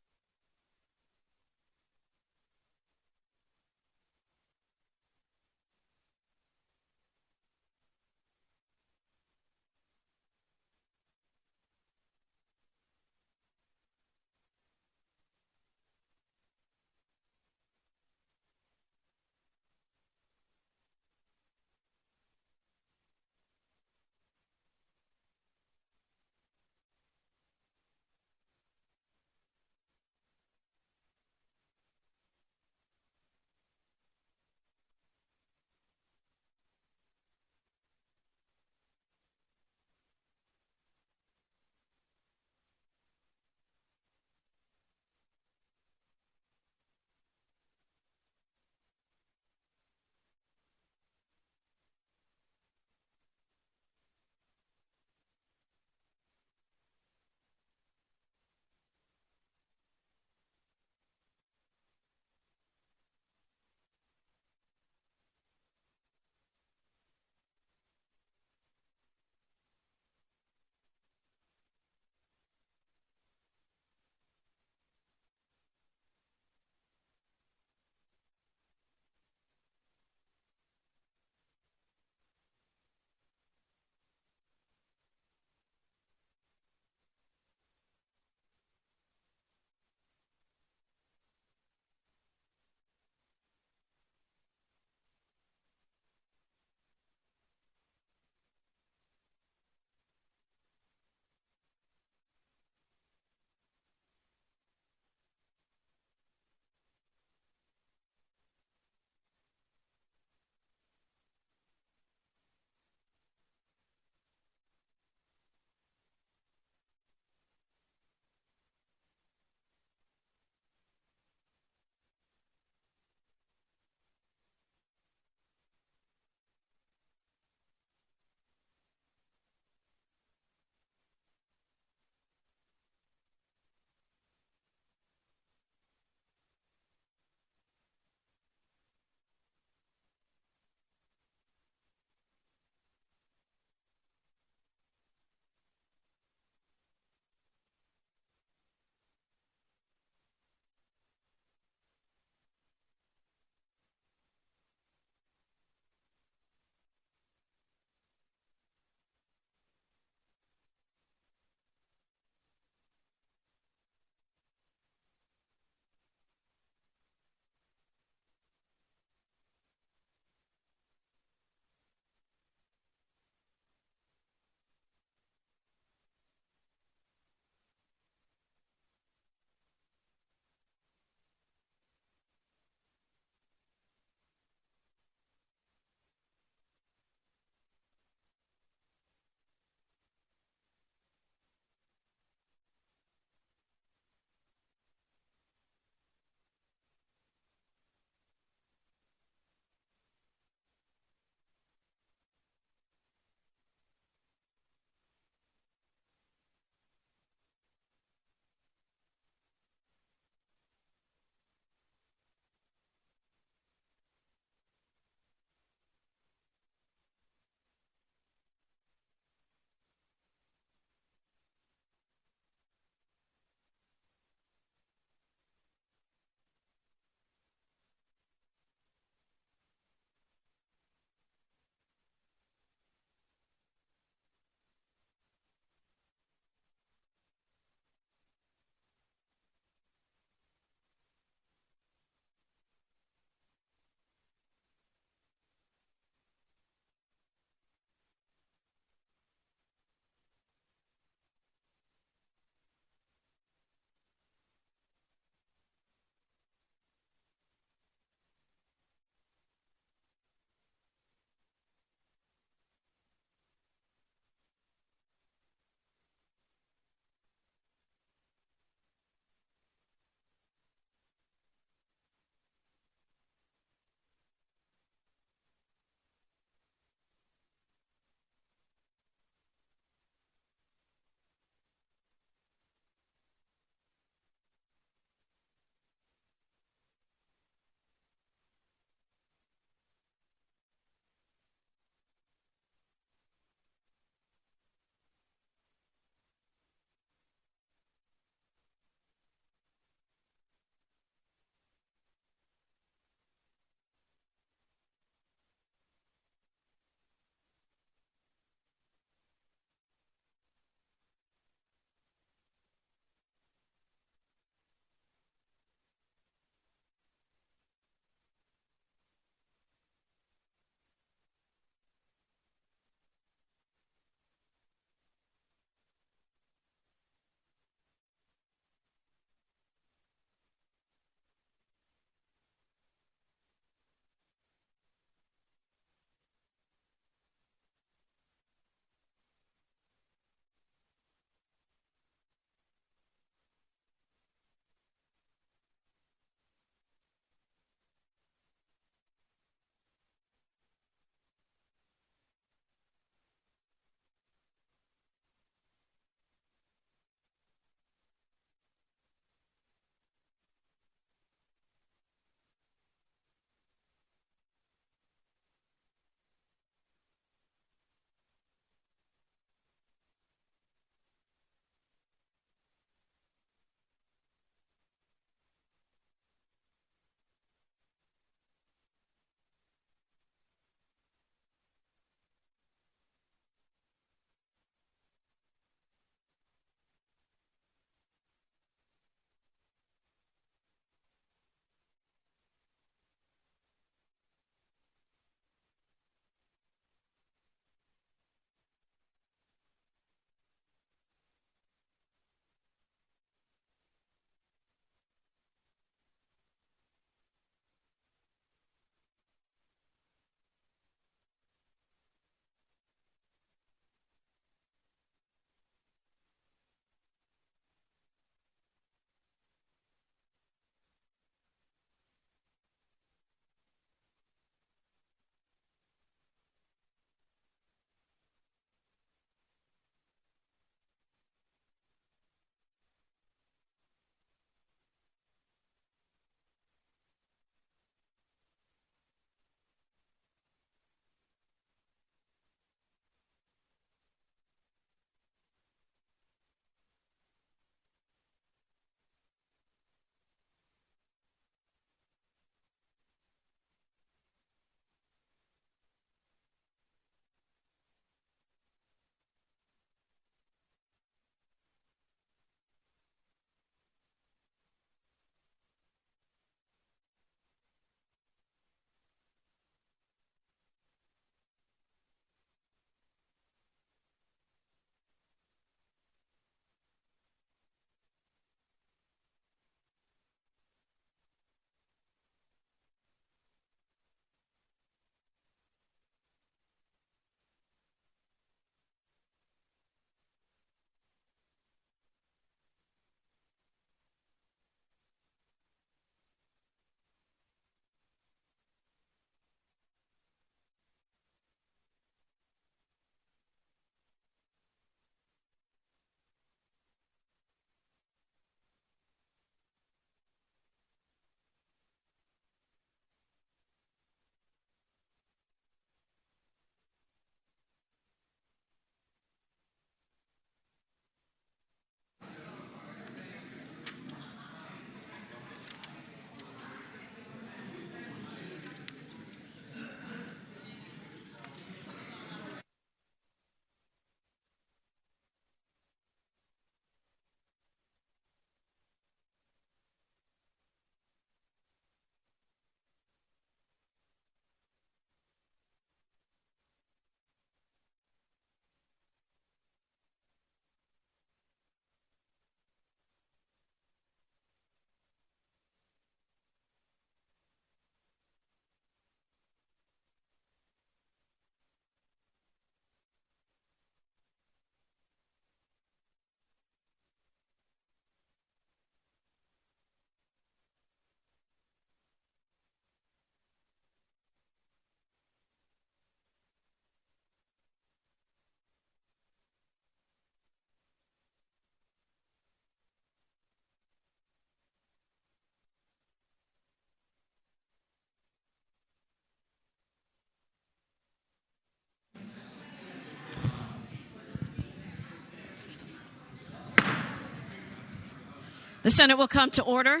The Senate will come to order.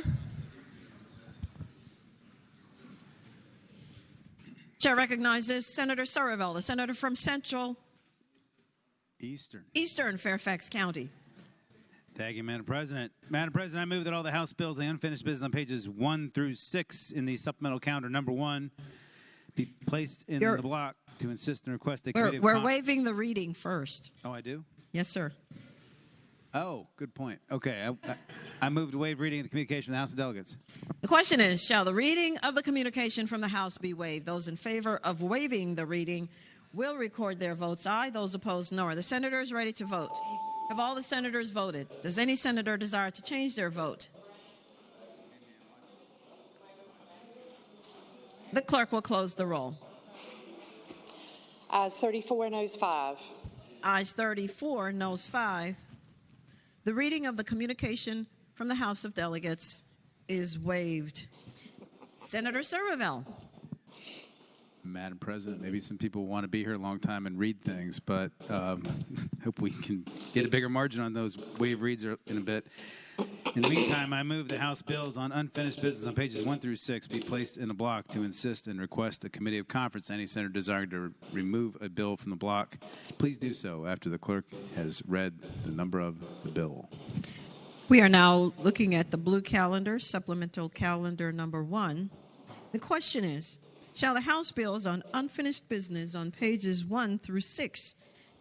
Chair recognizes Senator Surreville, the senator from Central Eastern Fairfax County. Thank you, Madam President. Madam President, I move that all the House bills and the unfinished business on pages 1 through 6 in the supplemental calendar number 1 be placed in the block to insist and request a committee of We're waiving the reading first. Oh, I do? Yes, sir. Oh, good point. Okay, I move to waive reading of the communication of the House of Delegates. The question is, shall the reading of the communication from the House be waived? Those in favor of waiving the reading will record their votes aye. Those opposed, no. Are the senators ready to vote? Have all the senators voted? Does any senator desire to change their vote? The clerk will close the roll. Ayes 34, noes 5. Ayes 34, noes 5. The reading of the communication from the House of Delegates is waived. Senator Surreville. Madam President, maybe some people want to be here a long time and read things, but hope we can get a bigger margin on those waive reads in a bit. In the meantime, I move the House bills on unfinished business on pages 1 through 6 be placed in a block to insist and request a committee of conference. Any senator desiring to remove a bill from the block, please do so after the clerk has read the number of the bill. We are now looking at the blue calendar, supplemental calendar number 1. The question is, shall the House bills on unfinished business on pages 1 through 6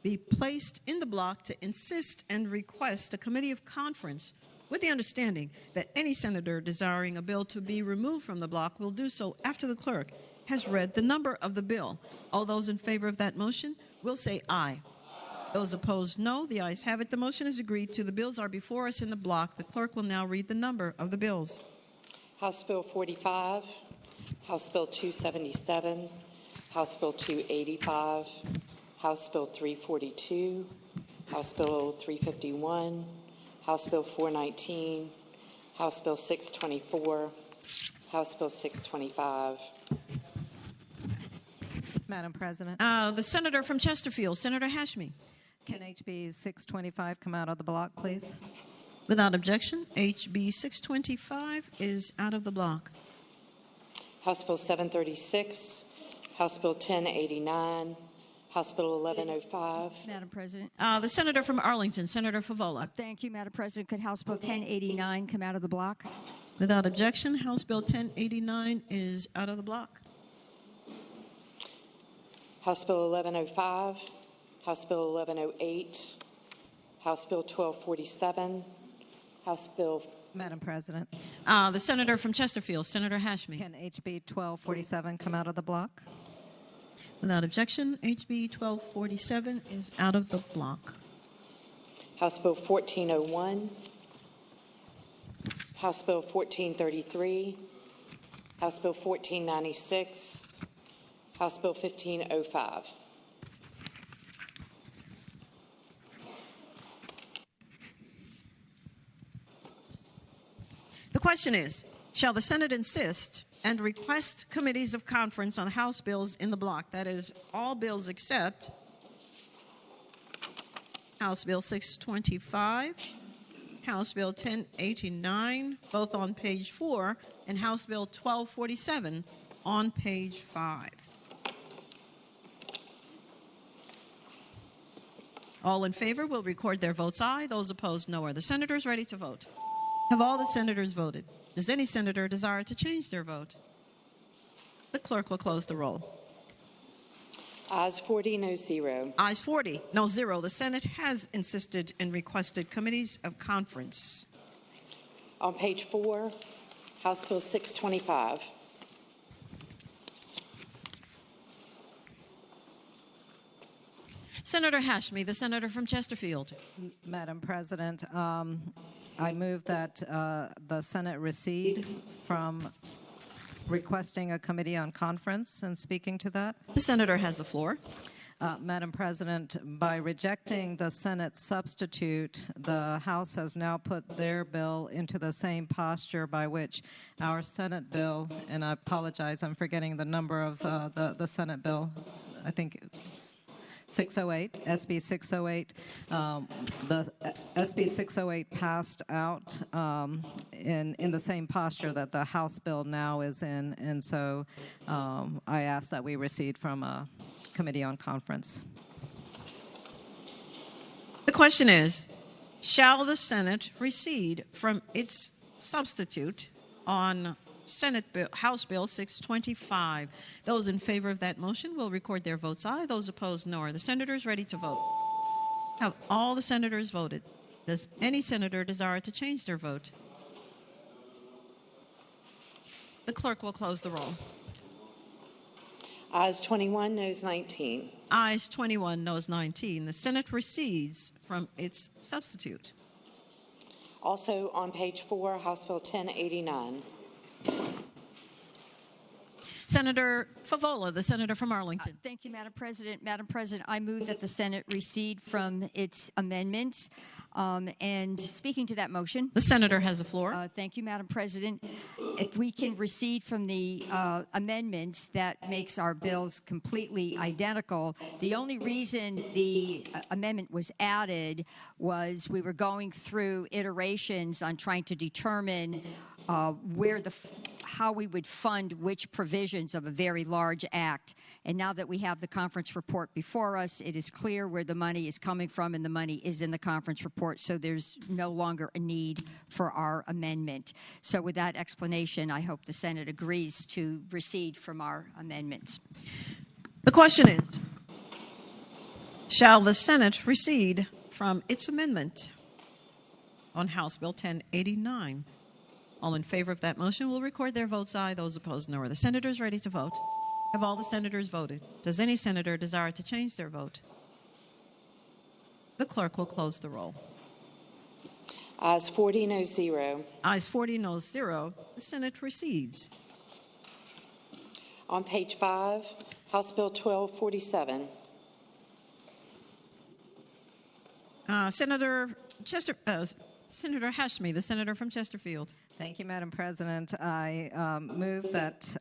be placed in the block to insist and request a committee of conference with the understanding that any senator desiring a bill to be removed from the block will do so after the clerk has read the number of the bill? All those in favor of that motion will say aye. Those opposed, no. The ayes have it. The motion is agreed to. The bills are before us in the block. The clerk will now read the number of the bills. House Bill 45, House Bill 277, House Bill 285, House Bill 342, House Bill 351, House Bill 419, House Bill 624, House Bill 625. Madam President. The senator from Chesterfield, Senator Hashmi. Can HB 625 come out of the block, please? Without objection, HB 625 is out of the block. House Bill 736, House Bill 1089, House Bill 1105. Madam President. The senator from Arlington, Senator Favola. Thank you, Madam President. Could House Bill 1089 come out of the block? Without objection, House Bill 1089 is out of the block. House Bill 1105, House Bill 1108, House Bill 1247, House Bill. Madam President. The senator from Chesterfield, Senator Hashmi. Can HB 1247 come out of the block? Without objection, HB 1247 is out of the block. House Bill 1401, House Bill 1433, House Bill 1496, House Bill 1505. The question is, shall the Senate insist and request committees of conference on House bills in the block? That is, all bills except House Bill 625, House Bill 1089, both on page 4, and House Bill 1247 on page 5. All in favor will record their votes aye. Those opposed, no. Are the senators ready to vote? Have all the senators voted? Does any senator desire to change their vote? The clerk will close the roll. Ayes 40, no 0. Ayes 40, no 0. The Senate has insisted and requested committees of conference. On page 4, House Bill 625. Senator Hashmi, the senator from Chesterfield. Madam President, I move that the Senate recede from requesting a committee on conference and speaking to that. The senator has the floor. Madam President, by rejecting the Senate substitute, the House has now put their bill into the same posture by which our Senate bill, and I apologize, I'm forgetting the number of the Senate bill, I think it's 608, SB 608. The SB 608 passed out in the same posture that the House bill now is in, and so I ask that we recede from a committee on conference. The question is, shall the Senate recede from its substitute on House Bill 625? Those in favor of that motion will record their votes aye. Those opposed, no. Are the senators ready to vote? Have all the senators voted? Does any senator desire to change their vote? The clerk will close the roll. Ayes 21, noes 19. Ayes 21, noes 19. The Senate recedes from its substitute. Also on page 4, House Bill 1089. Senator Favola, the senator from Arlington. Thank you, Madam President. Madam President, I move that the Senate recede from its amendments. And speaking to that motion. The senator has the floor. Thank you, Madam President. If we can recede from the amendments, that makes our bills completely identical. The only reason the amendment was added was we were going through iterations on trying to determine how we would fund which provisions of a very large act. And now that we have the conference report before us, it is clear where the money is coming from, and the money is in the conference report, so there's no longer a need for our amendment. So with that explanation, I hope the Senate agrees to recede from our amendments. The question is, shall the Senate recede from its amendment on House Bill 1089? All in favor of that motion will record their votes aye. Those opposed, no. Are the senators ready to vote? Have all the senators voted? Does any senator desire to change their vote? The clerk will close the roll. Ayes 40, noes 0. Ayes 40, noes 0. The Senate recedes. On page 5, House Bill 1247. Senator Hashmi, the senator from Chesterfield. Thank you, Madam President. I move that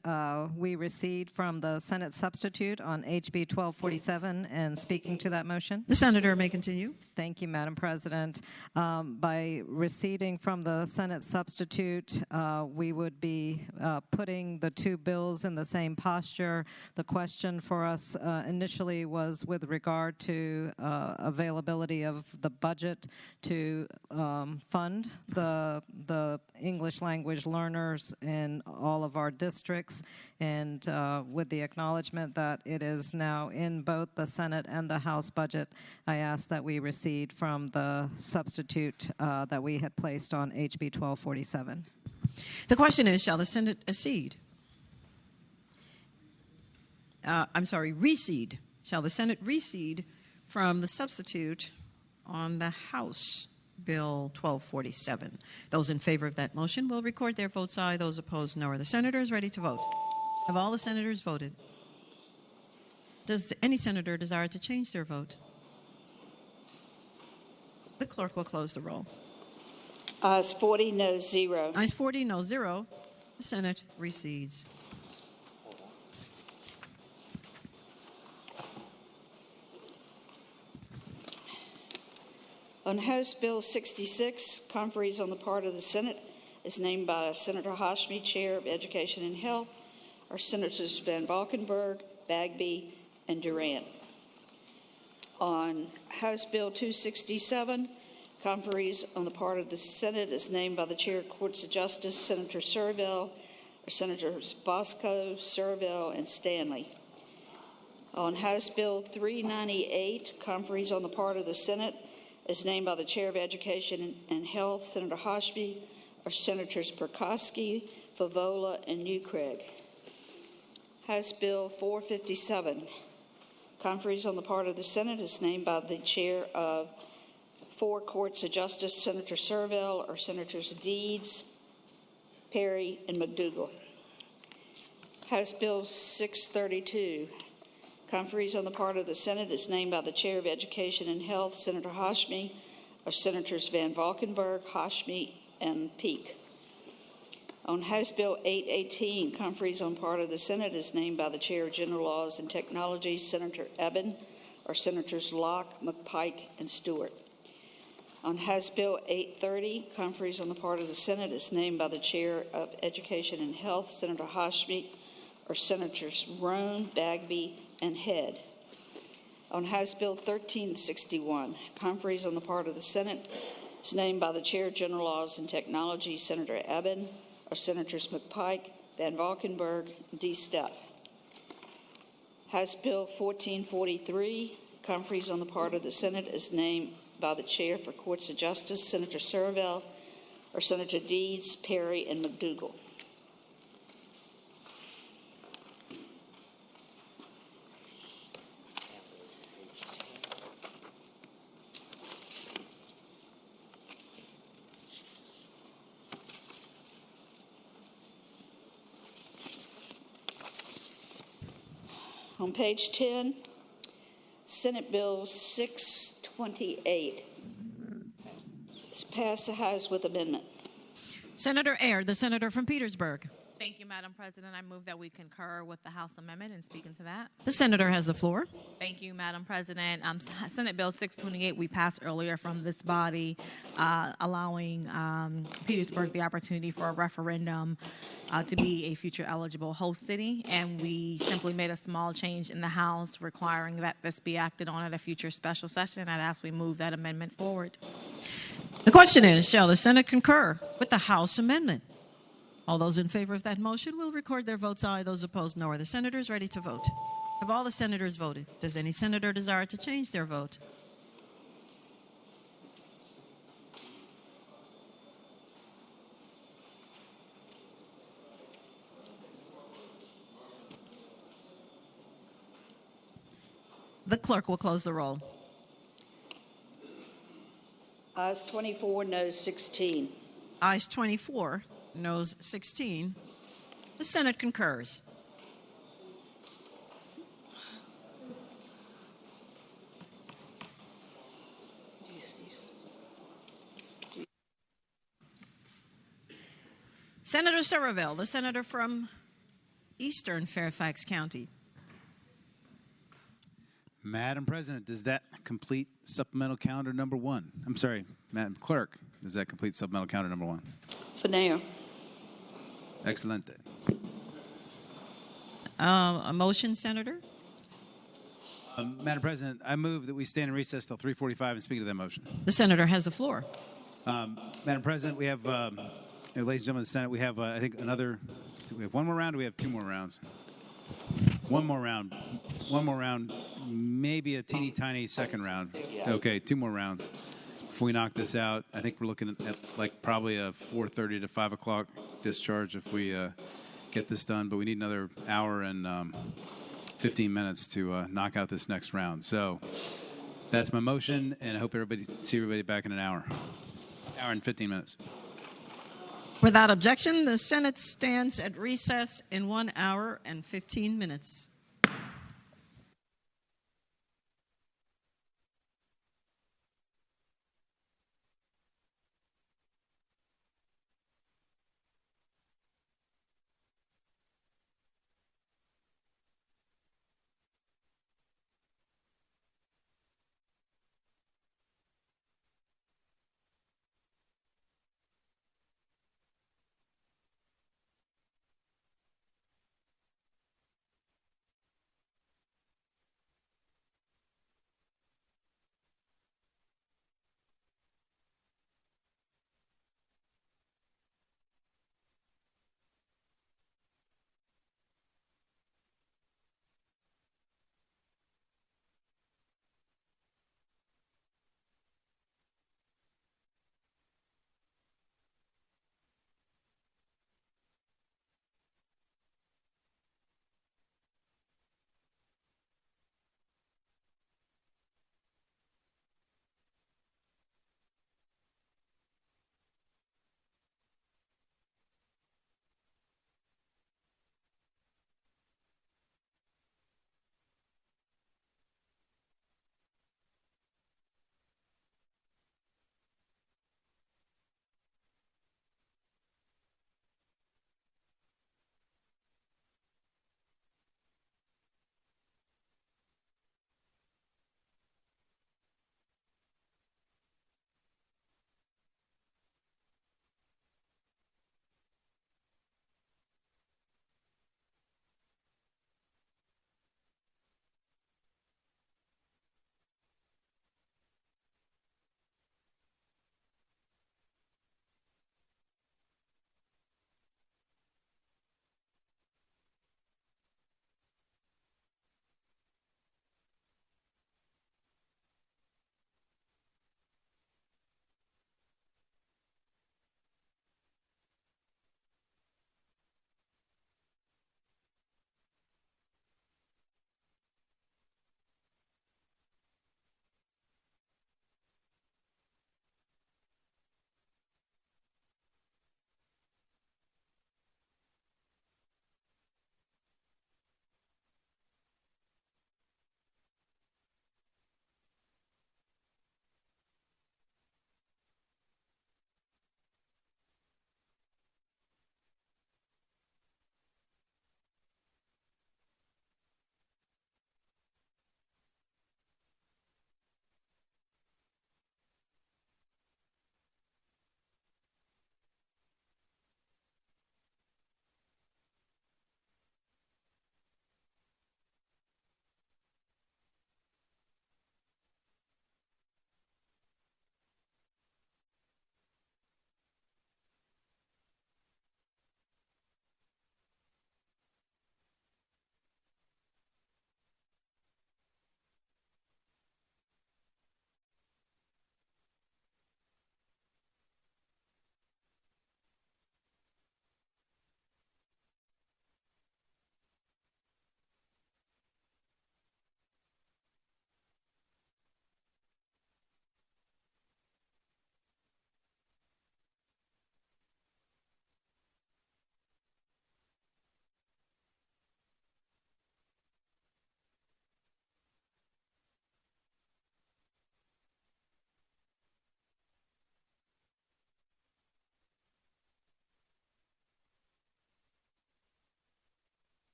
we recede from the Senate substitute on HB 1247, and speaking to that motion. The senator may continue. Thank you, Madam President. By receding from the Senate substitute, we would be putting the two bills in the same posture. The question for us initially was with regard to availability of the budget to fund the English language learners in all of our districts, and with the acknowledgement that it is now in both the Senate and the House budget, I ask that we recede from the substitute that we had placed on HB 1247. The question is, shall the Senate recede? Recede. Shall the Senate recede from the substitute on the House Bill 1247? Those in favor of that motion will record their votes aye. Those opposed, no. Are the senators ready to vote? Have all the senators voted? Does any senator desire to change their vote? The clerk will close the roll. Ayes 40, noes 0. Ayes 40, no 0. The Senate recedes. On House Bill 66, conferees on the part of the Senate is named by Senator Hashmi, Chair of Education and Health, are Senators Van Valkenburg, Bagby, and Durant. On House Bill 267, conferees on the part of the Senate is named by the Chair of Courts of Justice, Senator Serville, or Senators Bosco, Serville, and Stanley. On House Bill 398, conferees on the part of the Senate is named by the Chair of Education and Health, Senator Hashmi, or Senators Perkosky, Favola, and Newcraig. House Bill 457, conferees on the part of the Senate is named by the Chair of 4 Courts of Justice, Senator Serville, or Senators Deeds, Perry, and McDougall. House Bill 632, conferees on the part of the Senate is named by the Chair of Education and Health, Senator Hashmi, or Senators Van Valkenburg, Hashmi, and Peake. On House Bill 818, conferees on part of the Senate is named by the Chair of General Laws and Technology, Senator Eben, are Senators Locke, McPike, and Stewart. On House Bill 830, conferees on the part of the Senate is named by the Chair of Education and Health, Senator Hashmi, are Senators Roan, Bagby, and Head. On House Bill 1361, conferees on the part of the Senate is named by the Chair of General Laws and Technology, Senator Eben, are Senators McPike, Van Valkenburg, and D. Steff. House Bill 1443, conferees on the part of the Senate is named by the Chair for Courts of Justice, Senator Servell, or Senator Deeds, Perry, and McDougall. On page 10, Senate Bill 628. It's passed the House with amendment. Senator Ayer, the senator from Petersburg. Thank you, Madam President. I move that we concur with the House amendment and speak into that. The senator has the floor. Thank you, Madam President. Senate Bill 628 we passed earlier from this body, allowing Petersburg the opportunity for a referendum to be a future eligible host city, and we simply made a small change in the House requiring that this be acted on at a future special session. I'd ask we move that amendment forward. The question is, shall the Senate concur with the House amendment? All those in favor of that motion will record their votes aye. Those opposed, no. Are the senators ready to vote? Have all the senators voted? Does any senator desire to change their vote? The clerk will close the roll. Ayes 24, noes 16. Ayes 24, noes 16. The Senate concurs. Senator Servell, the senator from Eastern Fairfax County. Madam President, does that complete supplemental calendar number one? I'm sorry, Madam Clerk, does that complete supplemental calendar number one? For now. Excelente. A motion, Senator? Madam President, I move that we stand in recess till 3:45 and speak to that motion. The senator has the floor. Madam President, we have, ladies and gentlemen of the Senate, we have, I think, we have one more round, or we have two more rounds? One more round, maybe a teeny tiny second round. Okay, two more rounds. Before we knock this out, I think we're looking at like probably a 4:30 to 5 o'clock discharge if we get this done. But we need another hour and 15 minutes to knock out this next round. So that's my motion, and I hope see everybody back in an hour and 15 minutes. Without objection, the Senate stands at recess in 1 hour and 15 minutes.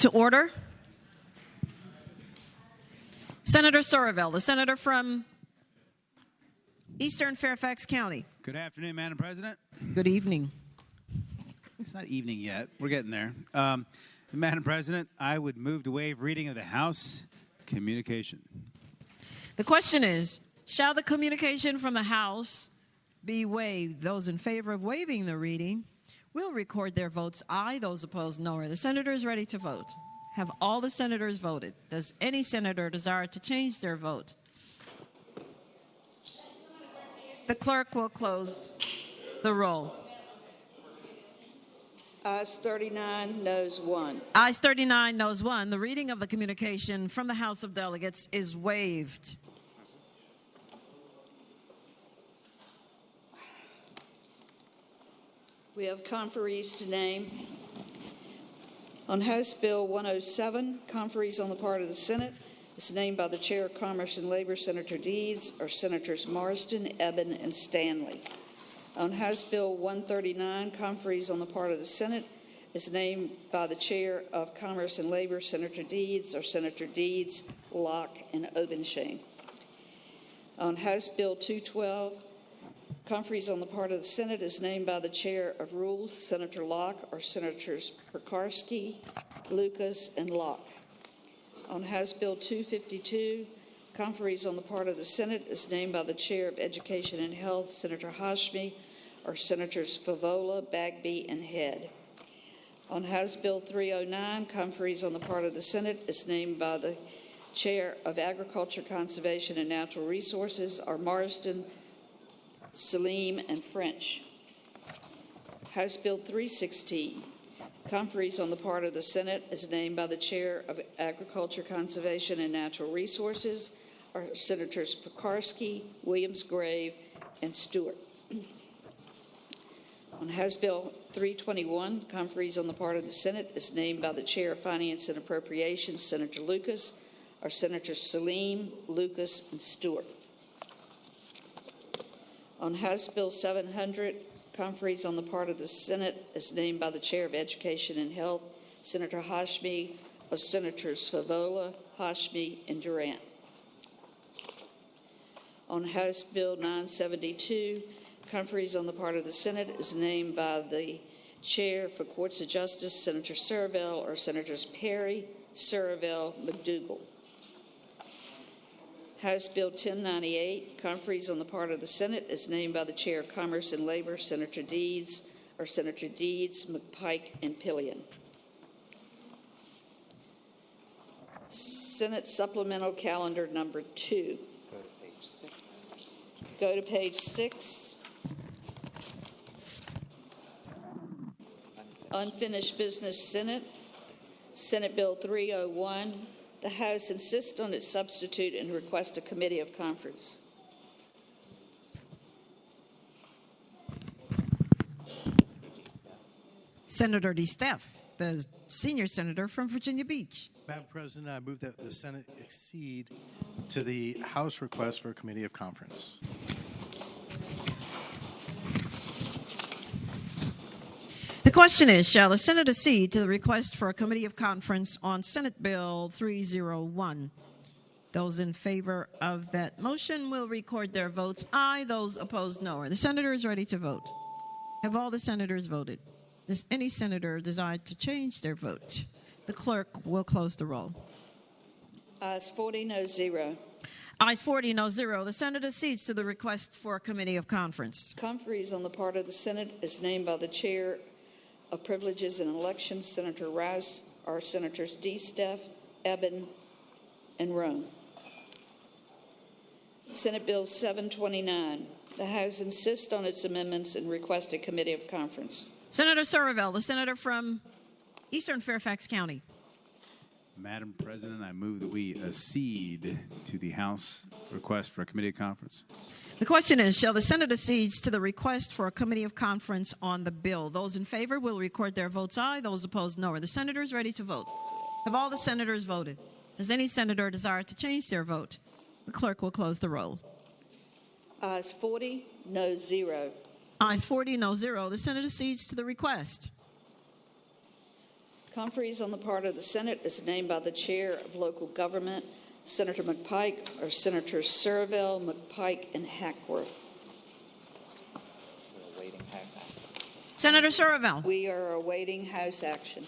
To order. Senator Sorovell, the senator from Eastern Fairfax County. Good afternoon, Madam President. Good evening. It's not evening yet. We're getting there. Madam President, I would move to waive reading of the House communication. The question is, shall the communication from the House be waived? Those in favor of waiving the reading will record their votes aye. Those opposed, no. Are the senators ready to vote? Have all the senators voted? Does any senator desire to change their vote? The clerk will close the roll. Ayes 39, noes 1. Ayes 39, noes 1. The reading of the communication from the House of Delegates is waived. We have conferees to name. On House Bill 107, conferees on the part of the Senate is named by the Chair of Commerce and Labor, Senator Deeds, or Senators Marsden, Eben, and Stanley. On House Bill 139, conferees on the part of the Senate is named by the Chair of Commerce and Labor, Senator Deeds, or Senator Deeds, Locke, and Obenshain. On House Bill 212, conferees on the part of the Senate is named by the Chair of Rules, Senator Locke, or Senators Pekarsky, Lucas, and Locke. On House Bill 252, conferees on the part of the Senate is named by the Chair of Education and Health, Senator Hashmi, or Senators Favola, Bagby, and Head. On House Bill 309, conferees on the part of the Senate is named by the Chair of Agriculture, Conservation, and Natural Resources, or Marsden, Salim, and French. House Bill 316, conferees on the part of the Senate is named by the Chair of Agriculture, Conservation, and Natural Resources, are Senators Pekarsky, Williams-Grave, and Stewart. On House Bill 321, conferees on the part of the Senate is named by the Chair of Finance and Appropriations, Senator Lucas, are Senators Salim, Lucas, and Stewart. On House Bill 700, conferees on the part of the Senate is named by the Chair of Education and Health, Senator Hashmi, or Senators Favola, Hashmi, and Durant. On House Bill 972, conferees on the part of the Senate is named by the Chair for Courts of Justice, Senator Sorovell, or Senators Perry, Sorovell, McDougall. House Bill 1098, conferees on the part of the Senate is named by the Chair of Commerce and Labor, Senator Deeds, or Senator Deeds, McPike, and Pillion. Senate Supplemental Calendar number 2. Go to page 6. Unfinished Business Senate. Senate Bill 301. The House insists on its substitute and requests a committee of conference. Senator DeSteff, the senior senator from Virginia Beach. Madam President, I move that the Senate accede to the House request for a committee of conference. The question is, shall the Senate accede to the request for a committee of conference on Senate Bill 301? Those in favor of that motion will record their votes aye. Those opposed, no. Are the senators ready to vote? Have all the senators voted? Does any senator desire to change their vote? The clerk will close the roll. Ayes 40, no 0. Ayes 40, no 0. The Senate accedes to the request for a committee of conference. Conferees on the part of the Senate is named by the Chair of Privileges and Elections, Senator Rouse, are Senators DeSteff, Eben, and Roan. Senate Bill 729. The House insists on its amendments and requests a committee of conference. Senator Sorovell, the senator from Eastern Fairfax County. Madam President, I move that we accede to the House request for a committee of conference. The question is, shall the Senate accede to the request for a committee of conference on the bill? Those in favor will record their votes aye. Those opposed, no. Are the senators ready to vote? Have all the senators voted? Does any senator desire to change their vote? The clerk will close the roll. Ayes 40, no 0. Ayes 40, no 0. The Senate accedes to the request. Conferees on the part of the Senate is named by the Chair of Local Government, Senator McPike, or Senators Surville, McPike, and Hackworth. Senator Surville. We are awaiting House action.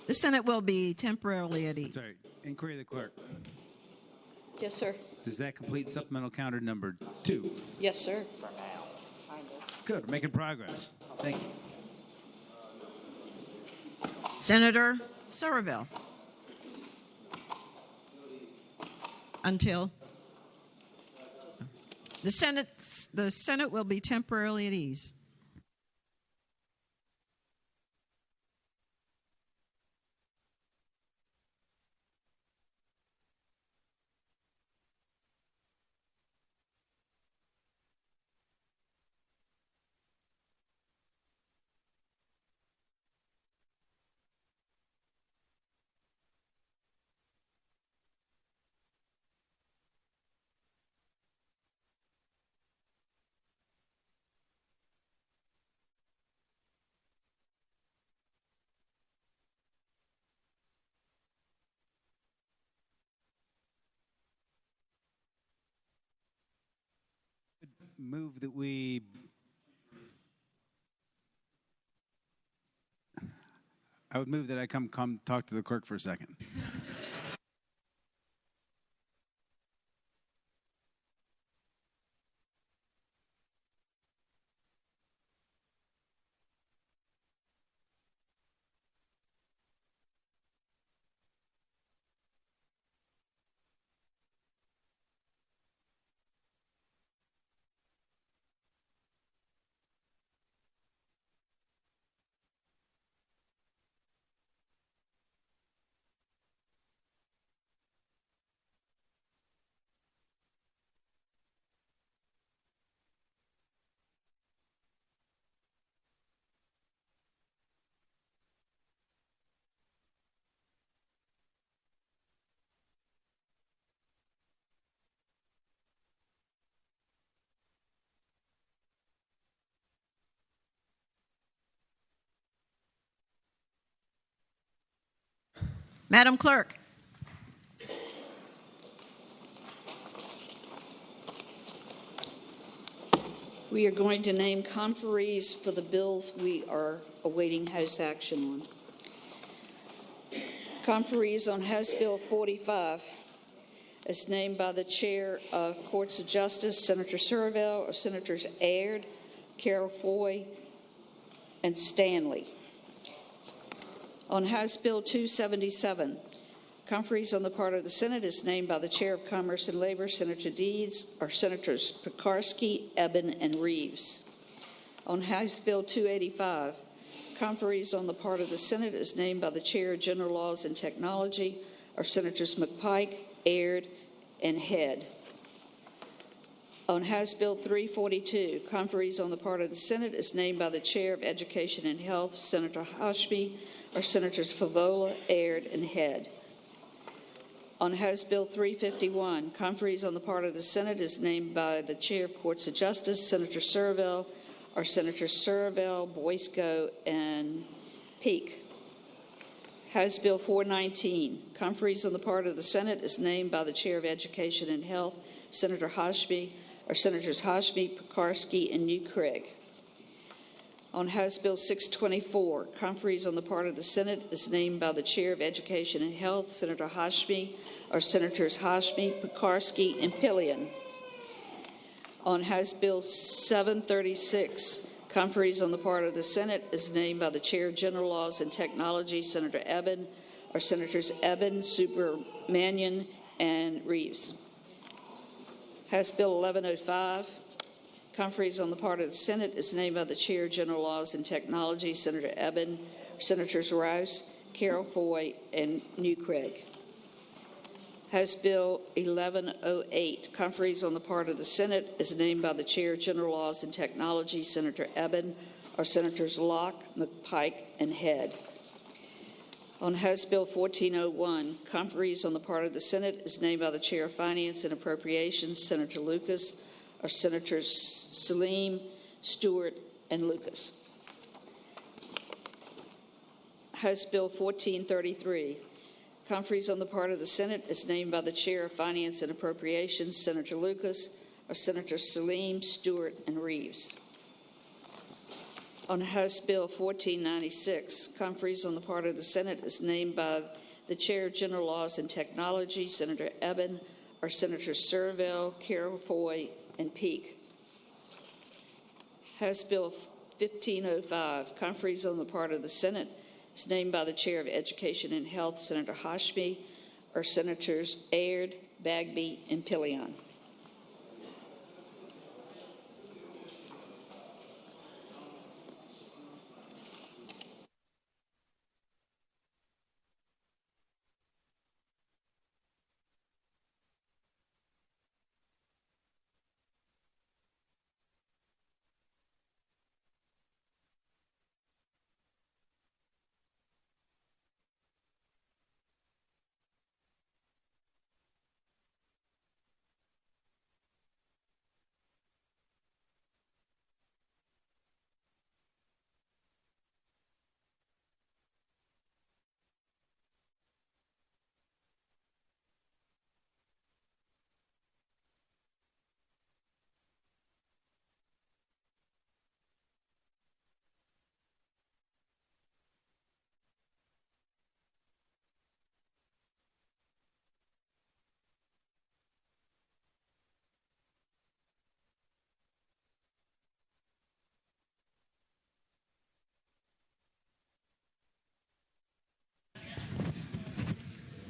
The Senate will be temporarily at ease. Sorry, inquiry of the clerk. Yes, sir. Does that complete supplemental counter number 2? Yes, sir. Good, we're making progress. Thank you. Senator Surville. Until the Senate will be temporarily at ease. Move that we I would move that I come talk to the clerk for a second. Madam Clerk. We are going to name conferees for the bills we are awaiting House action on. Conferees on House Bill 45 is named by the Chair of Courts of Justice, Senator Surville, or Senators Aird, Carol Foy, and Stanley. On House Bill 277, conferees on the part of the Senate is named by the Chair of Commerce and Labor, Senator Deeds, or Senators Pekarsky, Eben, and Reeves. On House Bill 285, conferees on the part of the Senate is named by the Chair of General Laws and Technology, or Senators McPike, Aird, and Head. On House Bill 342, conferees on the part of the Senate is named by the Chair of Education and Health, Senator Hashmi, or Senators Favola, Aird, and Head. On House Bill 351, conferees on the part of the Senate is named by the Chair of Courts of Justice, Senator Surville, or Senators Surville, Boysko, and Peake. House Bill 419, conferees on the part of the Senate is named by the Chair of Education and Health, Senator Hashmi, or Senators Hashmi, Pekarsky, and Newcraig. On House Bill 624, conferees on the part of the Senate is named by the Chair of Education and Health, Senator Hashmi, or Senators Hashmi, Pekarsky, and Pillion. On House Bill 736, conferees on the part of the Senate is named by the Chair of General Laws and Technology, Senator Eben, or Senators Eben, Supermanian, and Reeves. House Bill 1105, conferees on the part of the Senate is named by the Chair of General Laws and Technology, Senator Eben, Senators Rouse, Carol Foy, and Newcraig. House Bill 1108, conferees on the part of the Senate is named by the Chair of General Laws and Technology, Senator Eben, or Senators Locke, McPike, and Head. On House Bill 1401, conferees on the part of the Senate is named by the Chair of Finance and Appropriations, Senator Lucas, or Senators Salim, Stewart, and Lucas. House Bill 1433. Conferees on the part of the Senate is named by the Chair of Finance and Appropriations, Senator Lucas, or Senators Salim, Stewart, and Reeves. On House Bill 1496, conferees on the part of the Senate is named by the Chair of General Laws and Technology, Senator Eben, or Senators Surville, Carroll-Foy, and Peake. House Bill 1505, conferees on the part of the Senate is named by the Chair of Education and Health, Senator Hashmi, or Senators Aird, Bagby, and Pillion.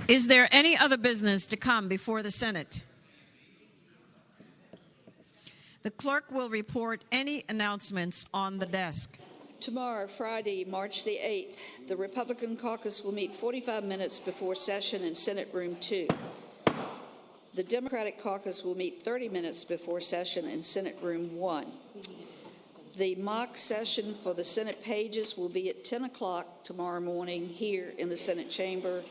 Is there any other business to come before the Senate? The clerk will report any announcements on the desk. Tomorrow, Friday, March the 8th, the Republican caucus will meet 45 minutes before session in Senate Room 2. The Democratic caucus will meet 30 minutes before session in Senate Room 1. The mock session for the Senate pages will be at 10 o'clock tomorrow morning here in the Senate chamber,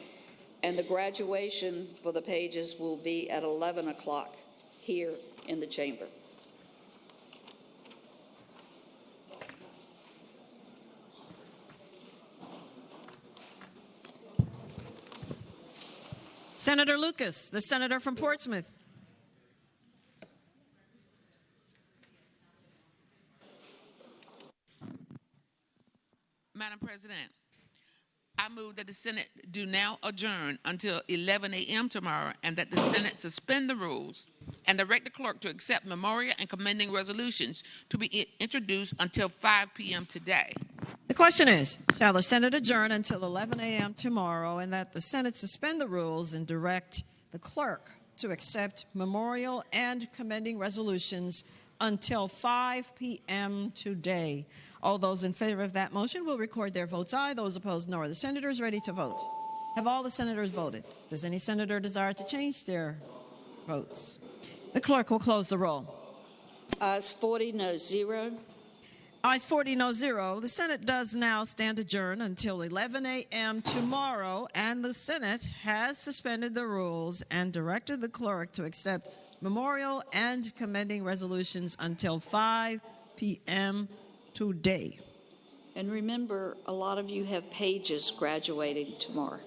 and the graduation for the pages will be at 11 o'clock here in the chamber. Senator Lucas, the senator from Portsmouth. Madam President, I move that the Senate do now adjourn until 11 a.m. tomorrow, and that the Senate suspend the rules and direct the clerk to accept memorial and commending resolutions to be introduced until 5 p.m. today. The question is, shall the Senate adjourn until 11 a.m. tomorrow, and that the Senate suspend the rules and direct the clerk to accept memorial and commending resolutions until 5 p.m. today? All those in favor of that motion will record their votes aye. Those opposed, no. Are the senators ready to vote? Have all the senators voted? Does any senator desire to change their votes? The clerk will close the roll. Ayes 40, no 0. Ayes 40, no 0. The Senate does now stand adjourned until 11 a.m. tomorrow, and the Senate has suspended the rules and directed the clerk to accept memorial and commending resolutions until 5 p.m. today. And remember, a lot of you have pages graduating tomorrow.